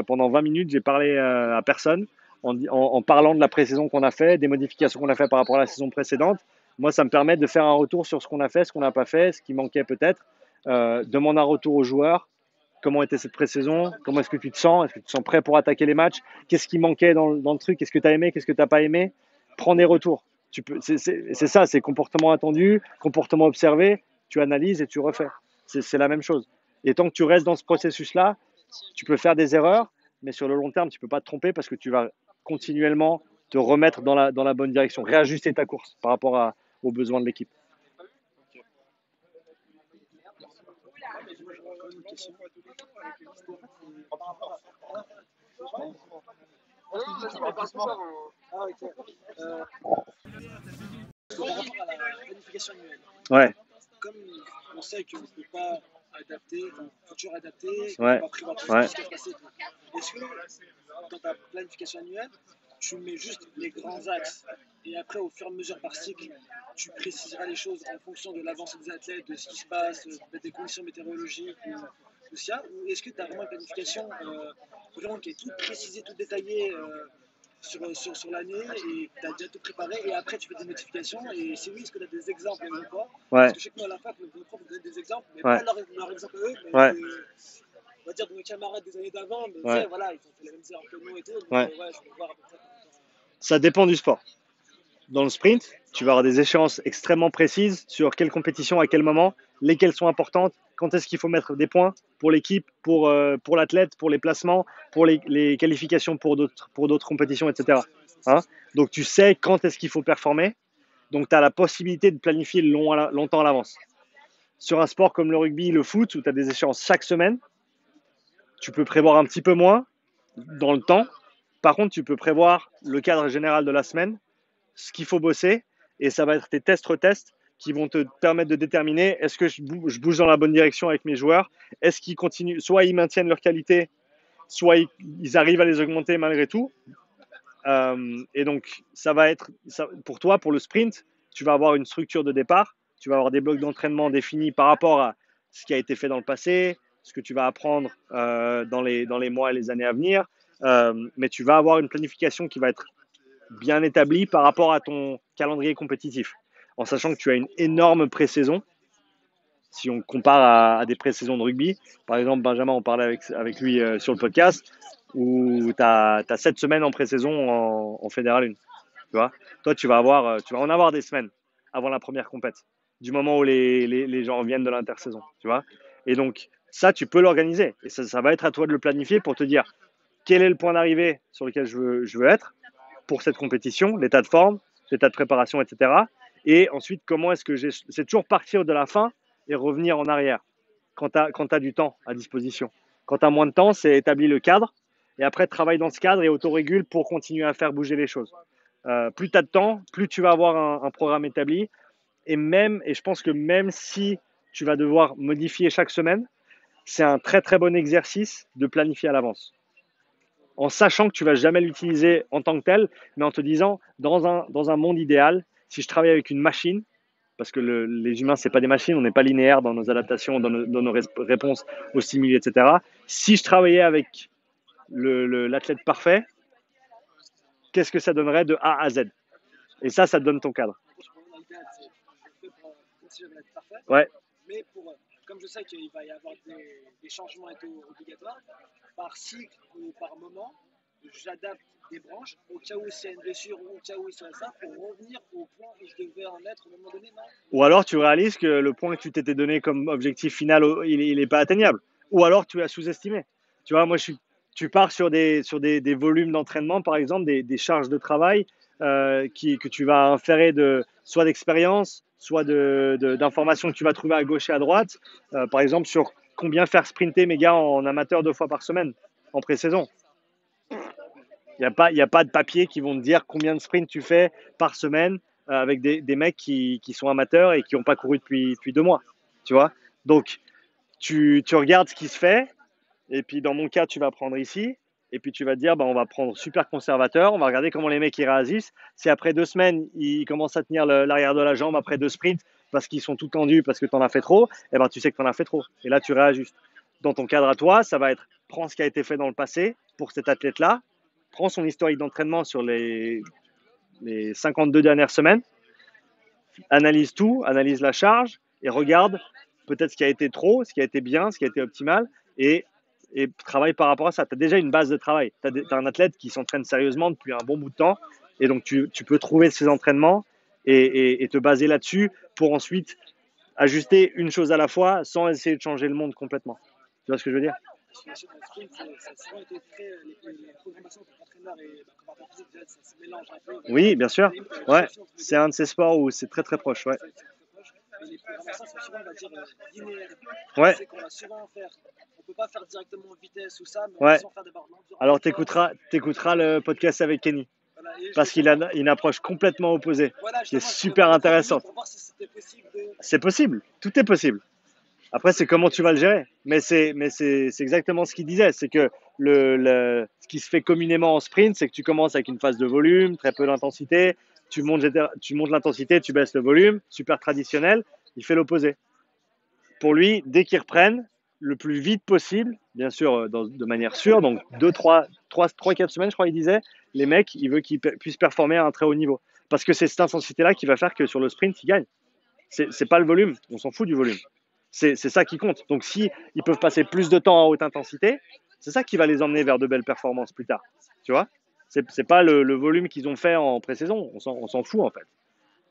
Pendant 20 minutes, j'ai parlé à personne en parlant de la pré-saison qu'on a fait, des modifications qu'on a fait par rapport à la saison précédente. Moi, ça me permet de faire un retour sur ce qu'on a fait, ce qu'on n'a pas fait, ce qui manquait peut-être. Demande un retour aux joueurs. Comment était cette pré-saison? Comment est-ce que tu te sens? Est-ce que tu te sens prêt pour attaquer les matchs? Qu'est-ce qui manquait dans le truc? Qu'est-ce que tu as aimé? Qu'est-ce que tu n'as pas aimé? Prends des retours. C'est ça, c'est comportement attendu, comportement observé, tu analyses et tu refais. C'est la même chose. Et tant que tu restes dans ce processus-là, tu peux faire des erreurs, mais sur le long terme, tu ne peux pas te tromper parce que tu vas continuellement te remettre dans la bonne direction, réajuster ta course par rapport aux besoins de l'équipe. Par rapport à la planification annuelle, Ouais. comme on sait qu'on ne peut pas adapter, il faut toujours adapter, on Ouais. ne peut pas prévoir tout Ouais. ce qui va se passer. Est-ce que dans ta planification annuelle, tu mets juste les grands axes et après, au fur et à mesure par cycle, tu préciseras les choses en fonction de l'avancée des athlètes, de ce qui se passe, des conditions météorologiques ou tout ça? Ou est-ce que tu as vraiment une planification vraiment qui est toute précisée, toute détaillée sur l'année et tu as déjà tout préparé et après tu fais des notifications et si oui, est-ce que tu as des exemples ou pas? Ouais. Parce que je sais que nous à la fac, nos profs nous donnent des exemples, mais Ouais. pas leur exemple eux, mais Ouais. on va dire de nos camarades des années d'avant, mais Ouais. voilà, ils ont fait les mêmes erreurs que nous et tout, donc Ouais. je vais voir à peu près. Ça dépend du sport. dans le sprint, tu vas avoir des échéances extrêmement précises sur quelle compétition, à quel moment, lesquelles sont importantes, quand est-ce qu'il faut mettre des points pour l'équipe, pour l'athlète, pour les placements, pour les qualifications pour d'autres compétitions, etc. Hein? Donc tu sais quand est-ce qu'il faut performer. Donc tu as la possibilité de planifier longtemps à l'avance. Sur un sport comme le rugby, le foot, où tu as des échéances chaque semaine, tu peux prévoir un petit peu moins dans le temps. Par contre, tu peux prévoir le cadre général de la semaine, ce qu'il faut bosser, et ça va être tes tests-retests qui vont te permettre de déterminer est-ce que je bouge dans la bonne direction avec mes joueurs, est-ce qu'ils continuent, soit ils maintiennent leur qualité, soit ils arrivent à les augmenter malgré tout. Et donc, ça va être, pour toi, pour le sprint, tu vas avoir une structure de départ, tu vas avoir des blocs d'entraînement définis par rapport à ce qui a été fait dans le passé, ce que tu vas apprendre dans les mois et les années à venir, mais tu vas avoir une planification qui va être bien établie par rapport à ton calendrier compétitif, en sachant que tu as une énorme pré-saison. Si on compare à des pré-saisons de rugby, par exemple, Benjamin, on parlait avec lui sur le podcast, où tu as 7 semaines en pré-saison en Fédéral 1. Tu vois, toi, tu vas en avoir des semaines avant la première compète, du moment où les gens reviennent de l'intersaison. Tu vois, et donc, ça, tu peux l'organiser. Et ça va être à toi de le planifier pour te dire quel est le point d'arrivée sur lequel je veux être pour cette compétition, l'état de forme, l'état de préparation, etc. Et ensuite, comment est-ce que c'est toujours partir de la fin et revenir en arrière quand tu as du temps à disposition. Quand tu as moins de temps, c'est établir le cadre et après travaille dans ce cadre et autorégule pour continuer à faire bouger les choses. Plus tu as de temps, plus tu vas avoir un programme établi et je pense que même si tu vas devoir modifier chaque semaine, c'est un très très bon exercice de planifier à l'avance. En sachant que tu ne vas jamais l'utiliser en tant que tel, mais en te disant, dans un monde idéal, si je travaille avec une machine, parce que les humains, ce n'est pas des machines, on n'est pas linéaire dans nos adaptations, dans nos réponses aux stimuli, etc. Si je travaillais avec l'athlète parfait, qu'est-ce que ça donnerait de A à Z? Et ça te donne ton cadre. Ouais. Mais comme je sais qu'il va y avoir des changements obligatoires, par cycle ou par moment, j'adapte des branches au cas où s'il y a une blessure ou au cas où il soit ça pour revenir au point où je devais en être au moment donné, non? Ou alors tu réalises que le point que tu t'étais donné comme objectif final, il n'est pas atteignable. Ou alors tu as sous-estimé. Tu vois, moi tu pars sur des volumes d'entraînement, par exemple, des charges de travail que tu vas inférer soit d'expérience, soit d'informations que tu vas trouver à gauche et à droite. Par exemple, sur combien faire sprinter mes gars en amateur 2 fois par semaine, en pré-saison. Il n'y a pas de papier qui vont te dire combien de sprints tu fais par semaine avec des mecs qui sont amateurs et qui n'ont pas couru depuis 2 mois. Tu vois? Donc, tu regardes ce qui se fait. Et puis, dans mon cas, tu vas prendre ici. Et puis, tu vas te dire, on va prendre super conservateur. On va regarder comment les mecs ils réagissent. Si après 2 semaines, ils commencent à tenir l'arrière de la jambe après 2 sprints parce qu'ils sont tout tendus, parce que tu en as fait trop, tu sais que tu en as fait trop. Et là, tu réajustes. Dans ton cadre à toi, ça va être prends ce qui a été fait dans le passé pour cet athlète-là, prends son historique d'entraînement sur les 52 dernières semaines, analyse tout, analyse la charge et regarde peut-être ce qui a été trop, ce qui a été bien, ce qui a été optimal et travaille par rapport à ça. Tu as déjà une base de travail. Tu as un athlète qui s'entraîne sérieusement depuis un bon bout de temps et donc tu peux trouver ses entraînements et te baser là-dessus pour ensuite ajuster une chose à la fois sans essayer de changer le monde complètement. Tu vois ce que je veux dire? Sur le sprint, ça a souvent été très. Les programmations entre entraîneur et préparateur physique, ça se mélange un peu. Oui, bien sûr. Ouais. C'est un de ces sports où c'est très très proche. Ouais. Et les programmations sont souvent, on va dire, linéaires. Ouais. C'est qu'on va souvent faire. On ne peut pas faire directement vitesse ou ça, mais on Ouais. va souvent faire d'abord l'endurance. Alors, t'écouteras le podcast avec Kenny. Voilà, parce qu'il a une approche complètement opposée, voilà, qui est super intéressante. Pour voir si c'était possible de... C'est possible, tout est possible. Après, c'est comment tu vas le gérer. Mais c'est exactement ce qu'il disait. C'est que ce qui se fait communément en sprint, c'est que tu commences avec une phase de volume, très peu d'intensité. Tu montes l'intensité, tu baisses le volume. Super traditionnel. Il fait l'opposé. Pour lui, dès qu'ils reprennent, le plus vite possible, bien sûr, de manière sûre, donc 4 semaines, je crois, il disait, les mecs, il veut qu'ils puissent performer à un très haut niveau. Parce que c'est cette intensité-là qui va faire que sur le sprint, ils gagnent. C'est pas le volume, on s'en fout du volume. C'est ça qui compte. Donc, si ils peuvent passer plus de temps à haute intensité, c'est ça qui va les emmener vers de belles performances plus tard. Tu vois? C'est pas le volume qu'ils ont fait en pré-saison. On s'en fout, en fait.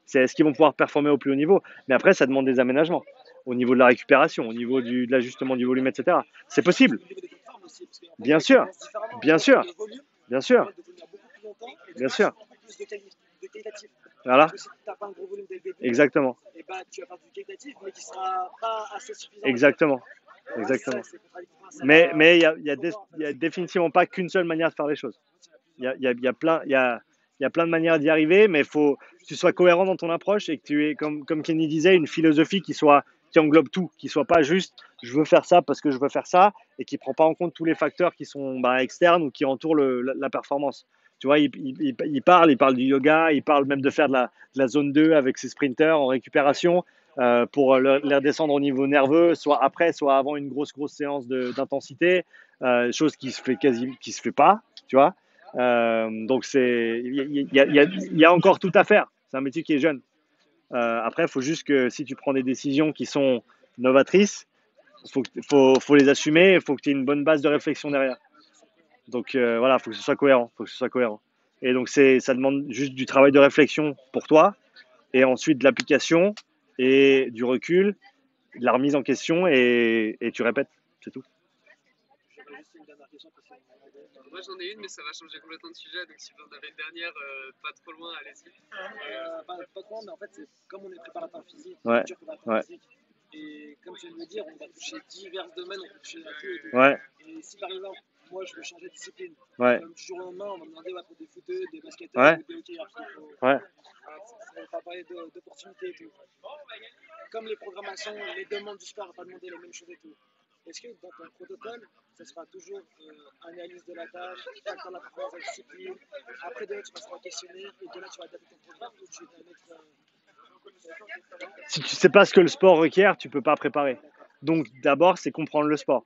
C'est est-ce qu'ils vont pouvoir performer au plus haut niveau. Mais après, ça demande des aménagements au niveau de la récupération, au niveau de l'ajustement du volume, etc. C'est possible. Au niveau des plateformes aussi, parce qu'en fait, Bien ils sûr. commencent différemment. Bien Donc, sûr. le volume Bien sûr. permet de tenir beaucoup plus longtemps et de Bien matchs sûr. beaucoup plus de qualitatif. Voilà. Parce que si tu n'as pas un gros volume dès le début, Exactement. et bah, tu vas faire du qualitatif, mais qui ne sera pas assez suffisant. Exactement. Ouais, Exactement. c'est contradictoire. Ça Mais va- il y a faut voir. définitivement pas qu'une seule manière de faire les choses. Il y en a Il y a plein, il y a plein de manières d'y arriver, mais il faut que tu sois cohérent dans ton approche et que tu aies, comme Kenny disait, une philosophie qui englobe tout, qui soit pas juste je veux faire ça parce que je veux faire ça et qui prend pas en compte tous les facteurs qui sont externes ou qui entourent la performance. Tu vois, il parle du yoga, il parle même de faire de la zone 2 avec ses sprinters en récupération pour les redescendre au niveau nerveux, soit après, soit avant une grosse séance d'intensité, chose qui se fait pas, tu vois. Donc il y a encore tout à faire. C'est un métier qui est jeune. Après, il faut juste que si tu prends des décisions qui sont novatrices, faut les assumer. Il faut que tu aies une bonne base de réflexion derrière. Donc voilà, il faut que ce soit cohérent. Et donc ça demande juste du travail de réflexion pour toi, et ensuite de l'application et du recul, de la remise en question, et tu répètes. C'est tout. J'avais juste une dernière question parce que Moi j'en ai une, mais ça va changer complètement de sujet. Donc si vous en avez une dernière, pas trop loin, allez-y. pas trop, mais en fait, c'est comme on est préparateur physique, Ouais, futur préparateur ouais. physique, et comme tu viens de le dire, on va toucher divers domaines, on peut toucher à tout et tout. Ouais, Et si par exemple, moi je veux changer de discipline, ouais, du jour au lendemain, on m'a demandé pour des footeux, des basketteurs, Ouais. ou des hockeyeurs, ouais. on va parler d'opportunités et tout. Comme les programmations, les demandes du sport, on va pas demander les mêmes choses et tout. Est-ce que dans ton protocole, ça sera toujours analyse de la tâche, facteur de la performance de la discipline, après de là tu passeras un questionnaire et de là tu vas adapter ton programme ou tu vas mettre. Si tu sais pas ce que le sport requiert, tu peux pas préparer. Donc d'abord, c'est comprendre le sport.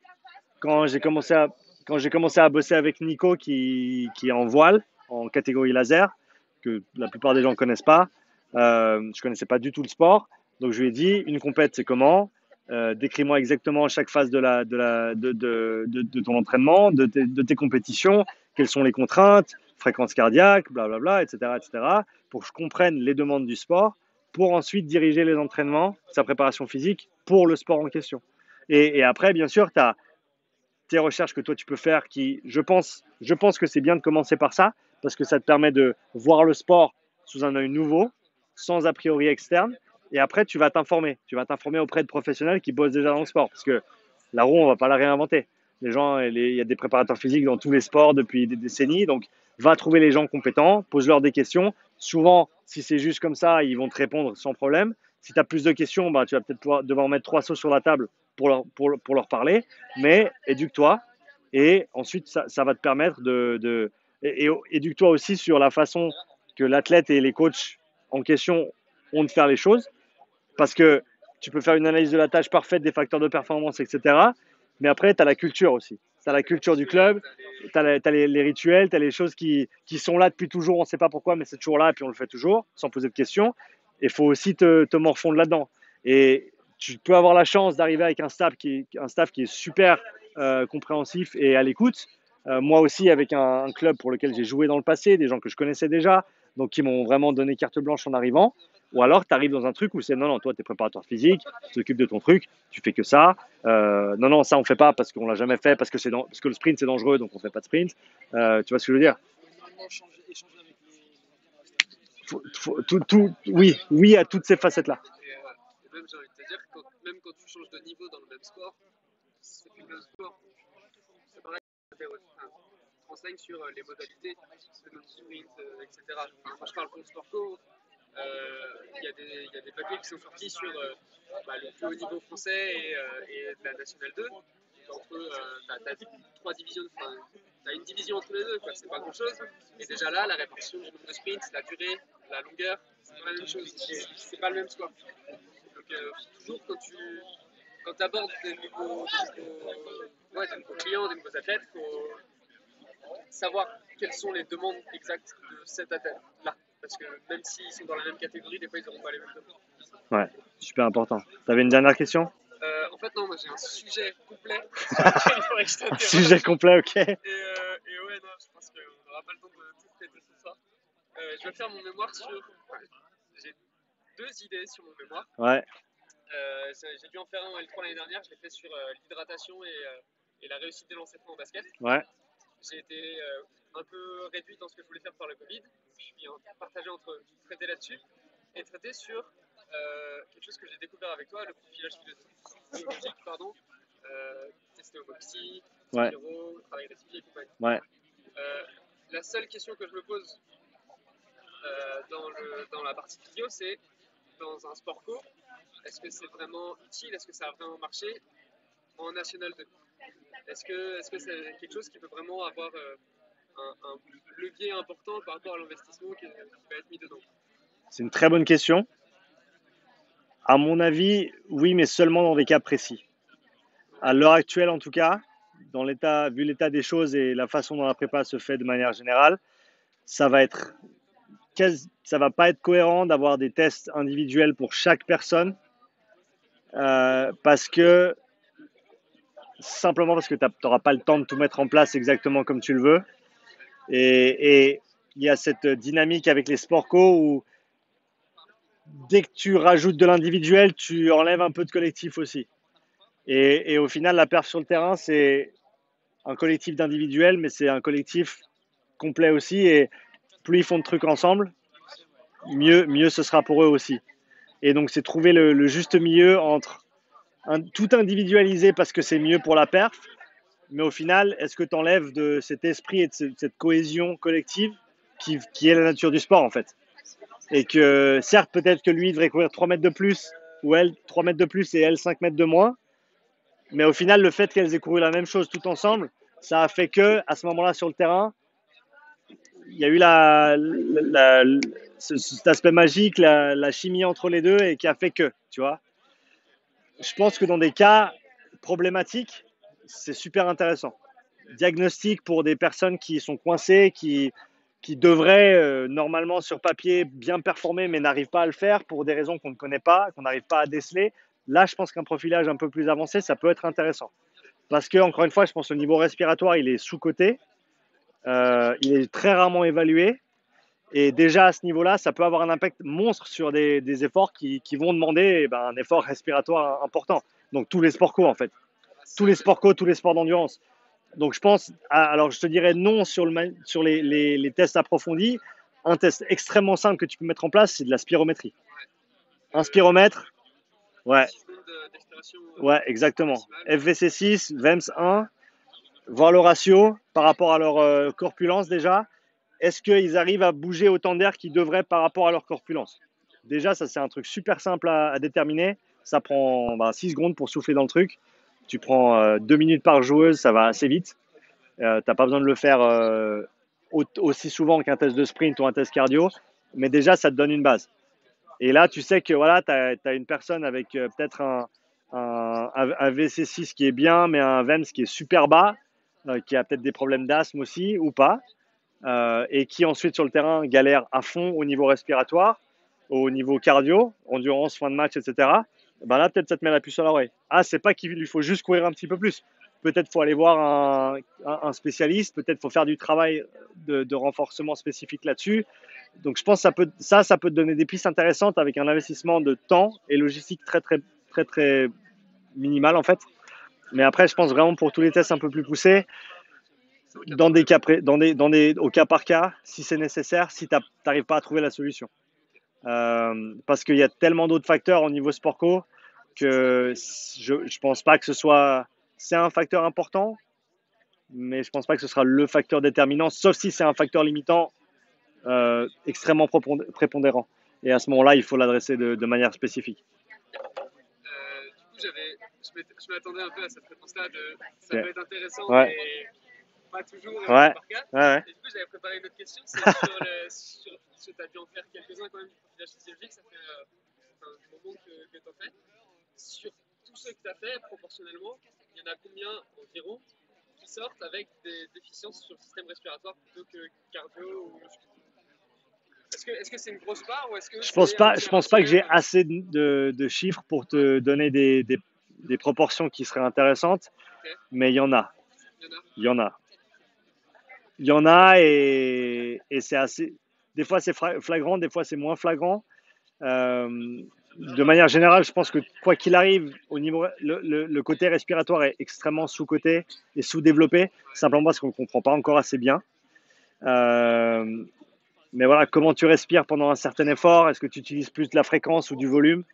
Quand j'ai commencé à bosser avec Nico qui est en voile, en catégorie laser, que la plupart des gens connaissent pas, je connaissais pas du tout le sport. Donc je lui ai dit, une compète, c'est comment? Décris-moi exactement chaque phase de ton entraînement, de tes compétitions, quelles sont les contraintes, fréquence cardiaque, blablabla, etc., pour que je comprenne les demandes du sport, pour ensuite diriger les entraînements, sa préparation physique pour le sport en question. Et après, bien sûr, tu as tes recherches que toi tu peux faire qui, je pense que c'est bien de commencer par ça, parce que ça te permet de voir le sport sous un œil nouveau, sans a priori externe, et après tu vas t'informer. Tu vas t'informer auprès de professionnels qui bossent déjà dans le sport, parce que la roue, on va pas la réinventer. Les gens, il y a des préparateurs physiques dans tous les sports depuis des décennies, donc va trouver les gens compétents, pose-leur des questions. Souvent, si c'est juste comme ça, ils vont te répondre sans problème. Si tu as plus de questions, tu vas peut-être devoir mettre 3 sauts sur la table pour leur parler, mais éduque-toi, et ensuite ça va te permettre et éduque-toi aussi sur la façon que l'athlète et les coachs en question ont de faire les choses, parce que tu peux faire une analyse de la tâche parfaite, des facteurs de performance, etc. Mais après, tu as la culture aussi. Tu as la culture du club, tu as les rituels, tu as les choses qui sont là depuis toujours, on ne sait pas pourquoi, mais c'est toujours là, et puis on le fait toujours, sans poser de questions. Et il faut aussi te morfondre là-dedans. Et tu peux avoir la chance d'arriver avec un staff qui est super compréhensif et à l'écoute. Moi aussi, avec un club pour lequel j'ai joué dans le passé, des gens que je connaissais déjà, donc qui m'ont vraiment donné carte blanche en arrivant. Ou alors, tu arrives dans un truc où c'est non, toi, tu es préparateur physique, tu t'occupes de ton truc, tu fais que ça. Non, ça, on fait pas parce qu'on l'a jamais fait, parce que le sprint, c'est dangereux, donc on fait pas de sprint. Tu vois ce que je veux dire? Normalement, échanger avec Oui à toutes ces facettes-là. Et même, j'ai envie de te dire, même quand tu changes de niveau dans le même sport, c'est plus le même sport. C'est pareil, tu te renseignes sur les modalités, le sprint, etc. Enfin, quand je parle pour le sport co, il y a des papiers qui sont sortis sur le plus haut niveau français et de la Nationale 2. T'as 3 divisions, t'as une division entre les deux, quoi. C'est pas grand chose. Et déjà là, la répartition du nombre de sprints, la durée, la longueur, c'est pas la même chose. C'est pas le même sport. Donc, toujours quand tu abordes des nouveaux clients, des nouveaux athlètes, il faut savoir quelles sont les demandes exactes de cet athlète-là. Parce que même s'ils sont dans la même catégorie, des fois ils n'auront pas les mêmes demandes. Ouais, super important. Tu avais une dernière question? En fait, non, moi j'ai un sujet complet sur lequel il faudrait que je t'interroge. Sujet complet, ok. Et ouais, non, je pense qu'on n'aura pas le temps de tout je vais faire mon mémoire sur. J'ai 2 idées sur mon mémoire. Ouais, J'ai dû en faire un en L3 l'année dernière. Je l'ai fait sur l'hydratation et la réussite des lancers francs au basket. ouais, J'ai été un peu réduit dans ce que je voulais faire par le Covid. Je suis partagé entre traiter là-dessus et traiter sur quelque chose que j'ai découvert avec toi, le profilage philologique, pardon, tester homopsie, ouais, spiro, travail récipié et compagnie. ouais. La seule question que je me pose dans la partie physio, c'est dans un sport co, est-ce que c'est vraiment utile, est-ce que ça a vraiment marché en National 2? Est-ce que c'est quelque chose qui peut vraiment avoir un levier important par rapport à l'investissement qui va être mis dedans? C'est une très bonne question. À mon avis, oui, mais seulement dans des cas précis. À l'heure actuelle, en tout cas, vu l'état des choses et la façon dont la prépa se fait de manière générale, ça va pas être cohérent d'avoir des tests individuels pour chaque personne simplement parce que tu n'auras pas le temps de tout mettre en place exactement comme tu le veux. Et il y a cette dynamique avec les sport co où dès que tu rajoutes de l'individuel, tu enlèves un peu de collectif aussi. Et au final, la perf sur le terrain, c'est un collectif d'individuels, mais c'est un collectif complet aussi. Et plus ils font de trucs ensemble, mieux ce sera pour eux aussi. Et donc, c'est trouver le juste milieu entre tout individualiser parce que c'est mieux pour la perf, mais au final, est-ce que tu enlèves de cet esprit et de cette cohésion collective qui est la nature du sport en fait? Et que certes, peut-être que lui devrait courir 3 mètres de plus, ou elle 3 mètres de plus et elle 5 mètres de moins, mais au final, le fait qu'elles aient couru la même chose tout ensemble, ça a fait que à ce moment-là sur le terrain, il y a eu cet aspect magique, la chimie entre les deux et qui a fait que, tu vois. Je pense que dans des cas problématiques, c'est super intéressant. Diagnostic pour des personnes qui sont coincées, qui devraient normalement sur papier bien performer mais n'arrivent pas à le faire pour des raisons qu'on ne connaît pas, qu'on n'arrive pas à déceler. Là, je pense qu'un profilage un peu plus avancé, ça peut être intéressant. Parce que, encore une fois, je pense que le niveau respiratoire, il est sous-coté. Il est très rarement évalué. Et déjà, à ce niveau-là, ça peut avoir un impact monstre sur des efforts qui vont demander un effort respiratoire important. Donc, tous les sports co, en fait. Tous les sports co, tous les sports d'endurance. Donc, je pense, alors je te dirais non sur les tests approfondis. Un test extrêmement simple que tu peux mettre en place, c'est de la spirométrie. Un spiromètre, ouais. Ouais, exactement. FVC6, VEMS 1, voir le ratio par rapport à leur corpulence déjà. Est-ce qu'ils arrivent à bouger autant d'air qu'ils devraient par rapport à leur corpulence? Déjà, ça c'est un truc super simple à déterminer. Ça prend 6 secondes pour souffler dans le truc. Tu prends 2 minutes par joueuse, ça va assez vite. Tu n'as pas besoin de le faire aussi souvent qu'un test de sprint ou un test cardio. Mais déjà, ça te donne une base. Et là, tu sais que voilà, tu as une personne avec peut-être un VC6 qui est bien, mais un VEMS qui est super bas, qui a peut-être des problèmes d'asthme aussi ou pas, et qui ensuite sur le terrain galère à fond au niveau respiratoire, au niveau cardio, endurance, fin de match, etc. Ben là, peut-être ça te met la puce à l'oreille. Ah, c'est pas qu'il lui faut juste courir un petit peu plus. Peut-être faut aller voir un spécialiste, peut-être faut faire du travail de renforcement spécifique là-dessus. Donc je pense que ça peut te donner des pistes intéressantes avec un investissement de temps et logistique très très très très minimal en fait. Mais après, je pense vraiment pour tous les tests un peu plus poussés, au cas par cas, si c'est nécessaire, si tu n'arrives pas à trouver la solution. Parce qu'il y a tellement d'autres facteurs au niveau sport co que je pense pas que c'est un facteur important, mais je pense pas que ce sera le facteur déterminant, sauf si c'est un facteur limitant extrêmement prépondérant. Et à ce moment-là, il faut l'adresser de manière spécifique. Du coup, je m'attendais un peu à cette réponse-là ça peut être intéressant, ouais. Mais pas toujours ouais. par cas. Ouais. Et du coup, j'avais préparé une autre question, c'est sur tu as dû en faire quelques-uns quand même du profilage physiologique, ça fait un moment que tu en fais. Sur tous ceux que tu as fait, proportionnellement, il y en a combien environ qui sortent avec des déficiences sur le système respiratoire plutôt que cardio ou est-ce que c'est une grosse part ou est-ce que je pense pas que j'ai assez de chiffres pour te donner des proportions qui seraient intéressantes, okay. Mais il y en a. Il y en a et c'est assez. Des fois, c'est flagrant, des fois, c'est moins flagrant. De manière générale, je pense que quoi qu'il arrive, le côté respiratoire est extrêmement sous-coté et sous-développé, simplement parce qu'on ne comprend pas encore assez bien. Mais voilà, comment tu respires pendant un certain effort? Est-ce que tu utilises plus de la fréquence ou du volume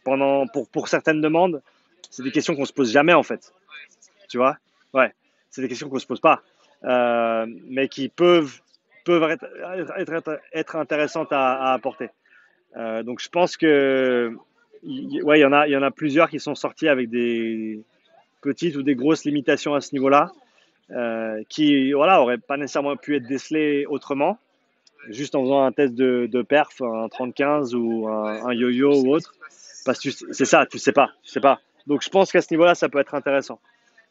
pour certaines demandes? C'est des questions qu'on se pose jamais en fait. Tu vois? Ouais, c'est des questions qu'on se pose pas, mais qui peuvent être intéressantes à apporter. Donc je pense que ouais, il y en a plusieurs qui sont sortis avec des petites ou des grosses limitations à ce niveau-là, qui voilà auraient pas nécessairement pu être décelées autrement, juste en faisant un test de perf, un 30-15 ou un yo-yo ou autre, parce que c'est ça, tu sais pas. Donc je pense qu'à ce niveau-là, ça peut être intéressant.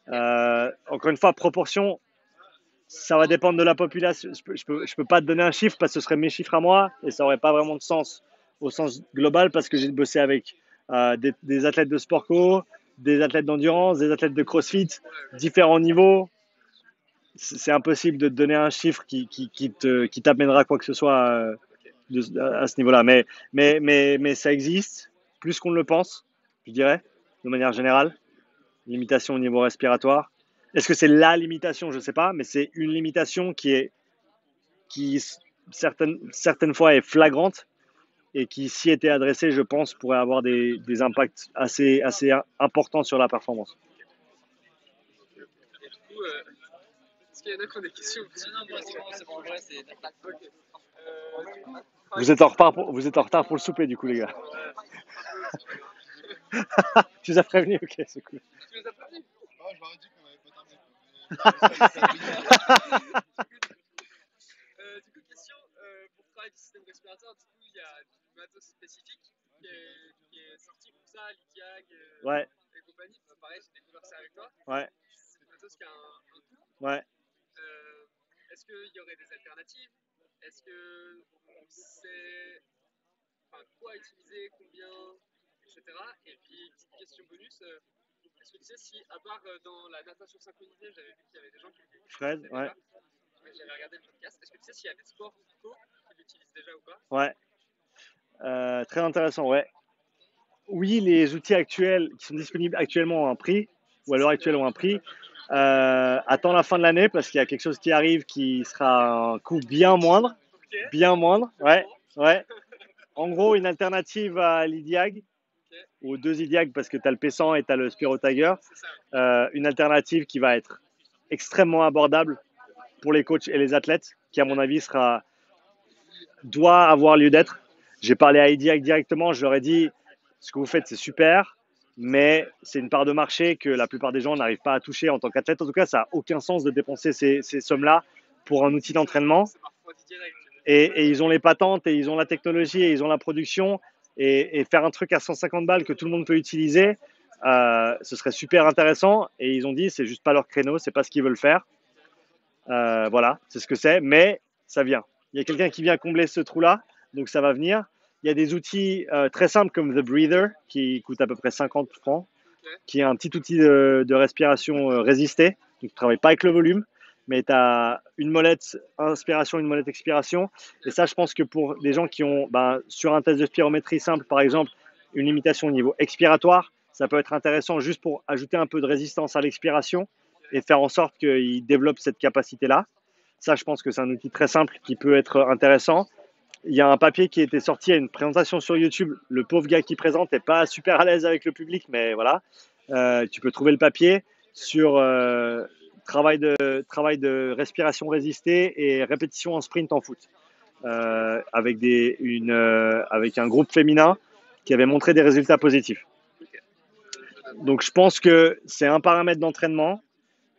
Encore une fois, proportion, ça va dépendre de la population. Je peux pas te donner un chiffre parce que ce serait mes chiffres à moi et ça aurait pas vraiment de sens au sens global parce que j'ai bossé avec des athlètes de sport co, des athlètes d'endurance, des athlètes de crossfit, différents niveaux. C'est impossible de te donner un chiffre qui t'amènera quoi que ce soit à ce niveau-là. Mais ça existe, plus qu'on ne le pense, je dirais, de manière générale. Limitation au niveau respiratoire. Est-ce que c'est la limitation? Je ne sais pas, mais c'est une limitation qui certaines fois est flagrante et qui, si était adressée, je pense, pourrait avoir des impacts assez importants sur la performance. Et du coup, est-ce qu'il y en a qui ont des questions? Non, c'est bon, ouais, c'est d'attaque. Ok. Du coup, Vous êtes en retard pour le souper, du coup, les gars. Tu les as prévenus? Ok, c'est cool. tu les as pas dit? Ah, je leur ai dit qu'on n'avait pas terminé. Du coup, question, pour travailler du système respiratoire, du coup, il y a du matos spécifique qui est sorti pour ça, l'IDIAG Ouais, et compagnie. Bah, pareil, j'ai découvert ça avec toi. ouais, C'est du matos qui a un coût. ouais. Est-ce qu'il y aurait des alternatives? Est-ce que c'est. Enfin, quoi utiliser, combien, etc. Et puis, petite question bonus, est-ce que tu sais si, à part dans la natation synchronisée, j'avais vu qu'il y avait des gens qui Fred, l'utilisaient ouais, déjà, j'avais regardé le podcast, est-ce que tu sais s'il y a des sports co qui l'utilisent déjà ou pas? ouais. Très intéressant, ouais. Oui, les outils actuels qui sont disponibles actuellement ont un prix, ou à l'heure actuelle ont un prix. Attends la fin de l'année parce qu'il y a quelque chose qui arrive qui sera un coût bien moindre. Ok. Bien moindre, ouais, ouais. En gros, une alternative à l'IDIAG, ou aux deux IDIAG parce que tu as le P100 et tu as le Spiro Tiger. C'est ça. Une alternative qui va être extrêmement abordable pour les coachs et les athlètes, qui à mon avis doit avoir lieu d'être. J'ai parlé à IDIAG directement, je leur ai dit ce que vous faites c'est super, mais c'est une part de marché que la plupart des gens n'arrivent pas à toucher en tant qu'athlète. En tout cas, ça n'a aucun sens de dépenser ces sommes-là pour un outil d'entraînement. C'est parfois direct. Et ils ont les patentes et ils ont la technologie et ils ont la production et faire un truc à 150 balles que tout le monde peut utiliser, ce serait super intéressant. Et ils ont dit c'est juste pas leur créneau, c'est pas ce qu'ils veulent faire. Voilà, c'est ce que c'est, mais ça vient. Il y a quelqu'un qui vient combler ce trou-là, donc ça va venir. Il y a des outils très simples comme The Breather qui coûte à peu près 50 francs, qui est un petit outil de respiration résistée. Donc tu ne travailles pas avec le volume, mais tu as une molette inspiration, une molette expiration. Et ça, je pense que pour des gens qui ont, sur un test de spirométrie simple, par exemple, une limitation au niveau expiratoire, ça peut être intéressant juste pour ajouter un peu de résistance à l'expiration et faire en sorte qu'ils développent cette capacité-là. Ça, je pense que c'est un outil très simple qui peut être intéressant. Il y a un papier qui était sorti à une présentation sur YouTube. Le pauvre gars qui présente n'est pas super à l'aise avec le public, mais voilà. Tu peux trouver le papier sur travail de respiration résistée et répétition en sprint en foot. Avec un groupe féminin qui avait montré des résultats positifs. Donc je pense que c'est un paramètre d'entraînement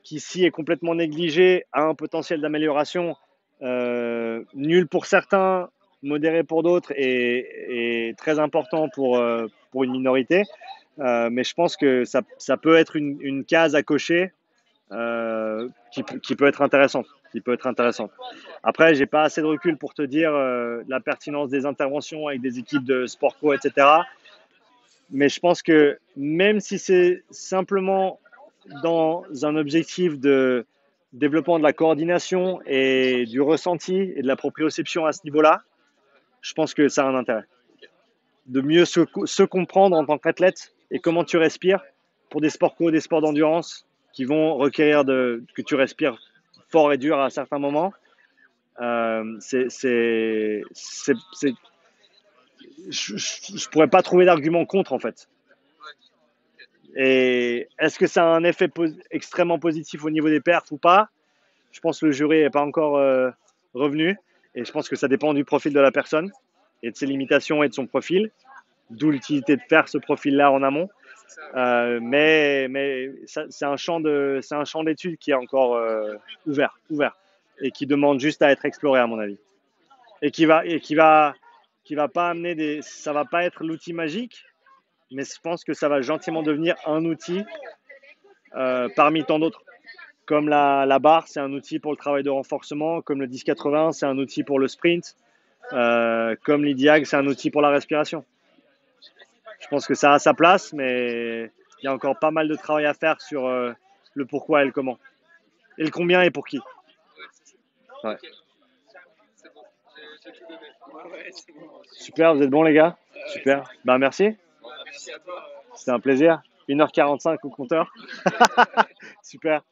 qui, ici, est complètement négligé, a un potentiel d'amélioration nul pour certains, modéré pour d'autres et très important pour une minorité. Mais je pense que ça peut être une case à cocher qui peut être intéressante. Après, j'ai pas assez de recul pour te dire la pertinence des interventions avec des équipes de sport co, etc. Mais je pense que même si c'est simplement dans un objectif de développement de la coordination et du ressenti et de la proprioception à ce niveau-là, je pense que ça a un intérêt. De mieux se comprendre en tant qu'athlète et comment tu respires pour des sports co, des sports d'endurance qui vont requérir que tu respires fort et dur à certains moments. Je pourrais pas trouver d'argument contre en fait. Et est-ce que ça a un effet extrêmement positif au niveau des perfs ou pas? Je pense que le jury n'est pas encore revenu et je pense que ça dépend du profil de la personne et de ses limitations et de son profil, d'où l'utilité de faire ce profil-là en amont. Mais c'est un champ d'études qui est encore ouvert et qui demande juste à être exploré à mon avis et qui va pas amener ça va pas être l'outil magique, mais je pense que ça va gentiment devenir un outil parmi tant d'autres. Comme la barre, c'est un outil pour le travail de renforcement, comme le 10-80, c'est un outil pour le sprint, comme l'IDIAG, c'est un outil pour la respiration. Je pense que ça a sa place, mais il y a encore pas mal de travail à faire sur le pourquoi et le comment. Et le combien et pour qui. Ouais. C'est bon, j'ai tout donné. Ouais, c'est bon. Super, vous êtes bons les gars? Super. Ben merci. Merci à toi. C'était un plaisir. 1h45 au compteur. Super.